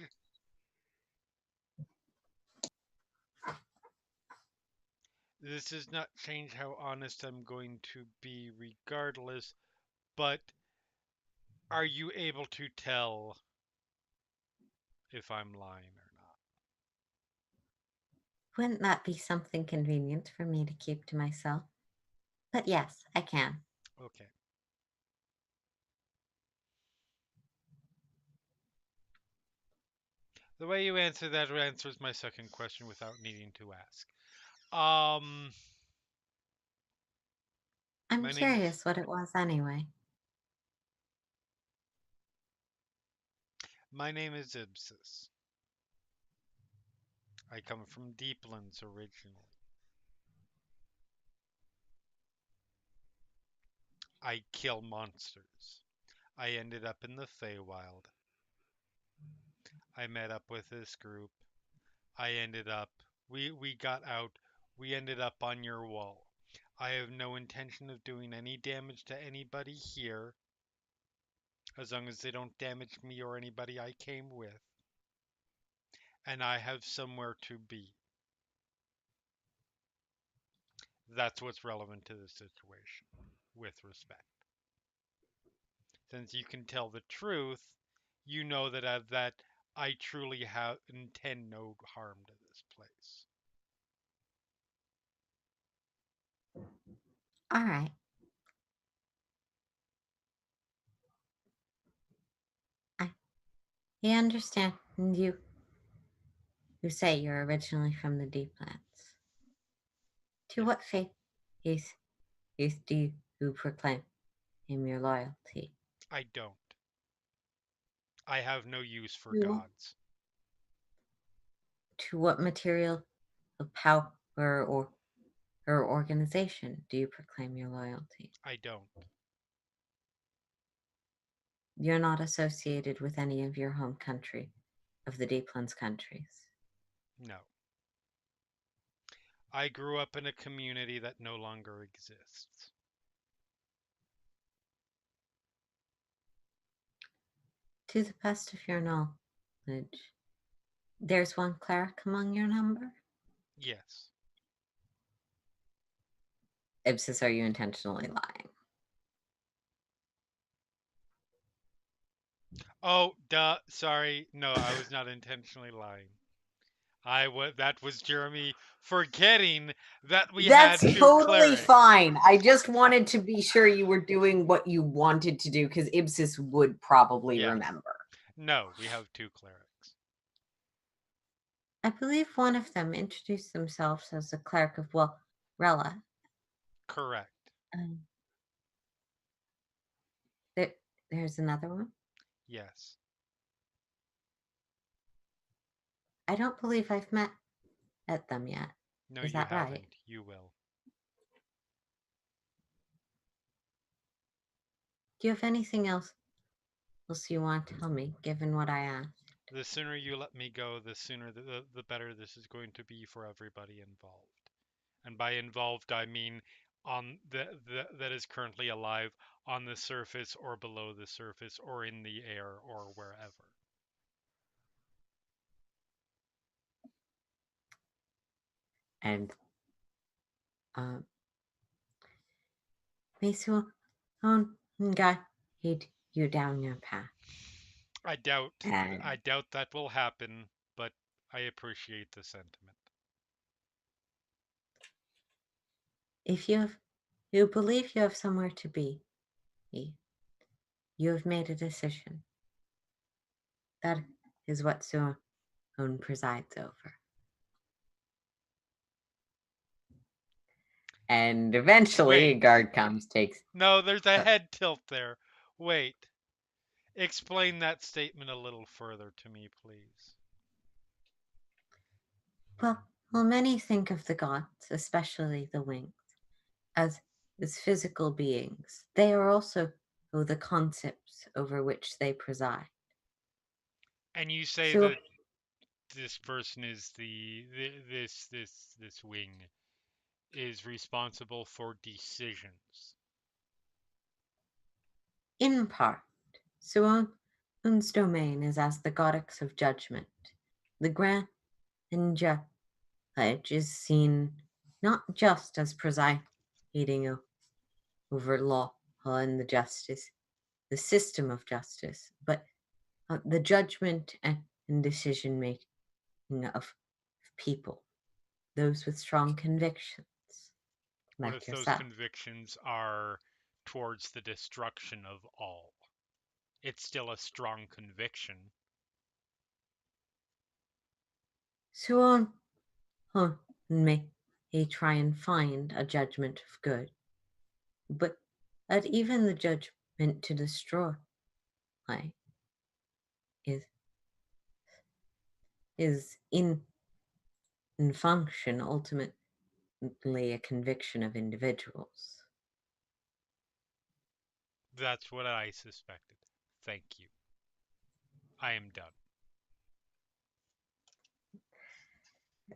This does not change how honest I'm going to be regardless, but are you able to tell if I'm lying or not? Wouldn't that be something convenient for me to keep to myself? But yes, I can. Okay. The way you answer that answers my second question without needing to ask. I'm My name is curious what it was anyway. Ibsis. I come from Deeplands originally. I kill monsters. I ended up in the Feywild. I met up with this group. We got out. We ended up on your wall. I have no intention of doing any damage to anybody here, as long as they don't damage me or anybody I came with. And I have somewhere to be. That's what's relevant to the situation, with respect. Since you can tell the truth, you know that I truly intend no harm to this place. All right. You understand. And you say you're originally from the Deeplands. To what faith is do you proclaim in your loyalty? I don't. I have no use for To, gods. to what material of power or organization do you proclaim your loyalty? I don't. You're not associated with any of your home country, of the Deeplands countries. No. I grew up in a community that no longer exists. To the best of your knowledge, there's one cleric among your number? Yes. Ibsis, are you intentionally lying? Oh, duh. Sorry. No, I was not intentionally lying. That was Jeremy forgetting that we had That's 2 totally clerics. fine. I just wanted to be sure you were doing what you wanted to do because Ibsis would probably Yes. remember. No, we have 2 clerics. I believe one of them introduced themselves as the cleric of Rella. Correct. There's another one? Yes. I don't believe I've met them yet. No, Is you that haven't. right? You will. Do you have anything else you want to tell me, given what I asked? The sooner you let me go, the sooner the better this is going to be for everybody involved. And by involved, I mean on that is currently alive on the surface or below the surface or in the air or wherever. and may Suon guide you down your path. I doubt. And I doubt that will happen, but I appreciate the sentiment. if you believe you have somewhere to be, you have made a decision. That is what Suon presides over. And eventually, a Wait. guard comes, takes. No, there's a head tilt there. Wait. Explain that statement a little further to me, please. Well, many think of the gods, especially the wings, as physical beings. They are also the concepts over which they preside. And you say So, that this person is this wing is responsible for decisions. in part, Suon's domain is as the goddess of judgment. The grand judge is seen not just as presiding over law and the system of justice, but the judgment and decision making of people, those with strong convictions, What like if those yourself. convictions are towards the destruction of all? It's still a strong conviction. Suon may try and find a judgment of good, but even the judgment to destroy is in function ultimately a conviction of individuals. That's what I suspected. Thank you. I am done.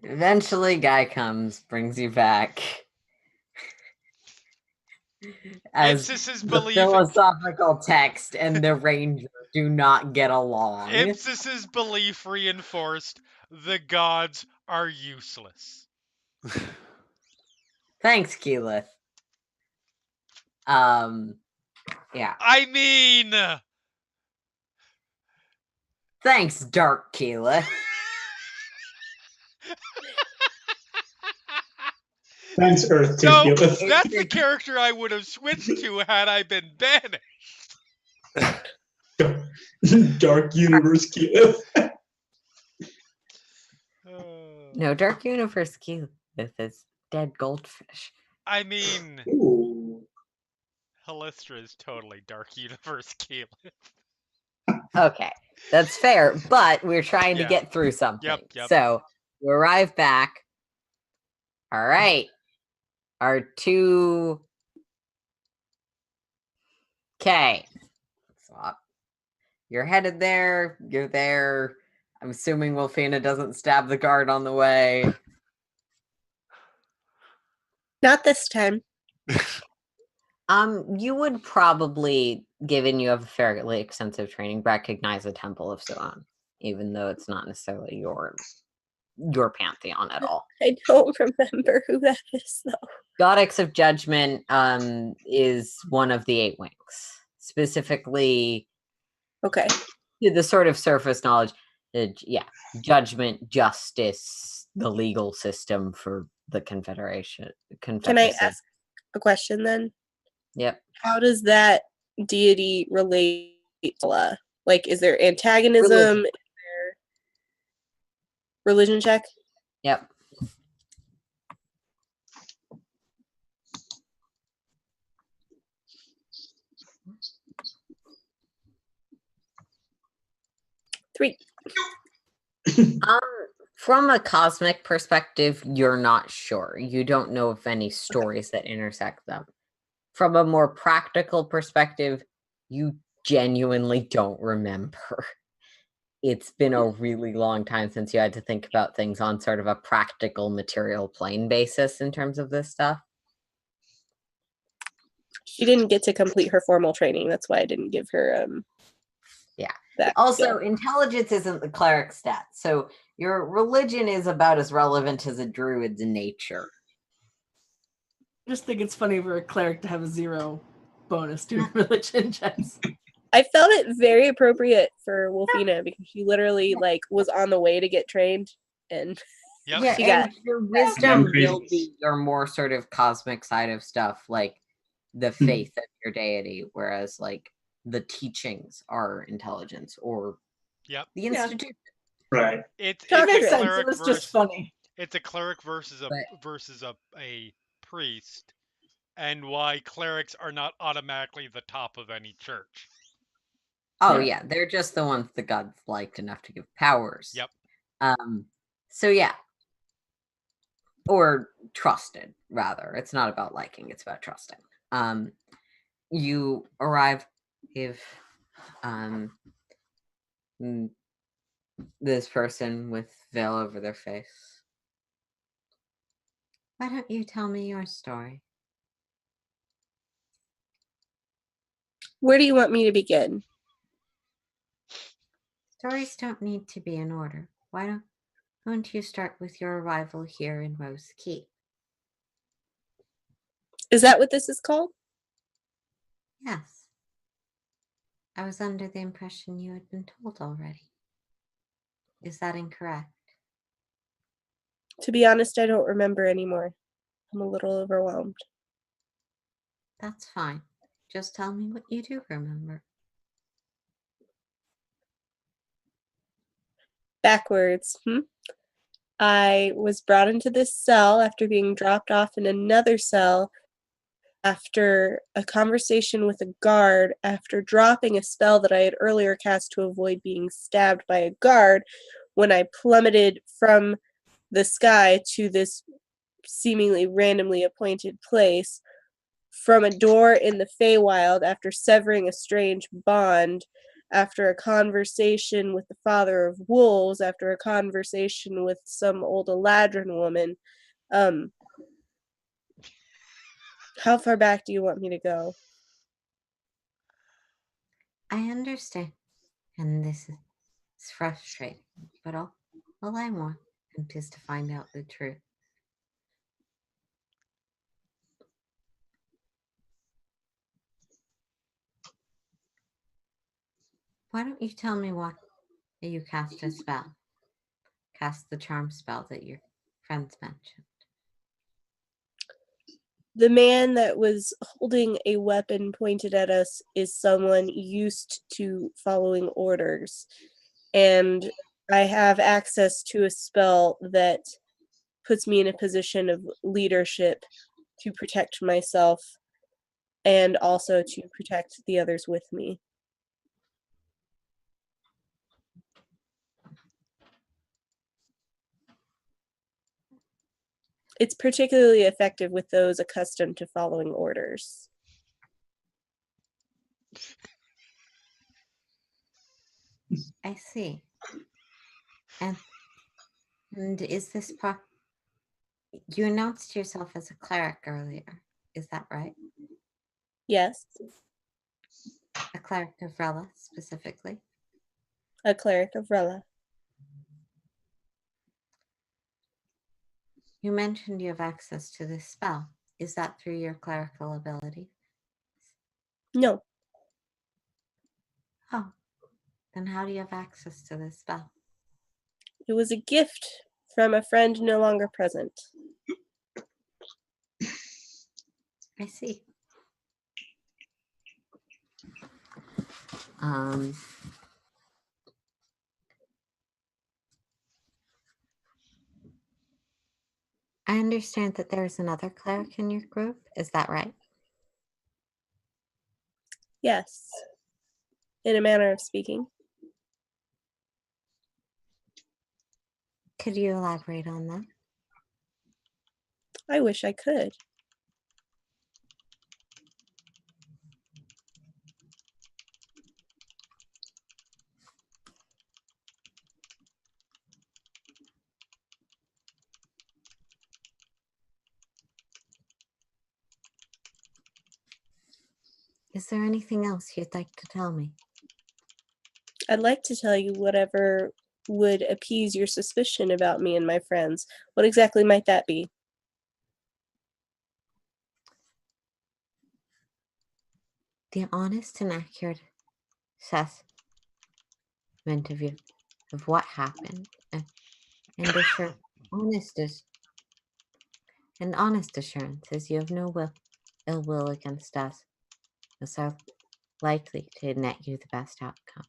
Eventually, guy comes, brings you back. As Ipsis is the believing. philosophical text and the ranger do not get along. Ipsis's belief reinforced. The gods are useless. Thanks, Keyleth. Yeah. I mean, Thanks, Dark Keyleth. Thanks, Earth no, 2 Keyleth. that's the character I would have switched to had I been banished. Dark Universe Keyleth. No, Dark Universe Keyleth is dead goldfish. I mean, Ooh. Halistra is totally Dark Universe Caleb. Okay, that's fair, but we're trying to Yeah. get through something. Yep. So we arrive back. All right. Our two. Okay. Swap. You're headed there. You're there. I'm assuming Wolfina doesn't stab the guard on the way. Not this time. You would probably, given you have a fairly extensive training, recognize the Temple of Suon, even though it's not necessarily your pantheon at all. I don't remember who that is, though. Goddess of Judgment is one of the 8 wings. Specifically, Okay. the sort of surface knowledge, judgment, justice, the legal system for the Confederation. Can I ask a question then? Yep. How does that deity relate to Allah? Like, is there antagonism? Is there religion check? Yep. Three. From a cosmic perspective, you're not sure. You don't know of any stories that intersect them. From a more practical perspective, you genuinely don't remember. It's been a really long time since you had to think about things on sort of a practical material plane basis in terms of this stuff. She didn't get to complete her formal training. That's why I didn't give her Also, intelligence isn't the cleric stat, so your religion is about as relevant as a druid's nature. I just think it's funny for a cleric to have a 0 bonus to religion checks. I felt it very appropriate for Wolfina because she literally like was on the way to get trained, and Yep. Yeah, She and got- your wisdom Them will crazies. be your more sort of cosmic side of stuff, like the faith of your deity, whereas like the teachings are intelligence or Yep. the Yeah. institution. Right. It's That a makes Makes sense. cleric It was versus just funny. it's a cleric versus But- a priest, and why clerics are not automatically the top of any church. Oh Right. yeah, they're just the ones the gods liked enough to give powers. Yep. So yeah. Or trusted, rather. It's not about liking, it's about trusting. You arrive if this person with veil over their face. Why don't you tell me your story? where do you want me to begin? Stories don't need to be in order. Why don't you start with your arrival here in Rose Keep? Is that what this is called? Yes. I was under the impression you had been told already. Is that incorrect? To be honest, I don't remember anymore. I'm a little overwhelmed. That's fine. Just tell me what you do remember. Backwards. I was brought into this cell after being dropped off in another cell after a conversation with a guard after dropping a spell that I had earlier cast to avoid being stabbed by a guard when I plummeted from the sky to this seemingly randomly appointed place from a door in the Feywild after severing a strange bond, after a conversation with the father of wolves, after a conversation with some old Eladrin woman. How far back do you want me to go? I understand. And this is frustrating, but all I want is to find out the truth. Why don't you tell me why you cast a spell? Cast the charm spell that your friends mentioned. The man that was holding a weapon pointed at us is someone used to following orders. And I have access to a spell that puts me in a position of leadership to protect myself and also to protect the others with me. It's particularly effective with those accustomed to following orders. I see. And is this you announced yourself as a cleric earlier. Is that right? Yes, A cleric of Rella specifically? a cleric of Rella. You mentioned you have access to this spell. Is that through your clerical ability? No, Oh, then how do you have access to this spell? it was a gift from a friend no longer present. I see. I understand that there's another cleric in your group. Is that right? Yes, in a manner of speaking. Could you elaborate on that? I wish I could. Is there anything else you'd like to tell me? I'd like to tell you whatever would appease your suspicion about me and my friends. What exactly might that be? The honest and accurate assessment of you, of what happened, and honest as and honest assurances you have no ill will against us, as are likely to net you the best outcome.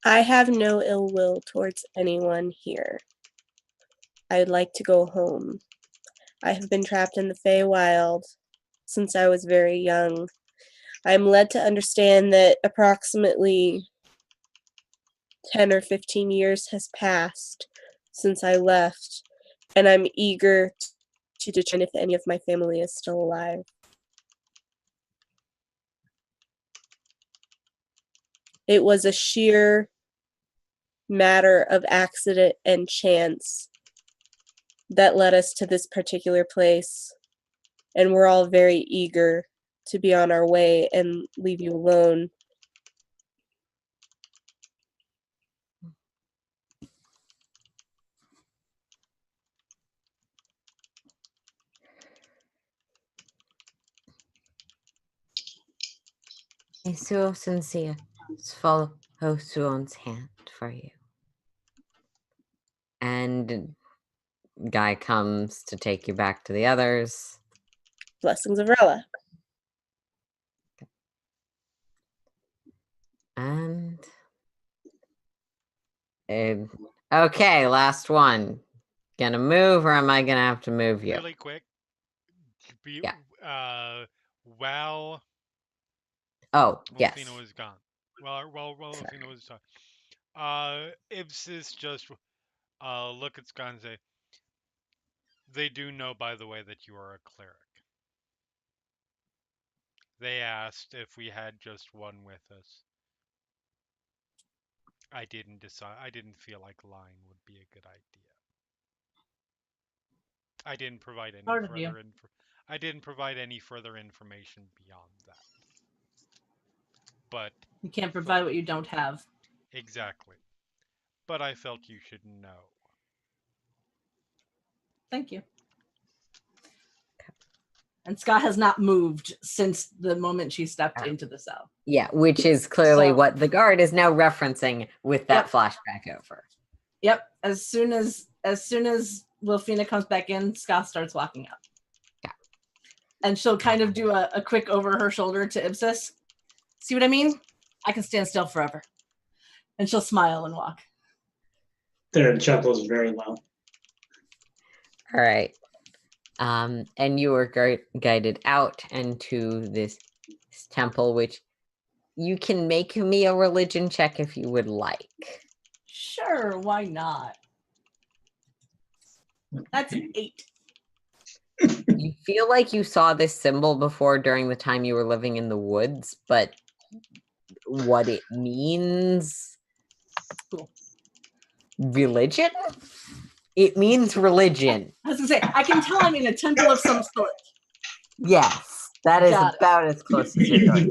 I have no ill will towards anyone here. I'd like to go home. I have been trapped in the Feywild since I was very young. I'm led to understand that approximately 10 or 15 years has passed since I left, and I'm eager to determine if any of my family is still alive. It was a sheer matter of accident and chance that led us to this particular place, and we're all very eager to be on our way and leave you alone. A so sincere follow Suon's hand for you. And guy comes to take you back to the others. Blessings of Rella. And okay, last one. Gonna move, or am I gonna have to move you? Really quick. Yeah. While Oh, yes. Wolfina was gone. Well, Wolfina was talking. Ibsis just look at Scott and say, they do know, by the way, that you are a cleric. They asked if we had just one with us. I didn't decide. I didn't feel like lying would be a good idea. I didn't provide any further I didn't provide any further information beyond that. But You can't provide what you don't have. Exactly. But I felt you should know. Thank you. And Scott has not moved since the moment she stepped into the cell. Yeah, which is clearly what the guard is now referencing with that flashback over. Yep. As soon as Wolfina comes back in, Scott starts walking up. Yeah. And she'll kind of do a quick over her shoulder to Ibsis. See what I mean? I can stand still forever. And she'll smile and walk. Their chuckles very low. All right. And you were guided out into this temple, which you can make me a religion check if you would like. Sure, why not? That's an 8. You feel like you saw this symbol before during the time you were living in the woods, but what it means? Cool. Religion? It means religion. I was going to say, I can tell I'm in a temple of some sort. Yes, that is about as close as you're going.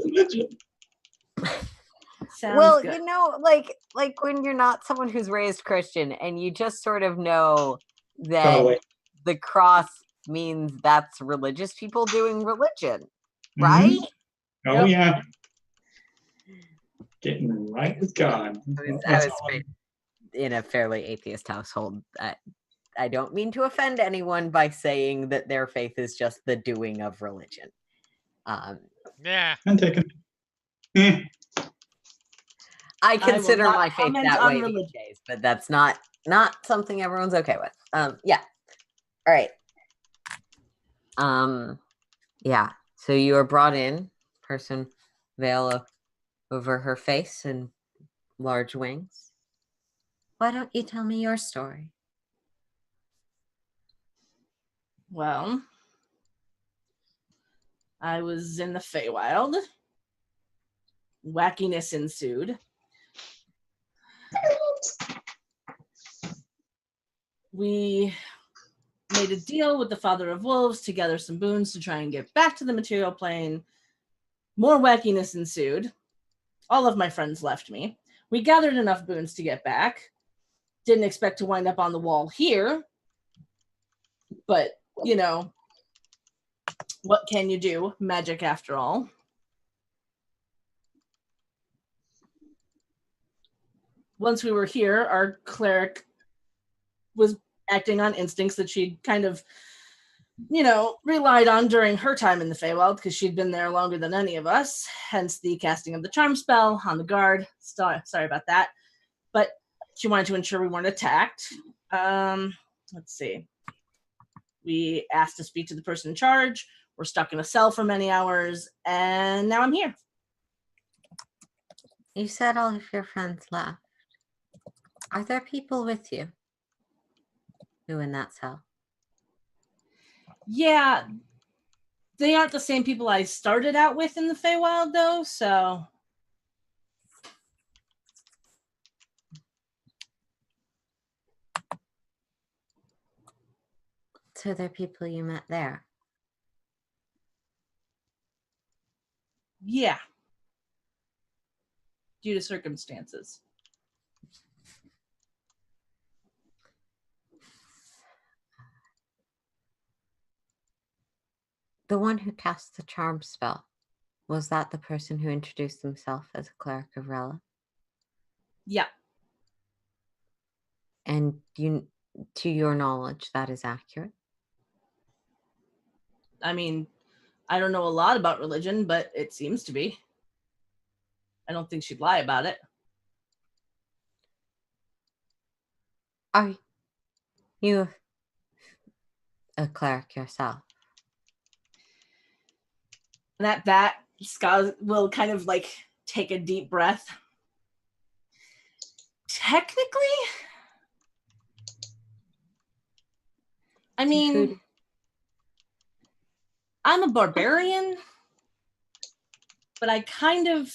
Well, good. you know, like when you're not someone who's raised Christian and you just sort of know that the cross means that's religious people doing religion, right? Oh, yeah. Getting right with God. I was in a fairly atheist household. I don't mean to offend anyone by saying that their faith is just the doing of religion. Yeah. I'm taking. I consider my faith that way these days, but that's not something everyone's okay with. Yeah. All right. Yeah. So you are brought in, person veil over her face and large wings. Why don't you tell me your story? Well, I was in the Feywild. Wackiness ensued. We made a deal with the Father of Wolves to gather some boons to try and get back to the material plane. More wackiness ensued. all of my friends left me. We gathered enough boons to get back. Didn't expect to wind up on the wall here. But, you know, what can you do? Magic after all. Once we were here, our cleric was acting on instincts that she'd kind of, you know, relied on during her time in the Feywild because she'd been there longer than any of us, hence the casting of the charm spell on the guard. Sorry about that. But she wanted to ensure we weren't attacked. Let's see. We asked to speak to the person in charge. We're stuck in a cell for many hours, and now I'm here. You said all of your friends left. Are there people with you who in that cell? Yeah, they aren't the same people I started out with in the Feywild, though, so... So they're people you met there? Yeah. Due to circumstances. The one who cast the charm spell, was that the person who introduced himself as a cleric of Rella? Yeah. And you, to your knowledge, that is accurate? I mean, I don't know a lot about religion, but it seems to be. I don't think she'd lie about it. Are you a cleric yourself? And at that, Scott will kind of like take a deep breath. Technically, I mean, I'm a barbarian, but I kind of...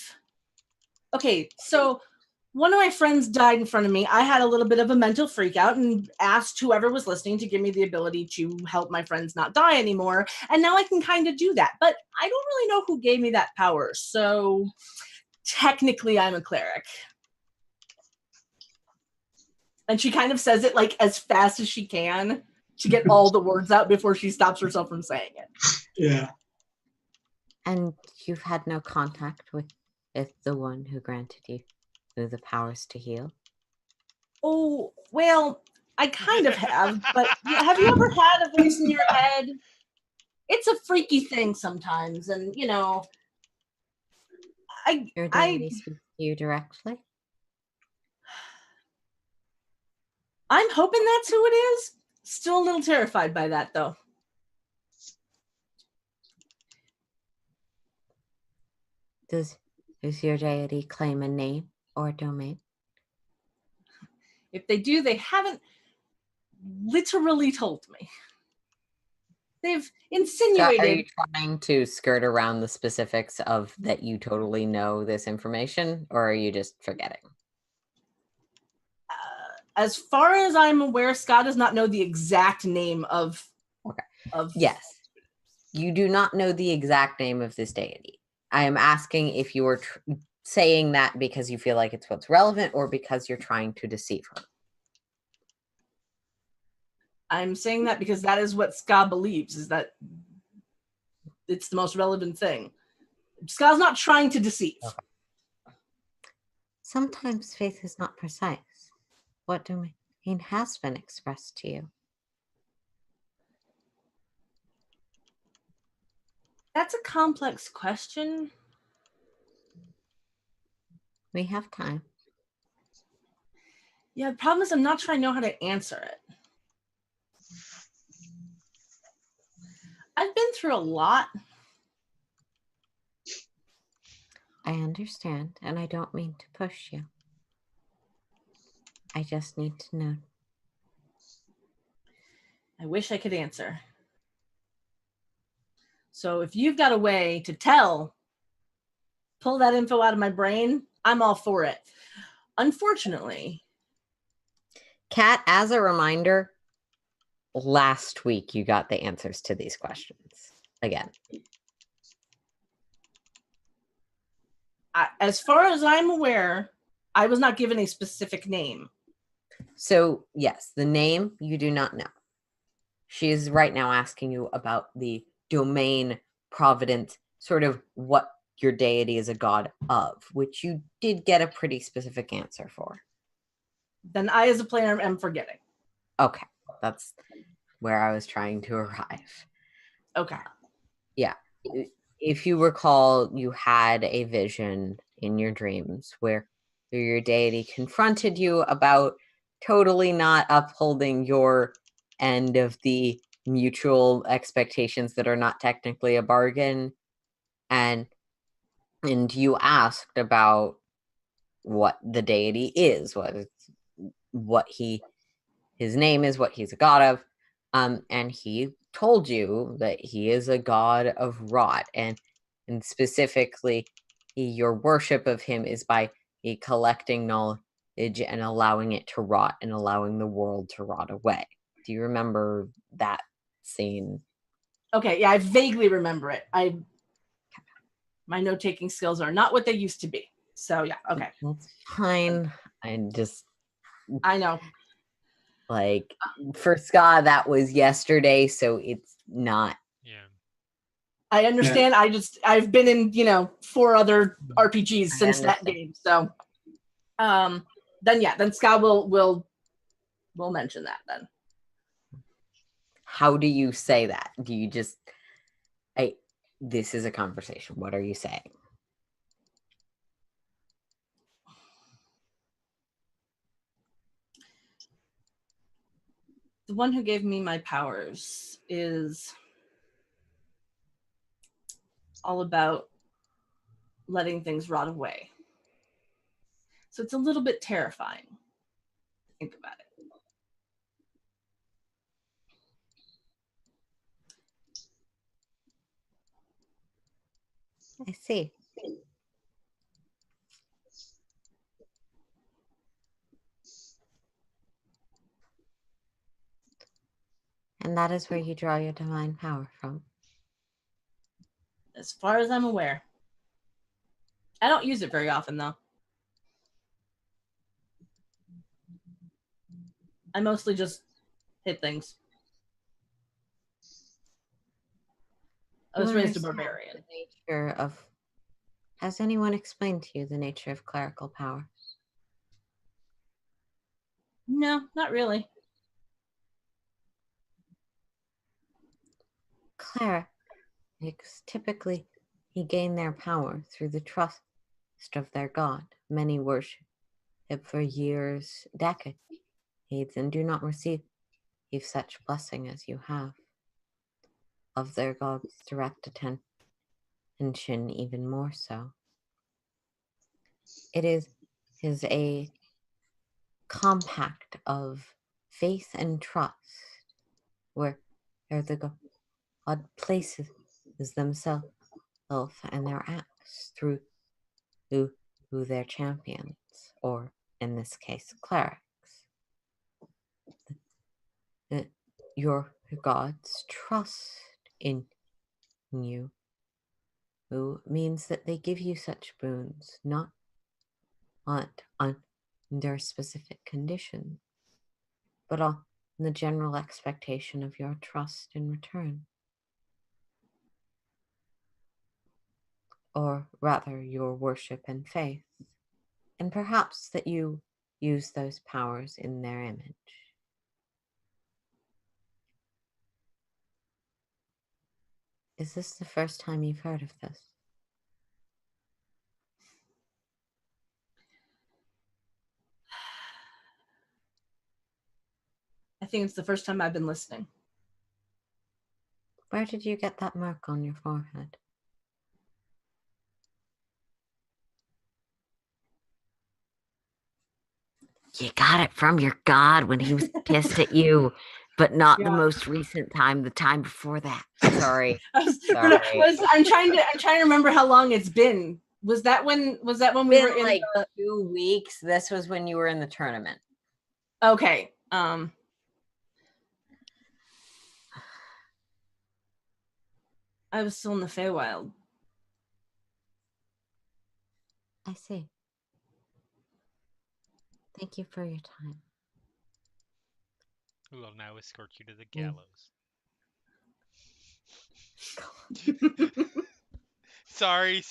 Okay, so one of my friends died in front of me. I had a little bit of a mental freak out and asked whoever was listening to give me the ability to help my friends not die anymore. And now I can kind of do that. But I don't really know who gave me that power. So technically, I'm a cleric. And she kind of says it like as fast as she can to get all the words out before she stops herself from saying it. Yeah. And you've had no contact with the one who granted you the powers to heal? Oh, well, I kind of have, but have you ever had a voice in your head? It's a freaky thing sometimes, and, you know, Your deity speaks to you directly? I'm hoping that's who it is. Still a little terrified by that, though. Does your deity claim a name or a domain? If they do, they haven't literally told me. They've insinuated... So are you trying to skirt around the specifics of that you totally know this information, or are you just forgetting? As far as I'm aware, Scott does not know the exact name of... Okay. Of... Yes. You do not know the exact name of this deity. I am asking if you are saying that because you feel like it's what's relevant or because you're trying to deceive her. I'm saying that because that is what Ska believes, is that it's the most relevant thing. Ska's not trying to deceive. Okay. Sometimes faith is not precise. What domain has been expressed to you? That's a complex question. We have time. Yeah, the problem is I'm not sure I know how to answer it. I've been through a lot. I understand, and I don't mean to push you. I just need to know. I wish I could answer. So if you've got a way to pull that info out of my brain, I'm all for it. Unfortunately. Kat, as a reminder, last week you got the answers to these questions. Again. as far as I'm aware, I was not given a specific name. So, yes, the name you do not know. She is right now asking you about the domain, providence, sort of what your deity is a god of, which you did get a pretty specific answer for. Then I, as a player, am forgetting. Okay, that's where I was trying to arrive. Okay. Yeah. If you recall, you had a vision in your dreams where your deity confronted you about totally not upholding your end of the mutual expectations that are not technically a bargain, and you asked about what the deity is, what his name is, what he's a god of, and he told you that he is a god of rot, and specifically your worship of him is by collecting knowledge and allowing it to rot and allowing the world to rot away. Do you remember that scene? Okay, yeah, I vaguely remember it. My note-taking skills are not what they used to be. So yeah, okay. That's fine. I know. Like, for Ska, that was yesterday, so it's not. Yeah. I understand. I've been in 4 other RPGs since that game. So then Scott will mention that then. How do you say that? Do you just this is a conversation. What are you saying? The one who gave me my powers is all about letting things rot away. So it's a little bit terrifying. Think about it. I see. And that is where you draw your divine power from. As far as I'm aware. I don't use it very often, though. I mostly just hit things. I was raised a barbarian. The nature of... Has anyone explained to you the nature of clerical powers? No, not really. Clerics typically gain their power through the trust of their god. Many worship for years, decades, and do not receive such blessing as you have of their god's direct attention, even more so. It is a compact of faith and trust where the God places themselves and their acts through their champions, or in this case, clerics. Your gods trust in you, who means that they give you such boons, not under specific conditions, but on the general expectation of your trust in return. Or rather, your worship and faith, and perhaps that you use those powers in their image. Is this the first time you've heard of this? I think it's the first time I've been listening. Where did you get that mark on your forehead? You got it from your god when he was pissed at you, but not the most recent time, the time before that. Sorry. I'm trying to remember how long it's been. Was that when we were in like 2 weeks? This was when you were in the tournament. Okay. I was still in the Feywild. I see. Thank you for your time. We will now escort you to the Mm. gallows. Sorry.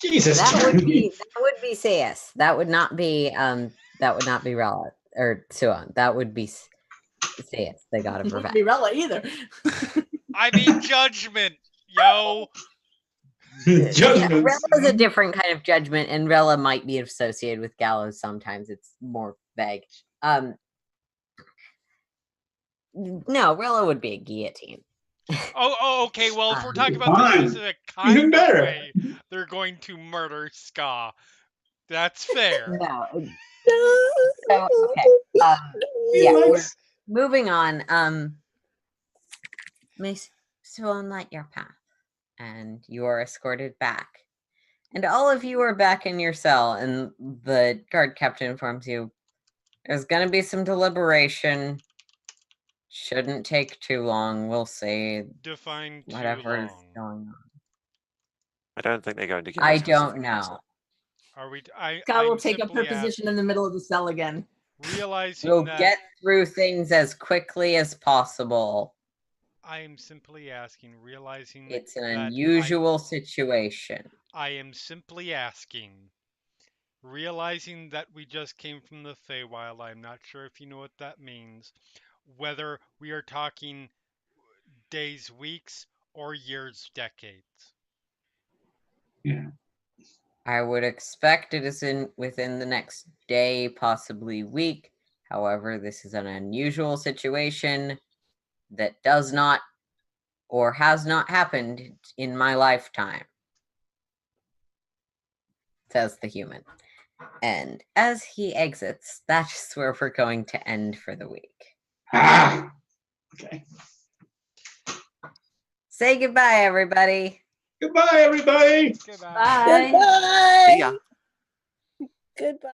Jesus. That would Johnny. be Sayus. That would not be Rella or Suon. That would be Sayus, the god of Wouldn't revenge. be Rella either. I mean judgment, yo. Judgments. Rella's a different kind of judgment, and Rella might be associated with gallows sometimes. It's more vague. No, Rella would be a guillotine. Oh, okay. Well, if we're talking about Fine. the specific Even kind of better. way they're going to murder Ska, that's fair. No. So, okay. He Yeah, we're likes- moving on. Miss Suon, light your path, and you are escorted back. And all of you are back in your cell, and the guard captain informs you there's going to be some deliberation. Shouldn't take too long. We'll see. Define too Whatever is long. going on. I don't think they're going to give I a specific don't answer. know. Are we? Scott will I'm take up her simply position in the middle of the cell again. realizing We'll that get through things as quickly as possible. I am simply asking, realizing It's an that unusual situation. I am simply asking, realizing that we just came from the Feywild. I'm not sure if you know what that means. Whether we are talking days, weeks, or years, decades. Yeah. I would expect it is within the next day, possibly week. However, this is an unusual situation that does not or has not happened in my lifetime, says the human. And as he exits, that's where we're going to end for the week. Ah. Okay. Say goodbye, everybody. Goodbye, everybody. Goodbye. Bye. Goodbye. See ya. Goodbye.